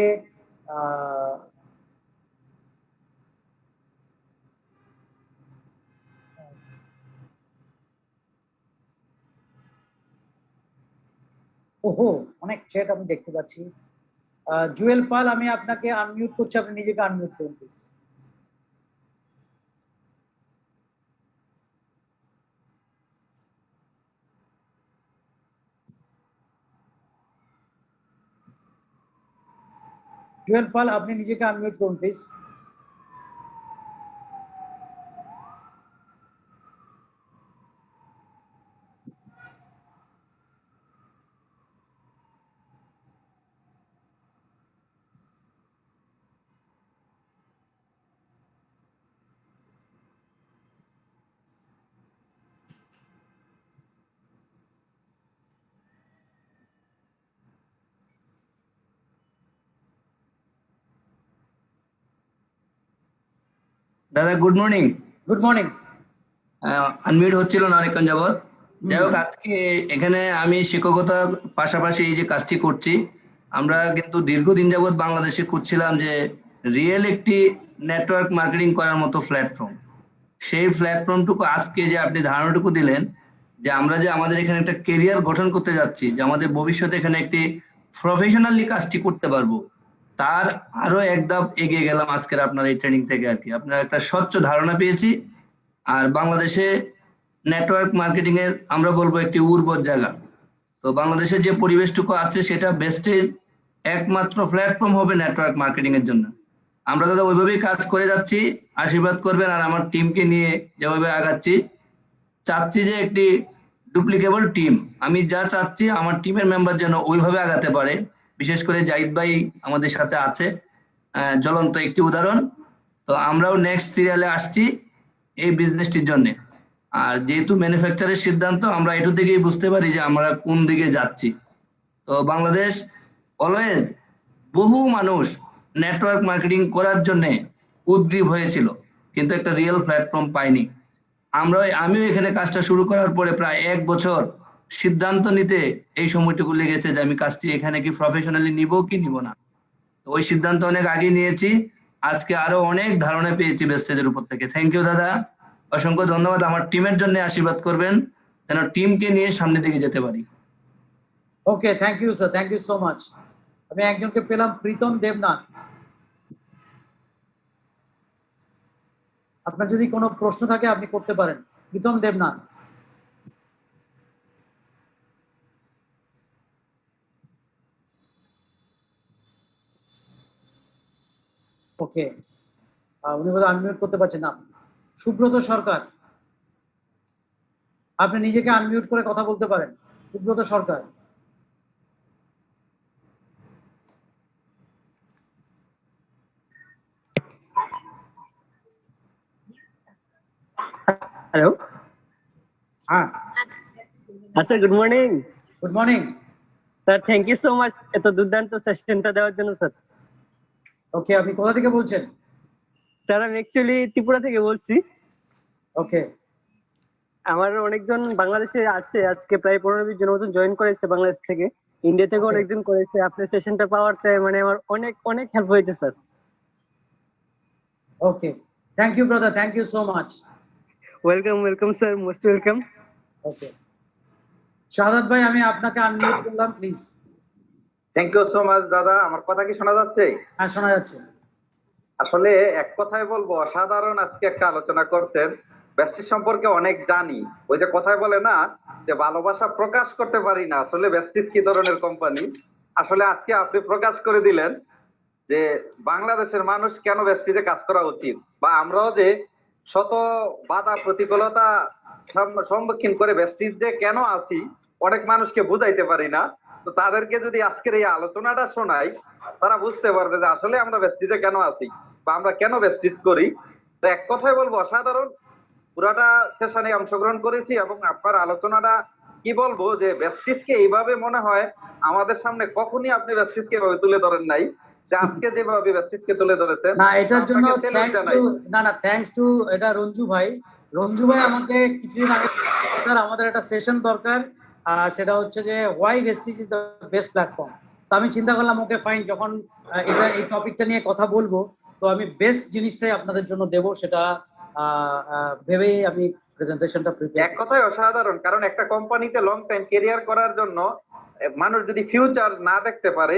ওহো, অনেক চ্যাট আমি দেখতে পাচ্ছি। জুয়েল পাল, আমি আপনাকে আনমিউট করছি, আপনি নিজেকে আনমিউট করুন প্লিজ। জুয়েল পাল, আপনি নিজেকে আনমিউট করুন প্লিজ। দাদা good morning. Good morning. Unmute হচ্ছিল না অনেকক্ষণ যাবত। যাই হোক, আজকে এখানে আমি শিক্ষকতার পাশাপাশি এই যে কাজটি করছি, আমরা কিন্তু দীর্ঘদিন যাবত বাংলাদেশে খুঁজছিলাম যে রিয়েল একটি নেটওয়ার্ক মার্কেটিং করার মতো প্ল্যাটফর্ম। সেই প্ল্যাটফর্মটুকু আজকে যে আপনি ধারণাটুকু দিলেন যে আমরা যে আমাদের এখানে একটা কেরিয়ার গঠন করতে যাচ্ছি, যে আমাদের ভবিষ্যতে এখানে একটি প্রফেশনালি কাজটি করতে পারবো, তার আরো এক ধাপ এগিয়ে গেলাম আজকের আপনার এই ট্রেনিং থেকে আর কি। আপনার একটা স্বচ্ছ ধারণা পেয়েছি। আর বাংলাদেশে নেটওয়ার্ক মার্কেটিং এর আমরা বলবো একটি উর্বর জায়গা। তো বাংলাদেশে যে পরিবেশটুকু আছে সেটা বেস্টেজ একমাত্র প্ল্যাটফর্ম হবে নেটওয়ার্ক মার্কেটিং এর জন্য। আমরা দাদা ওইভাবেই কাজ করে যাচ্ছি, আশীর্বাদ করবেন। আর আমার টিমকে নিয়ে যেভাবে আগাচ্ছি, চাচ্ছি যে একটি ডুপ্লিকেবল টিম। আমি যা চাচ্ছি আমার টিমের মেম্বার যেন ওইভাবে আগাতে পারে। বিশেষ করে জাহিদ ভাই আমাদের সাথে আছে, জ্বলন্ত একটি উদাহরণ। তো আমরাও নেক্সট সিরিয়ালে আসছি এই বিজনেসটির জন্য। আর যেহেতু ম্যানুফ্যাকচারের সিদ্ধান্ত, আমরা এটু থেকেই বুঝতে পারি যে আমরা কোন দিকে যাচ্ছি। তো বাংলাদেশ অলওয়েজ বহু মানুষ নেটওয়ার্ক মার্কেটিং করার জন্য উদ্গ্রীব হয়েছিল, কিন্তু একটা রিয়েল প্ল্যাটফর্ম পাইনি। আমিও এখানে কাজটা শুরু করার পরে প্রায় 1 বছর সিদ্ধান্ত নিতে এই সময়টুকু লেগেছে যে আমি কাজটি এখানে কি প্রফেশনালি নিব কি নিব না। তো ওই সিদ্ধান্ত অনেক আগে নিয়েছি। আজকে আরো অনেক ধারণা পেয়েছি বেস্টেজের উপর থেকে। থ্যাংক ইউ দাদা, অসংখ্য ধন্যবাদ। আমার টিমের জন্য আশীর্বাদ করবেন যেন টিমকে নিয়ে সামনের দিকে যেতে পারি। Okay, thank you sir, thank you so much. আমি একজনকে পেলাম, প্রীতম দেবনাথ। আপনার যদি কোনো প্রশ্ন থাকে আপনি করতে পারেন। প্রীতম দেবনাথ। ওকে, উনি বোধহয় আনমিউট করতে পারছেন না। সুব্রত সরকার, আপনি নিজেকে আনমিউট করে কথা বলতে পারেন। সুব্রত সরকার। হ্যালো হ্যাঁ, sir, good morning good morning. Sir. Thank you so much এত দুর্দান্ত সেশনটা দেওয়ার জন্য স্যার। ওকে, আপনি কোথা থেকে বলছেন? স্যার আমি অ্যাকচুয়ালি ত্রিপুরা থেকে বলছি। ওকে, আমার অনেকজন বাংলাদেশে আছে, আজকে প্রায় 15-20 জন মতন জয়েন করেছে বাংলাদেশ থেকে, ইন্ডিয়া থেকে Okay. অনেকজন করেছে। আপনার সেশনটা পাওয়াতে মানে আমার অনেক অনেক হেল্প হয়েছে sir. Okay, thank you brother, thank you so much. Welcome welcome sir, most welcome. Okay, Shahadat ভাই আমি আপনাকে আনমিউট করলাম, please. Thank you so much দাদা। আমার কথা কি শোনা যাচ্ছে? হ্যাঁ, শোনা যাচ্ছে। আসলে এক কথায় বলবো, অসাধারণ আজকে একটা আলোচনা করছেন। ব্যষ্টি সম্পর্কে অনেক জানি। ওই যে কথায় বলে না যে ভালোবাসা প্রকাশ করতে পারি না, আসলে ব্যষ্টি কি ধরনের কোম্পানি। আসলে আজকে আপনি প্রকাশ করে দিলেন যে বাংলাদেশের মানুষ কেন ব্যষ্টিতে কাজ করা উচিত, বা আমরাও যে শত বাধা প্রতিকূলতা সম্মুখীন করে ব্যষ্টির যে কেন আছি অনেক মানুষকে বুঝাইতে পারি না। তো তাদেরকে যদি আজকের এই আলোচনাটা শোনাই, তারা বুঝতে পারবে যে আসলে আমরা ব্যষ্টিতে কেন আছি বা আমরা কেন ব্যষ্টিত করি। তো এক কথায় বলবো, অসাধারণ। পুরাটা সেশনে অংশগ্রহণ করেছি এবং আপনার আলোচনাটা কি বলবো যে ব্যষ্টিকে এইভাবে মনে হয় আমাদের সামনে কখনই আপনি ব্যষ্টিকে এভাবে তুলে ধরেন নাই, যে আজকে যেভাবে ব্যষ্টিকে তুলে ধরেছেন। না, এটার জন্য আপনাকে salute থ্যাঙ্কস জানাই। টু, না থ্যাঙ্কস টু এটা রঞ্জু ভাই। রঞ্জু ভাই আমাকে কিছুদিন আগে, স্যার আমাদের একটা সেশন দরকার, সেটা হচ্ছে যে why Vestige is the best platform. তো আমি চিন্তা করলাম ওকে ফাইন, যখন এটা এই টপিকটা নিয়ে কথা বলবো তো আমি বেস্ট জিনিসটাই আপনাদের জন্য দেব, সেটা ভেবেই আমি প্রেজেন্টেশনটা এক প্রিপেয়ার। কথায় অসাধারণ। কারণ একটা কোম্পানিতে লং টাইম ক্যারিয়ার করার জন্য মানুষ যদি ফিউচার না দেখতে পারে,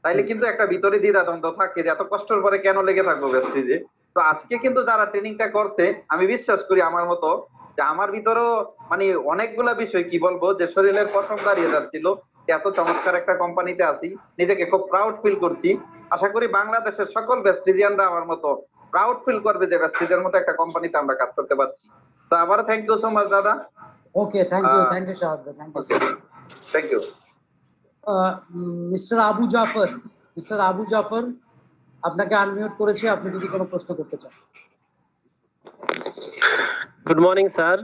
তাইলে কিন্তু একটা ভিতরে দ্বিধাদ্বন্দ্ব থাকে যে এত কষ্টের পরে কেন লেগে থাকবো ব্যষ্টিজে। তো আজকে কিন্তু যারা ট্রেনিংটা করছে, আমি বিশ্বাস করি আমার মতো যে আমার ভিতরেও মানে অনেকগুলা বিষয় কি বলবো যে শরীরের পশম দাঁড়িয়ে যাচ্ছিল। এত চমৎকার একটা কোম্পানিতে আছি, নিজেকে খুব প্রাউড ফিল করছি। আশা করি বাংলাদেশের সকল ব্যষ্টিজিয়ানরা আমার মতো প্রাউড ফিল করবে যে ব্যষ্টিজের মতো একটা কোম্পানিতে আমরা কাজ করতে পারছি। তো আবারও থ্যাংক ইউ সো মাচ দাদা। ওকে, থ্যাংক ইউ শাহাদ ভাই, thank you. Thank you. Mister Abu Jafar, mister Abu Jafar আপনাকে আনমিউট করেছি, আপনি যদি কোনো প্রশ্ন করতে চান। গুড মর্নিং স্যার,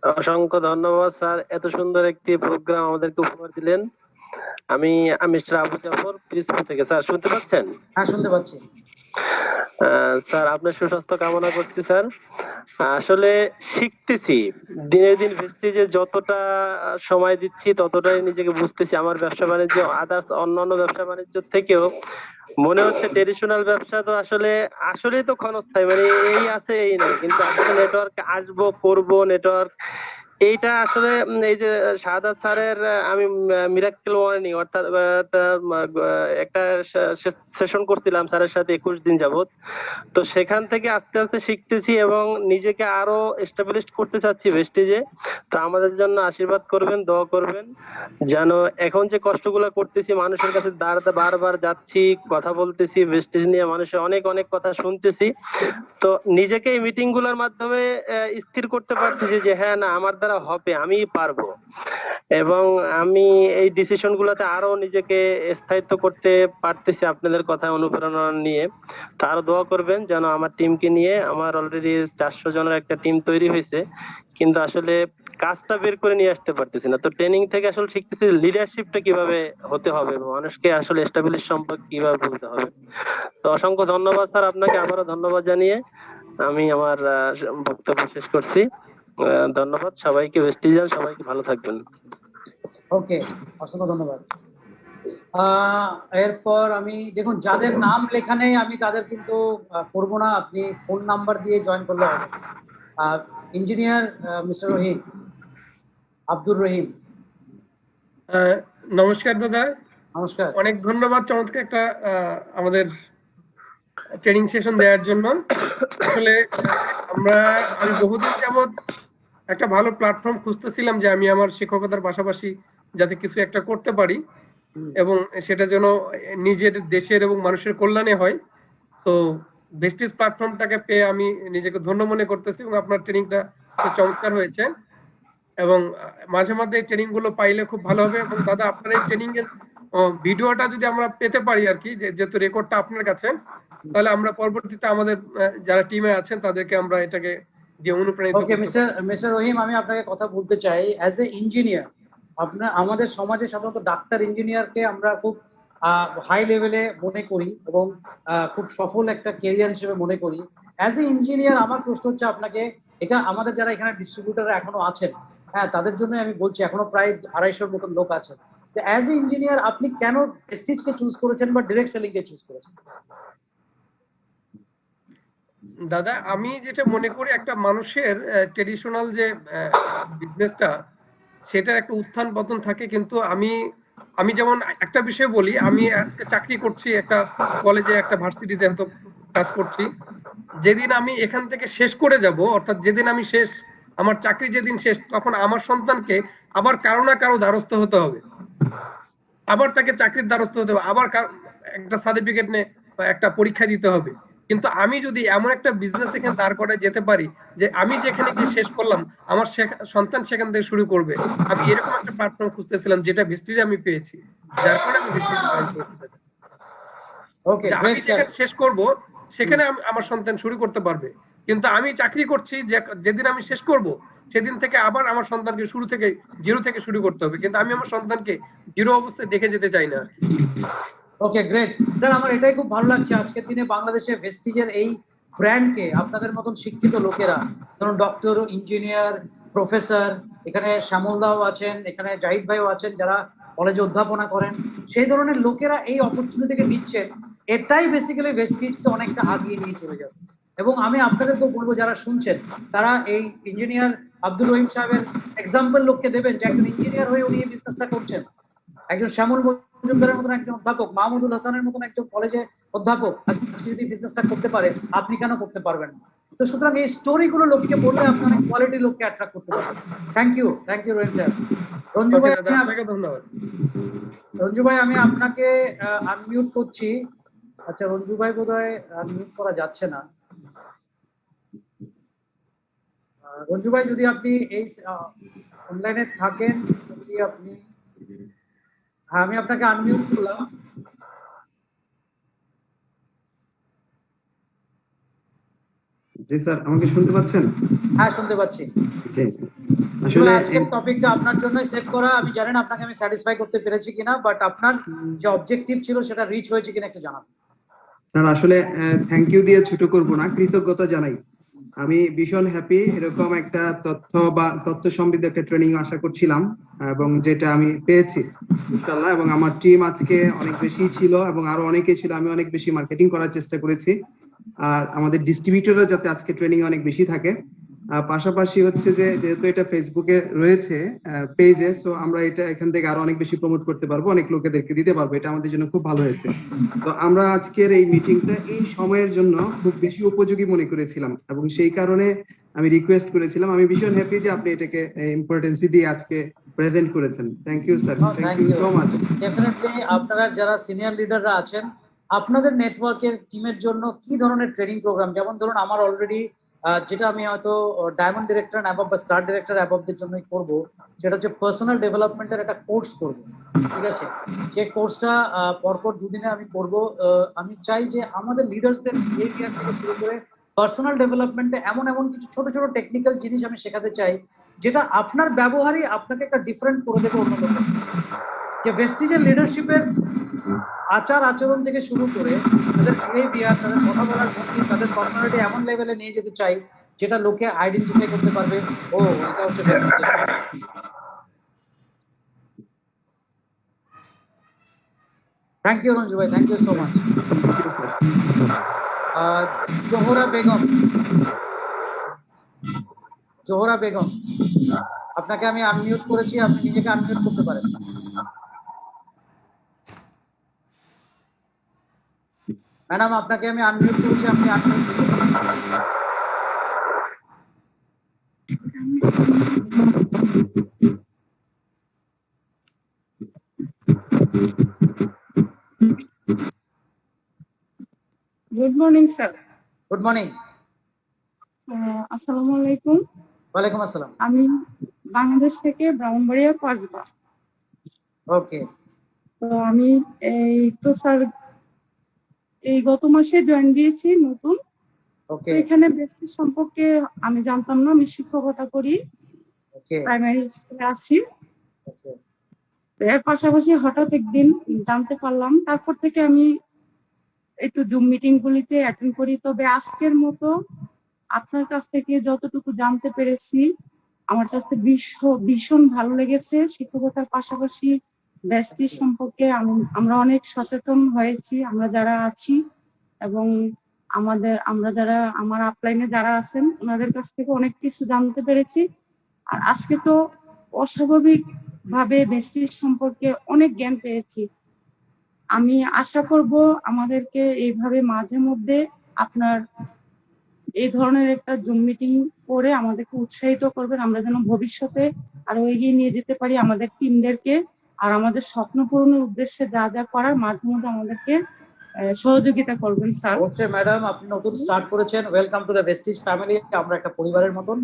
অসংখ্য ধন্যবাদ স্যার, এত সুন্দর একটি প্রোগ্রাম আমাদেরকে উপহার দিলেন। আমি মিস্টার আবু জাফর পিরিজপুর থেকে। স্যার শুনতে পাচ্ছেন? হ্যাঁ, শুনতে পাচ্ছি। স্যার আপনার সুস্বাস্থ্য কামনা করছি স্যার। আসলে শিখতেছি দিনে দিন, ভেস্টিজে যতটা সময় দিচ্ছি ততটাই নিজেকে বুঝতেছি। আমার ব্যবসা বাণিজ্য আদার্স অন্যান্য ব্যবসা বাণিজ্য থেকেও মনে হচ্ছে ট্রেডিশনাল ব্যবসা তো আসলেই তো ক্ষণস্থায়ী, মানে এই আছে এই নয়, কিন্তু আসলে নেটওয়ার্কে আসবো করবো নেটওয়ার্ক, এইটা আসলে এই যে শাহাদাত স্যারের আমি মিরাক্কেল মর্নিং অর্থাৎ একটা সেশন করছিলাম স্যারের সাথে 21 দিন যাবত। তো সেখান থেকে আস্তে আস্তে শিখতেছি এবং নিজেকে আরো এস্টাবলিশ করতে চাচ্ছি ভেস্টিজে। তো আমাদের জন্য আশীর্বাদ করবেন, দোয়া করবেন যেন এখন যে কষ্টগুলো করতেছি, মানুষের কাছে বারবার যাচ্ছি, কথা বলতেছি ভেস্টিজ নিয়ে, মানুষের অনেক অনেক কথা শুনতেছি। তো নিজেকে এই মিটিং গুলোর মাধ্যমে স্থির করতে পারতেছি যে হ্যাঁ না, আমার দ্বারা হবে, আমি পারবো, এবং আমি এই ডিসিশন গুলোতে আরো নিজেকে স্থায়িত্ব করতে পারতেছি আপনাদের কথা অনুপ্রেরণা নিয়ে। তো আরো দোয়া করবেন যেন আমার টিমকে নিয়ে, আমার অলরেডি 400 জনের একটা টিম তৈরি হয়েছে, কিন্তু আসলে কাজটা বের করে নিয়ে আসতে পারতেছি না। তো ট্রেনিং থেকে আসলে শিখতেছি লিডারশিপটা কিভাবে হতে হবে, মানুষকে আসলে এস্টাবলিশ সম্পর্ক কিভাবে বলতে হবে। তো অসংখ্য ধন্যবাদ স্যার আপনাকে, আবারও ধন্যবাদ জানিয়ে আমি আমার বক্তব্য শেষ করছি। ধন্যবাদ সবাইকে, ভেস্টিজান সবাইকে, ভালো থাকবেন। ওকে, অসংখ্য ধন্যবাদ। এরপর আমি দেখুন যাদের নাম লেখা নেই আমি তাদের কিন্তু করবো না, আপনি ফোন নাম্বার দিয়ে জয়েন করলে হবে। ইঞ্জিনিয়ার মিস্টার রহিম, আব্দুর রহিম। নমস্কার দাদা, নমস্কার। অনেক ধন্যবাদ। চমৎকার একটা আমাদের ট্রেনিং সেশন দেওয়ার জন্য। আসলে আমি বহুদিন যাবত একটা ভালো প্ল্যাটফর্ম খুঁজতেছিলাম যে আমি আমার শিক্ষকতার পাশাপাশি যাতে কিছু একটা করতে পারি এবং সেটা যেন নিজের দেশের এবং মানুষের কল্যাণে হয়। তো ভেস্টিজ প্ল্যাটফর্মটাকে পেয়ে আমি নিজেকে ধন্য মনে করতেছি এবং আপনার ট্রেনিংটা চমৎকার হয়েছে এবং মাঝে মধ্যে ট্রেনিং গুলো পাইলে খুব ভালো হবে। এবং দাদা আপনার এই ট্রেনিং এর ভিডিওটা যদি আমরা পেতে পারি আর কি, যেহেতু রেকর্ডটা আপনার কাছে, তাহলে আমরা পরবর্তীতে আমাদের যারা টিমে আছেন তাদেরকে আমরা এটাকে দিয়ে অনুপ্রাণিত ওকে করতে পারি। মিস্টার রহিম, আমি আপনাকে কথা বলতে চাই অ্যাজ এ ইঞ্জিনিয়ার। আমাদের সমাজে সাধারণত ডাক্তার ইঞ্জিনিয়ারকে আমরা খুব হাই লেভেলে মনে করি এবং খুব সফল একটা ক্যারিয়ার হিসেবে মনে করি। অ্যাজ এ ইঞ্জিনিয়ার আমার প্রশ্ন হচ্ছে আপনাকে, এটা আমাদের যারা এখানে ডিস্ট্রিবিউটার এখনো আছেন, হ্যাঁ তাদের জন্য আমি বলছি, এখনো প্রায় 250-র মতন লোক আছেন। অ্যাজ এ ইঞ্জিনিয়ার আপনি কেন প্রেস্টিজকে চুজ করেছেন বা ডিরেক্ট সেলিং কে চুজ করেছেন? দাদা আমি যেটা মনে করি, একটা মানুষের ট্রেডিশনাল যে বিজনেসটা, সেটার একটা উত্থান পতন থাকে। কিন্তু আমি যেমন একটা বিষয় বলি, আমি আজকে চাকরি করছি একটা কলেজে, একটা ভার্সিটিতে হয়তো কাজ করছি। যেদিন আমি এখান থেকে শেষ করে যাব, অর্থাৎ যেদিন আমি শেষ, আমার চাকরি যেদিন শেষ, তখন আমার সন্তানকে আবার কারো না কারো দ্বারস্থ হতে হবে, আবার তাকে চাকরির দ্বারস্থ হতে হবে, আবার একটা সার্টিফিকেট নিয়ে একটা পরীক্ষা দিতে হবে। কিন্তু আমি যদি এমন একটা বিজনেস এখানে দাঁড় করে যেতে পারি যে আমি যেখানে গিয়ে শেষ করলাম, আমার সন্তান সেখান থেকে শুরু করবে, আমি এরকম একটা প্ল্যাটফর্ম খুঁজতেছিলাম, যেটা ভিস্টিজে আমি পেয়েছি, যার কারণে আমি ভিস্টিজে জয়েন করেছি। ওকে, আমি যেখানে শেষ করব সেখানে আমার সন্তান শুরু করতে পারবে। কিন্তু আমি চাকরি করছি যেদিন আমি শেষ করব, সেদিন থেকে আবার আমার সন্তানকে জিরো থেকে শুরু করতে হবে। কিন্তু আমি আমার সন্তানকে জিরো অবস্থায় দেখে যেতে চাই না। ওকে, গ্রেট স্যার। আমার এটাই খুব ভালো লাগছে আজকের দিনে বাংলাদেশে ভেস্টিজের এই ব্র্যান্ডকে আপনাদের মতন শিক্ষিত লোকেরা, ধরুন ডক্টর, ইঞ্জিনিয়ার, প্রফেসর, এখানে শ্যামল দাও আছেন, এখানে জাহিদ ভাইও আছেন যারা কলেজে অধ্যাপনা করেন, সেই ধরনের লোকেরা এই অপরচুনিটিকে নিচ্ছেন। এটাই বেসিক্যালি ভেস্টিজকে অনেকটা আগিয়ে নিয়ে চলে যাবে। এবং আমি আপনাদেরকেও বলবো যারা শুনছেন, তারা এই ইঞ্জিনিয়ার আব্দুল রহিম সাহেবের এক্সাম্পল লোককে দেবেন যে একজন ইঞ্জিনিয়ার হয়ে উনি এই বিজনেসটা করছেন, একজন শ্যামল মজুমদারের মতন একজন অধ্যাপক, মাহমুদুল হাসানের মতন একজন কলেজে অধ্যাপক আজকে যদি বিজনেসটা করতে পারে, আপনি কেন করতে পারবেন না? তো সুতরাং এই স্টোরি গুলো লোককে বললে আপনি অনেক কোয়ালিটি লোককে অ্যাট্রাক্ট করতে পারবেন। Thank you Rahim sir. Ranju ভাই, আপনাকে ধন্যবাদ। রঞ্জু ভাই আমি আপনাকে আনমিউট করছি। আচ্ছা, রঞ্জু ভাই বোধহয় আনমিউট করা যাচ্ছে না। রঞ্জু ভাই যদি আপনি এই অনলাইনে থাকেন, যদি আপনি, হ্যাঁ আমি আপনাকে আনমিউট করলাম। জি স্যার, আমাকে শুনতে পাচ্ছেন? হ্যাঁ শুনতে পাচ্ছি। জি, আসলে আজকের টপিকটা আপনার জন্যই সেট করা। আমি জানি না আপনাকে আমি স্যাটিসফাই করতে পেরেছি কিনা, বাট আপনার যে অবজেক্টিভ ছিল সেটা রিচ হয়েছে কিনা একটু জানাবেন। স্যার আসলে থ্যাংক ইউ দিয়ে ছোট করব না, কৃতজ্ঞতা জানাই। আমি ভীষণ হ্যাপি, এরকম একটা তথ্য সমৃদ্ধ একটা ট্রেনিং আশা করছিলাম এবং যেটা আমি পেয়েছি ইনশাআল্লাহ। এবং আমার টিম আজকে অনেক বেশি ছিল এবং আরো অনেকে ছিল, আমি অনেক বেশি মার্কেটিং করার চেষ্টা করেছি। আর আমাদের ডিস্ট্রিবিউটররা যাতে আজকে ট্রেনিং অনেক বেশি থাকে। পাশাপাশি হচ্ছে যে যেহেতু এটা ফেসবুকে রয়েছে পেজে, সো আমরা এটা এখান থেকে আরো অনেক বেশি প্রমোট করতে পারবো, অনেক লোকেদেরকে দিতে পারবো, এটা আমাদের জন্য খুব ভালো হয়েছে। তো আমরা আজকের এই মিটিংটা এই সময়ের জন্য খুব বেশি উপযোগী মনে করেছিলাম এবং সেই কারণে আমি রিকোয়েস্ট করেছিলাম। আমি ভীষণ হ্যাপি যে আপনি এটাকে ইম্পর্টেন্সি দিয়ে আজকে প্রেজেন্ট করেছেন। Thank you sir, thank you so much. Definitely আপনারা যারা সিনিয়র লিডাররা আছেন, আপনাদের নেটওয়ার্কের টিমের জন্য কি ধরনের ট্রেনিং প্রোগ্রাম, যেমন ধরুন আমার অলরেডি যেটা আমি হয়তো ডায়মন্ড ডিরেক্টর অ্যাবভ বা স্টার ডিরেক্টর অ্যাবভদের জন্যই করব, সেটা হচ্ছে পার্সোনাল ডেভেলপমেন্টের একটা কোর্স করব, ঠিক আছে? যে কোর্সটা পরপর দুদিনে আমি করব। আমি চাই যে আমাদের লিডার্সদের বিহেভিয়ার থেকে শুরু করে পার্সোনাল ডেভেলপমেন্টে এমন এমন কিছু ছোট ছোট টেকনিক্যাল জিনিস আমি শেখাতে চাই, যেটা আপনার ব্যবহারই আপনাকে একটা ডিফারেন্ট করে দেবে অন্য লোকের। যে ভেস্টিজের লিডারশিপের আচার আচরণ থেকে শুরু করে তাদের বিহেভিয়ার, তাদের কথা বলার ভঙ্গি, তাদের পার্সোনালিটি এমন লেভেলে নিয়ে যেতে চাই যেটা লোকে আইডেন্টিফাই করতে পারবে, ও এটা হচ্ছে ভেস্টিজ। থ্যাংক ইউ রঞ্জু ভাই, thank you so much. Zohra Begum, Zohra Begum, আপনাকে আমি আনমিউট করেছি, আপনি নিজেকে আনমিউট করতে পারেন। ম্যাডাম আপনাকে আমি আনমিউট করেছি, আপনি unmute good morning sir. Good morning. আসসালামু আলাইকুম। ওয়ালাইকুম আসসালাম। আমি বাংলাদেশ থেকে ব্রাহ্মণবাড়িয়া কসবা। ওকে। তো আমি এই তো স্যার এই গত মাসে জয়েন দিয়েছি নতুন। ওকে। তো এখানে বেসিস সম্পর্কে আমি জানতাম না, আমি শিক্ষকতা করি, ওকে। প্রাইমারি স্কুলে আছি। ওকে। এর পাশাপাশি হঠাৎ একদিন জানতে পারলাম, তারপর থেকে আমি একটু জুম মিটিং গুলিতে অ্যাটেন্ড করি। তবে আজকের মতো আপনার কাছ থেকে যতটুকু জানতে পেরেছি আমার কাছে ভীষণ ভালো লেগেছে। শিক্ষকতার পাশাপাশি ব্যষ্টির সম্পর্কে আমরা অনেক সচেতন হয়েছি, আমরা যারা আছি, এবং আমরা যারা আমার আপলাইনে যারা আছেন ওনাদের কাছ থেকে অনেক কিছু জানতে পেরেছি। আর আজকে তো অস্বাভাবিক ভাবে ব্যষ্টির সম্পর্কে অনেক জ্ঞান পেয়েছি। আমি আশা করব আমাদেরকে এইভাবে মাঝে মধ্যে আপনার এই ধরনের একটা জুম মিটিং করে আমাদেরকে উৎসাহিত করবেন, আমরা যেন ভবিষ্যতে আরো এগিয়ে নিয়ে যেতে পারি আমাদের টিমদেরকে। আর আমাদের স্বপ্ন পূরণের উদ্দেশ্যে যা যা করার মাঝে মধ্যে আমাদেরকে সহযোগিতা করবেন স্যার। অবশ্যই ম্যাডাম, আপনি নতুন স্টার্ট করেছেন, welcome to the Vestige family. আমরা একটা পরিবারের মতন।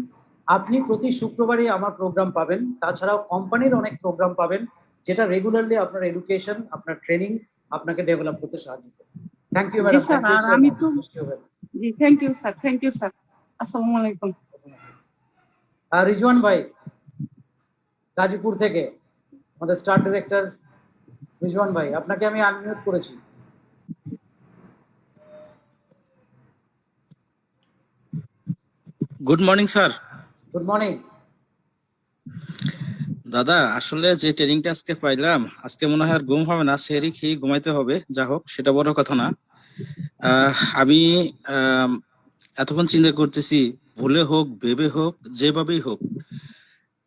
আপনি প্রতি শুক্রবারই আমার প্রোগ্রাম পাবেন, তাছাড়াও কোম্পানির অনেক প্রোগ্রাম পাবেন যেটা রেগুলারলি আপনার এডুকেশন, আপনার ট্রেনিং আপনাকে ডেভেলপ করতে সাহায্য করবে। Thank you madam. স্যার আর আমি তো জি থ্যাংক ইউ স্যার। আসসালামু আলাইকুম। আর রিজওয়ান ভাই গাজীপুর থেকে, আমাদের স্টার ডিরেক্টর রিজওয়ান ভাই, আপনাকে আমি আনমিউট করেছি। Good morning sir. Good morning দাদা, আসলে যে ট্রেনিংটা আজকে পাইলাম, আজকে মনে হয় আর ঘুম হবে না, সেরি খেয়ে ঘুমাইতে হবে। যা হোক, সেটা বড় কথা না। আমি এতক্ষণ চিন্তা করতেছি, ভুলে হোক ভেবে হোক যেভাবেই হোক,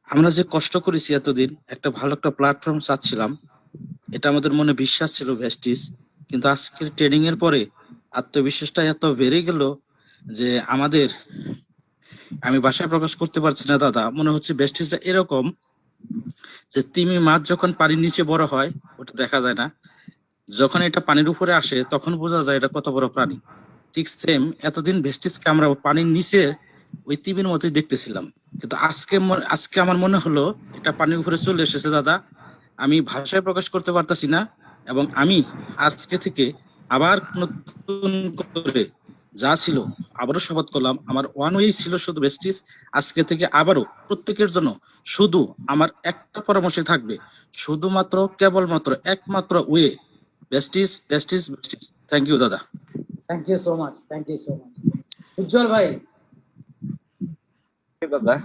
আমরা যে কষ্ট করেছি এতদিন, একটা ভালো একটা প্ল্যাটফর্ম চাচ্ছিলাম, এটা আমাদের মনে বিশ্বাস ছিল ভেস্টিজ। কিন্তু আজকের ট্রেনিং এর পরে আত্মবিশ্বাসটা এত বেড়ে গেল যে আমি ভাষায় প্রকাশ করতে পারছি না দাদা। মনে হচ্ছে ভেস্টিজটা এরকম যে তিমি মাছ যখন পানির নিচে বড় হয় ওটা দেখা যায় না, যখন এটা পানির উপরে আসে তখন বোঝা যায় এটা কত বড় প্রাণী। ঠিক সেম, এতদিন ভেস্টিজকে আমরা পানির নিচে ওই তিমির মতোই দেখতেছিলাম, কিন্তু আজকে আমার মনে হলো এটা পানির উপরে চলে এসেছে দাদা। আমি ভাষায় প্রকাশ করতে পারতাছি না, এবং আমি আজকে থেকে আবার নতুন করে যা ছিল আবারও শপথ করলাম। আমার ওয়ান ওয়ে ছিল শুধু ভেস্টিজ, আজকে থেকে আবারও প্রত্যেকের জন্য শুধু আমার একটা পরামর্শ থাকবে, শুধুমাত্র কেবলমাত্র একমাত্র way Vestige Vestige Vestige. Thank you দাদা। Thank you so much, thank you so much. Ujjwal ভাই। দাদা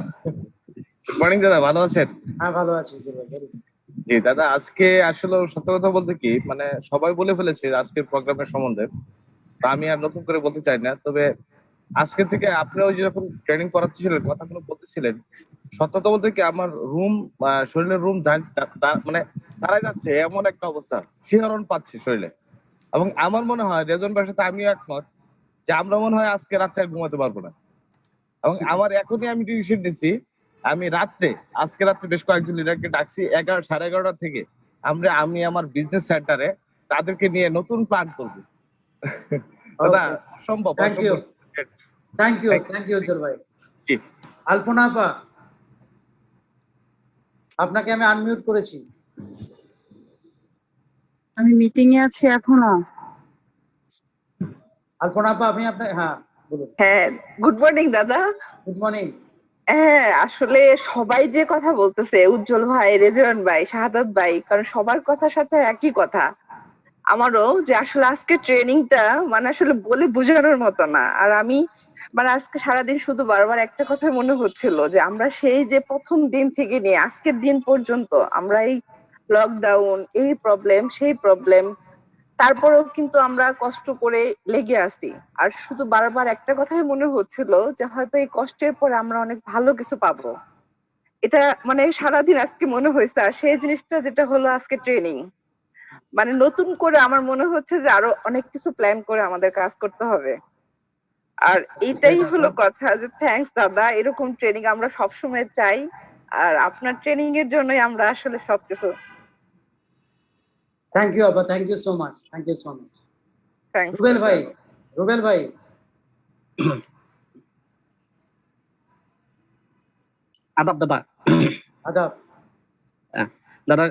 গুড মর্নিং দাদা, ভালো আছেন? হ্যাঁ ভালো আছি উজ্জ্বল ভাই। very good. জি দাদা, আজকে আসলে সত্য কথা বলতে কি, মানে সবাই বলে ফেলেছে আজকের প্রোগ্রামের সম্বন্ধে, তো আমি আর নতুন করে বলতে চাই না। তবে আজকে থেকে আপনি ওই যে যখন ট্রেনিং করাচ্ছিলেন, কথাগুলো বলতেছিলেন, সত্য কথা বলতে কি আমার শরীরের রুম মানে দাঁড়ায় যাচ্ছে, এমন একটা অবস্থা, শিহরণ পাচ্ছে শরীরে। এবং আমার মনে হয় রেজন ভাইয়ের সাথে আমিও একমত যে আমরা মনে হয় আজকে রাতে আর ঘুমাতে পারবো না। এবং আমার এখনই আমি ডিসিশন নিচ্ছি, আমি আজকে রাত্রে বেশ কয়েকজন লিডারকে ডাকছি, 11:30 থেকে আমি আমার বিজনেস সেন্টারে তাদেরকে নিয়ে নতুন প্ল্যান করবো। দাদা সম্ভব? থ্যাংক ইউ উজ্জ্বল ভাই। জি। আলপনা আপা, আপনাকে আমি আনমিউট করেছি। আমি মিটিং এ আছি এখনো। আলপনা আপা, আমি আপনার, হ্যাঁ বলুন। হ্যাঁ, গুড মর্নিং দাদা। Good morning. হ্যাঁ, আসলে সবাই যে কথা বলতেছে, উজ্জ্বল ভাই, রেজওয়ান ভাই, শাহাদাত ভাই, কারণ সবার কথার সাথে একই কথা আমারও, যে আসলে আজকে ট্রেনিংটা মানে আসলে বলে বোঝানোর মতো না। আর আমি মানে আজকে সারাদিন শুধু বারবার একটা কথা মনে হচ্ছিল যে আমরা সেই যে প্রথম দিন থেকে নিয়ে আজকের দিন পর্যন্ত আমরা এই লকডাউন, এই প্রবলেম, সেই প্রবলেম, তারপরেও কিন্তু আমরা কষ্ট করে লেগে আছি। আর শুধু বারবার একটা কথাই মনে হচ্ছিল যে হয়তো এই কষ্টের পরে আমরা অনেক ভালো কিছু পাবো। এটা মানে সারাদিন আজকে মনে হয়েছে। আর সেই জিনিসটা যেটা হলো আজকে ট্রেনিং, মানে নতুন করে আমার মনে হচ্ছে যে আরো অনেক কিছু প্ল্যান করে আমাদের কাজ করতে হবে। আর এটাই হলো কথা যে থ্যাঙ্কস দাদা, এরকম ট্রেনিং আমরা সবসময় চাই। আর আপনার ট্রেনিং এর জন্যই আমরা আসলে সবকিছু। থ্যাংক ইউ আপা, thank you so much, thank you so much. Thanks Rubel ভাই আদাব দাদা। আদাব। দাদা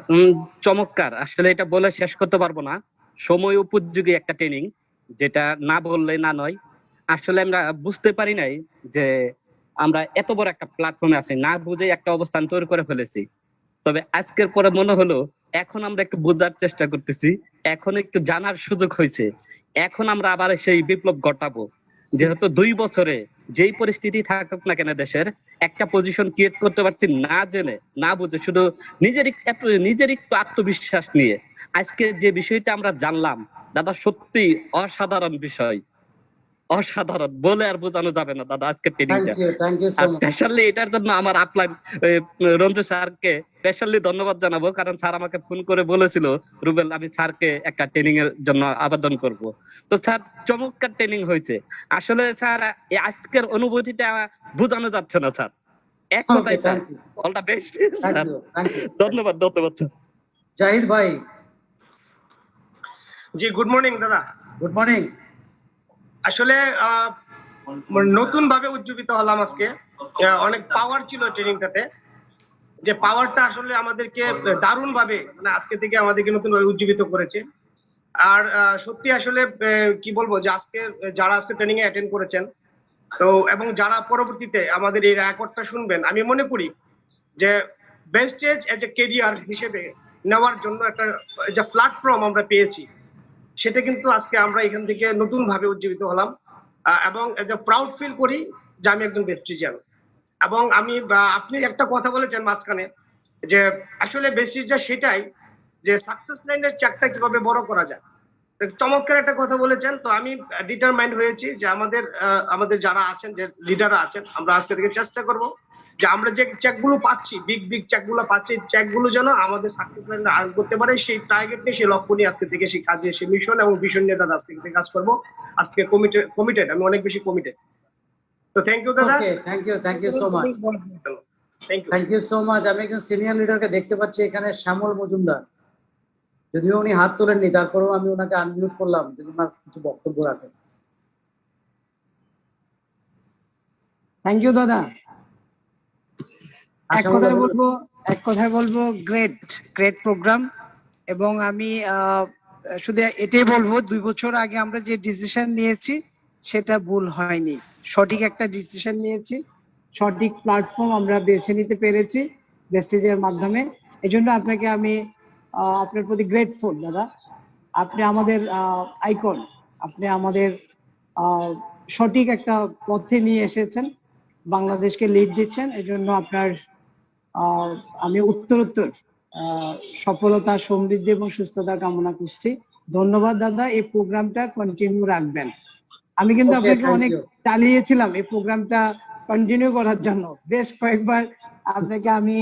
চমৎকার, আসলে এটা বলে শেষ করতে পারবো না। সময় উপযোগী একটা ট্রেনিং, যেটা না বললে না নয়। আসলে আমরা বুঝতে পারি নাই যে আমরা এত বড় একটা প্ল্যাটফর্মে আছি, না বুঝে একটা অবস্থান তৈরি করে ফেলেছি। তবে আজকের পরে মনে হলো এখন আমরা একটু বোঝার চেষ্টা করতেছি, এখন একটু জানার সুযোগ হয়েছে, এখন আমরা আবার সেই বিপ্লব ঘটাবো। যেহেতু 2 বছরে যেই পরিস্থিতি থাকুক না কেন দেশের, একটা পজিশন ক্রিয়েট করতে পারছি না জেনে না বুঝে, শুধু নিজের একটু আত্মবিশ্বাস নিয়ে। আজকে যে বিষয়টা আমরা জানলাম দাদা, সত্যি অসাধারণ বিষয়, অসাধারণ, বলে আর বোঝানো যাবে না দাদা আজকের ট্রেনিংটা। স্পেশালি এটার জন্য আমার আপলাইন রঞ্জু স্যারকে স্পেশালি ধন্যবাদ জানাবো, কারণ স্যার আমাকে ফোন করে বলেছিল রুবেল আমি স্যারকে একটা ট্রেনিং এর জন্য আবেদন করব। তো স্যার চমৎকার ট্রেনিং হয়েছে। আসলে স্যার আজকের অনুভূতিটা বোঝানো যাচ্ছে না স্যার, এক কথায় sir all the best sir. ধন্যবাদ স্যার। জাহিদ ভাই। জি গুড মর্নিং দাদা। Good morning. আসলে নতুন ভাবে উজ্জীবিত হলাম আজকে। অনেক পাওয়ার ছিল ট্রেনিংটাতে, যে পাওয়ারটা আসলে আমাদেরকে দারুণ ভাবে মানে আজকে থেকে আমাদেরকে নতুন ভাবে উজ্জীবিত করেছে। আর সত্যি আসলে কি বলবো যে আজকে যারা আজকে ট্রেনিং এ অ্যাটেন্ড করেছেন তো, এবং যারা পরবর্তীতে আমাদের এই রেকর্ডটা শুনবেন, আমি মনে করি যে বেস্টেজ এজ এ কেরিয়ার হিসেবে নেওয়ার জন্য একটা যে প্ল্যাটফর্ম আমরা পেয়েছি, সেটা কিন্তু আজকে আমরা এখান থেকে নতুন ভাবে উজ্জীবিত হলাম এবং প্রাউড ফিল করি যে আমি একজন বেস্টিজিয়ান। এবং আমি আপনি একটা কথা বলেছেন মাঝখানে যে আসলে বেস্টিজটা সেটাই যে সাকসেস লাইনের চাকটা কিভাবে বড় করা যায়। চমৎকার একটা কথা বলেছেন। তো আমি ডিটারমাইন্ড হয়েছি যে আমাদের যারা আছেন, যে লিডাররা আছেন, আমরা আজকে থেকে চেষ্টা করব যে আমরা যে চেকগুলো পাচ্ছি, বিগ চেকগুলো পাচ্ছি, চেকগুলো যেন আমাদের সাকসেস লাইনে আর্ন করতে পারে, সেই টার্গেট নিয়ে সেই লক্ষ্য নিয়ে আজকে থেকে সেই কাজে, সেই মিশন এবং ভিশন নিয়ে দাদা আজকে থেকে কাজ করবো। আজকে কমিটেড, আমি অনেক বেশি কমিটেড। তো থ্যাংক ইউ দাদা। Thank you so much. Thank you so much. আমি একজন সিনিয়র লিডারকে দেখতে পাচ্ছি এখানে, শ্যামল মজুমদার। যদিও উনি হাত তোলেননি, তারপরেও আমি ওনাকে আনমিউট করলাম যদি ওনার কিছু বক্তব্য রাখেন। থ্যাংক ইউ দাদা। এক কথায় বলবো গ্রেট প্রোগ্রাম। এবং আমি শুধু এটাই বলবো 2 বছর আগে আমরা যে ডিসিশন নিয়েছি সেটা ভুল হয়নি, সঠিক একটা ডিসিশন নিয়েছি, সঠিক প্ল্যাটফর্ম আমরা বেছে নিতে পেরেছি বেস্টিজের মাধ্যমে। এজন্য আপনাকে আমি আপনার প্রতি গ্রেটফুল দাদা। আপনি আমাদের আইকন, আপনি আমাদের সঠিক একটা পথে নিয়ে এসেছেন, বাংলাদেশকে লিড দিচ্ছেন। এজন্য আপনার আমি উত্তরোত্তর সফলতা, সমৃদ্ধি এবং সুস্থতা কামনা করছি। ধন্যবাদ দাদা, এই প্রোগ্রামটা কন্টিনিউ রাখবেন। আমি কিন্তু আপনাকে অনেক চালিয়েছিলাম এই প্রোগ্রামটা কন্টিনিউ করার জন্য, বেশ কয়েকবার আপনাকে আমি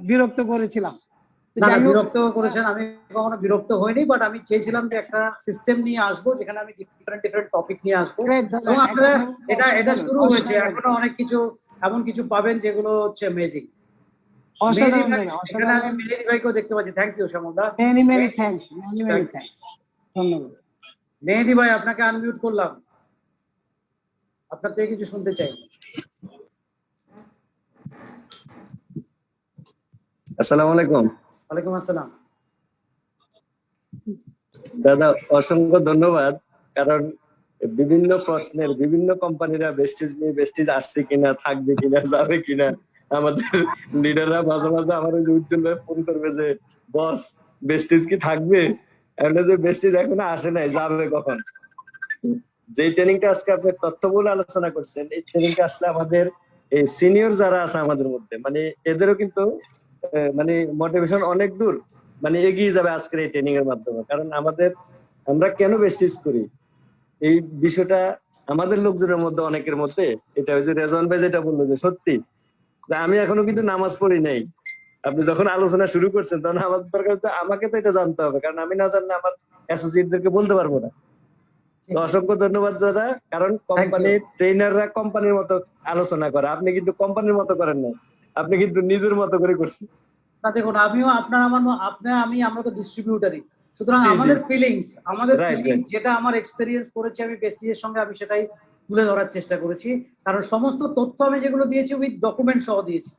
বিরক্ত করেছিলাম। বিরক্ত করেছেন, আমি কখনো বিরক্ত হইনি, বাট আমি চেয়েছিলাম যে একটা সিস্টেম নিয়ে আসবো যেখানে আমি ডিফারেন্ট টপিক নিয়ে আসবো। এটা শুরু হয়েছে, এখনো অনেক কিছু এমন কিছু পাবেন যেগুলো হচ্ছে অ্যামেজিং। অসাধারণ। আমি মেহেদি ভাইকেও দেখতে পাচ্ছি। থ্যাংক ইউ শ্যামলদা। Many thanks. ধন্যবাদ। মেহেদি ভাই আপনাকে আনমিউট করলাম, আপনার থেকে কিছু শুনতে চাই। আসসালামু আলাইকুম। ওয়ালাইকুম আসসালাম। দাদা অসংখ্য ধন্যবাদ, কারণ বিভিন্ন প্রশ্নের বিভিন্ন কোম্পানিরা বেস্টিজ আসছে কিনা, থাকবে কিনা, যাবে কিনা, আমাদের লিডাররা মাঝে মাঝে আমার ওই যে উজ্জ্বল ভাই ফোন করবে যে বস বেস্টিজ কি থাকবে, যে বেস্টিজ এখনো আসে নাই, যাবে কখন। যে ট্রেনিংটা আজকে আপনি তথ্যবহুল আলোচনা করছেন, এই ট্রেনিংটা আসলে আমাদের এই সিনিয়র যারা আছে আমাদের মধ্যে, মানে এদেরও কিন্তু মানে মোটিভেশন অনেক দূর মানে এগিয়ে যাবে আজকের এই ট্রেনিং এর মাধ্যমে। কারণ আমরা কেন বেস্টিজ করি এই বিষয়টা আমাদের লোকজনের মধ্যে, অনেকের মধ্যে এটা হচ্ছে রেজওয়ান ভাই যেটা বললো যে সত্যি, আমি এখনো কিন্তু নামাজ পড়ি নাই, আপনি যখন আলোচনা শুরু করছেন তখন আমার দরকার তো আমাকে তো এটা জানতে হবে, কারণ আমি না জানলে আমার অ্যাসোসিয়েটদেরকে বলতে পারবো না। তো অসংখ্য ধন্যবাদ দাদা, কারণ কোম্পানির ট্রেনাররা কোম্পানির মতো আলোচনা করে, আপনি কিন্তু কোম্পানির মতো করেন না, আপনি কিন্তু নিজের মতো করে করছেন। না দেখুন, আমিও আপনার আমরা তো ডিস্ট্রিবিউটারই, সুতরাং আমাদের ফিলিংস যেটা আমার এক্সপেরিয়েন্স করেছি আমি প্রেস্টিজের সঙ্গে, আমি সেটাই তুলে ধরার চেষ্টা করেছি, কারণ সমস্ত তথ্য আমি যেগুলো দিয়েছি উইথ ডকুমেন্ট সহ দিয়েছি।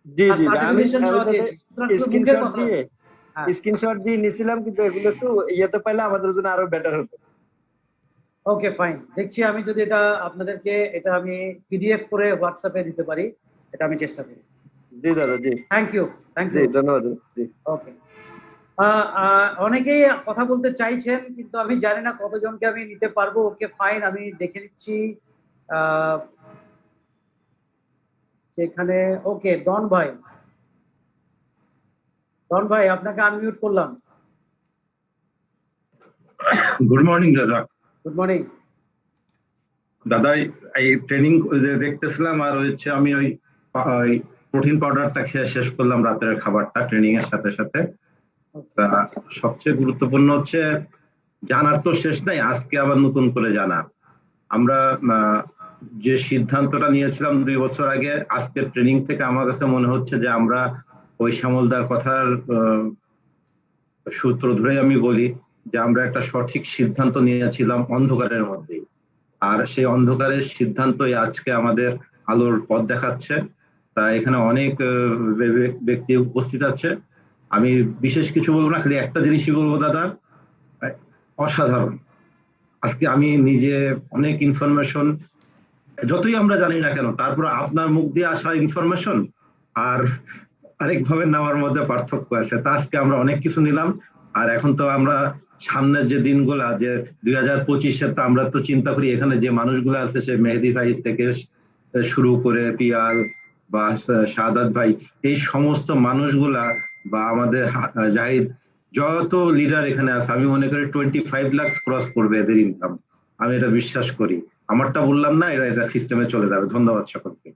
জি জি, আমি স্ক্রিনশট দিয়ে নিয়েছিলাম, কিন্তু এগুলো একটু ইয়েতে পাইলে আমাদের জন্য আরো বেটার হতো। ওকে ফাইন, দেখছি আমি যদি এটা আপনাদেরকে আমি পিডিএফ করে হোয়াটসঅ্যাপে দিতে পারি, এটা আমি চেষ্টা করি। জি দাদা, জি থ্যাংক ইউ জি, ধন্যবাদ। জি ওকে। অনেকেই কথা বলতে চাইছেন, কিন্তু আমি জানি না কতজনকে আমি নিতে পারবো। ওকে ফাইন, আমি দেখে নিচ্ছি সেখানে। ওকে, ডন ভাই আপনাকে আনমিউট করলাম। গুড মর্নিং দাদা। গুড মর্নিং দাদা, এই ট্রেনিং দেখতেছিলাম, আর হচ্ছে আমি ওই প্রোটিন পাউডারটা খেয়ে শেষ করলাম রাতের খাবারটা ট্রেনিং এর সাথে সাথে। সবচেয়ে গুরুত্বপূর্ণ হচ্ছে জানার তো শেষ নাই, আজকে আবার নতুন করে জানা। আমরা যে সিদ্ধান্তটা নিয়েছিলাম 2 বছর আগে, আজকের ট্রেনিং থেকে আমার কাছে মনে হচ্ছে যে আমরা ওই শ্যামলদার কথার সূত্র ধরে আমি বলি যে আমরা একটা সঠিক সিদ্ধান্ত নিয়েছিলাম অন্ধকারের মধ্যেই, আর সেই অন্ধকারের সিদ্ধান্তই আজকে আমাদের আলোর পথ দেখাচ্ছে। তা এখানে অনেক ব্যক্তি উপস্থিত আছে, আমি বিশেষ কিছু বলবো না, খালি একটা জিনিসই বলবো দাদা, অসাধারণ। আজকে আমি নিজে অনেক ইনফরমেশন, যতই আমরা জানি না কেন, তারপর আপনার মুখ দিয়ে আসা ইনফরমেশন আর আরেকভাবে নেওয়ার মধ্যে পার্থক্য আছে। তা আজকে আমরা অনেক কিছু নিলাম, আর এখন তো আমরা সামনের যে দিনগুলা, যে 2025-এ তো আমরা তো চিন্তা করি এখানে যে মানুষগুলো আছে, সে মেহেদি ভাই থেকে শুরু করে পিয়াল বা শাহাদাত ভাই, এই সমস্ত মানুষগুলা বা আমাদের জাহিদ, যত লিডার এখানে আছে, আমি মনে করি 25 লাখ ক্রস করবে এদের ইনকাম, আমি এটা বিশ্বাস করি। আমারটা বললাম না, এটা সিস্টেমে চলে যাবে। ধন্যবাদ সকলকে।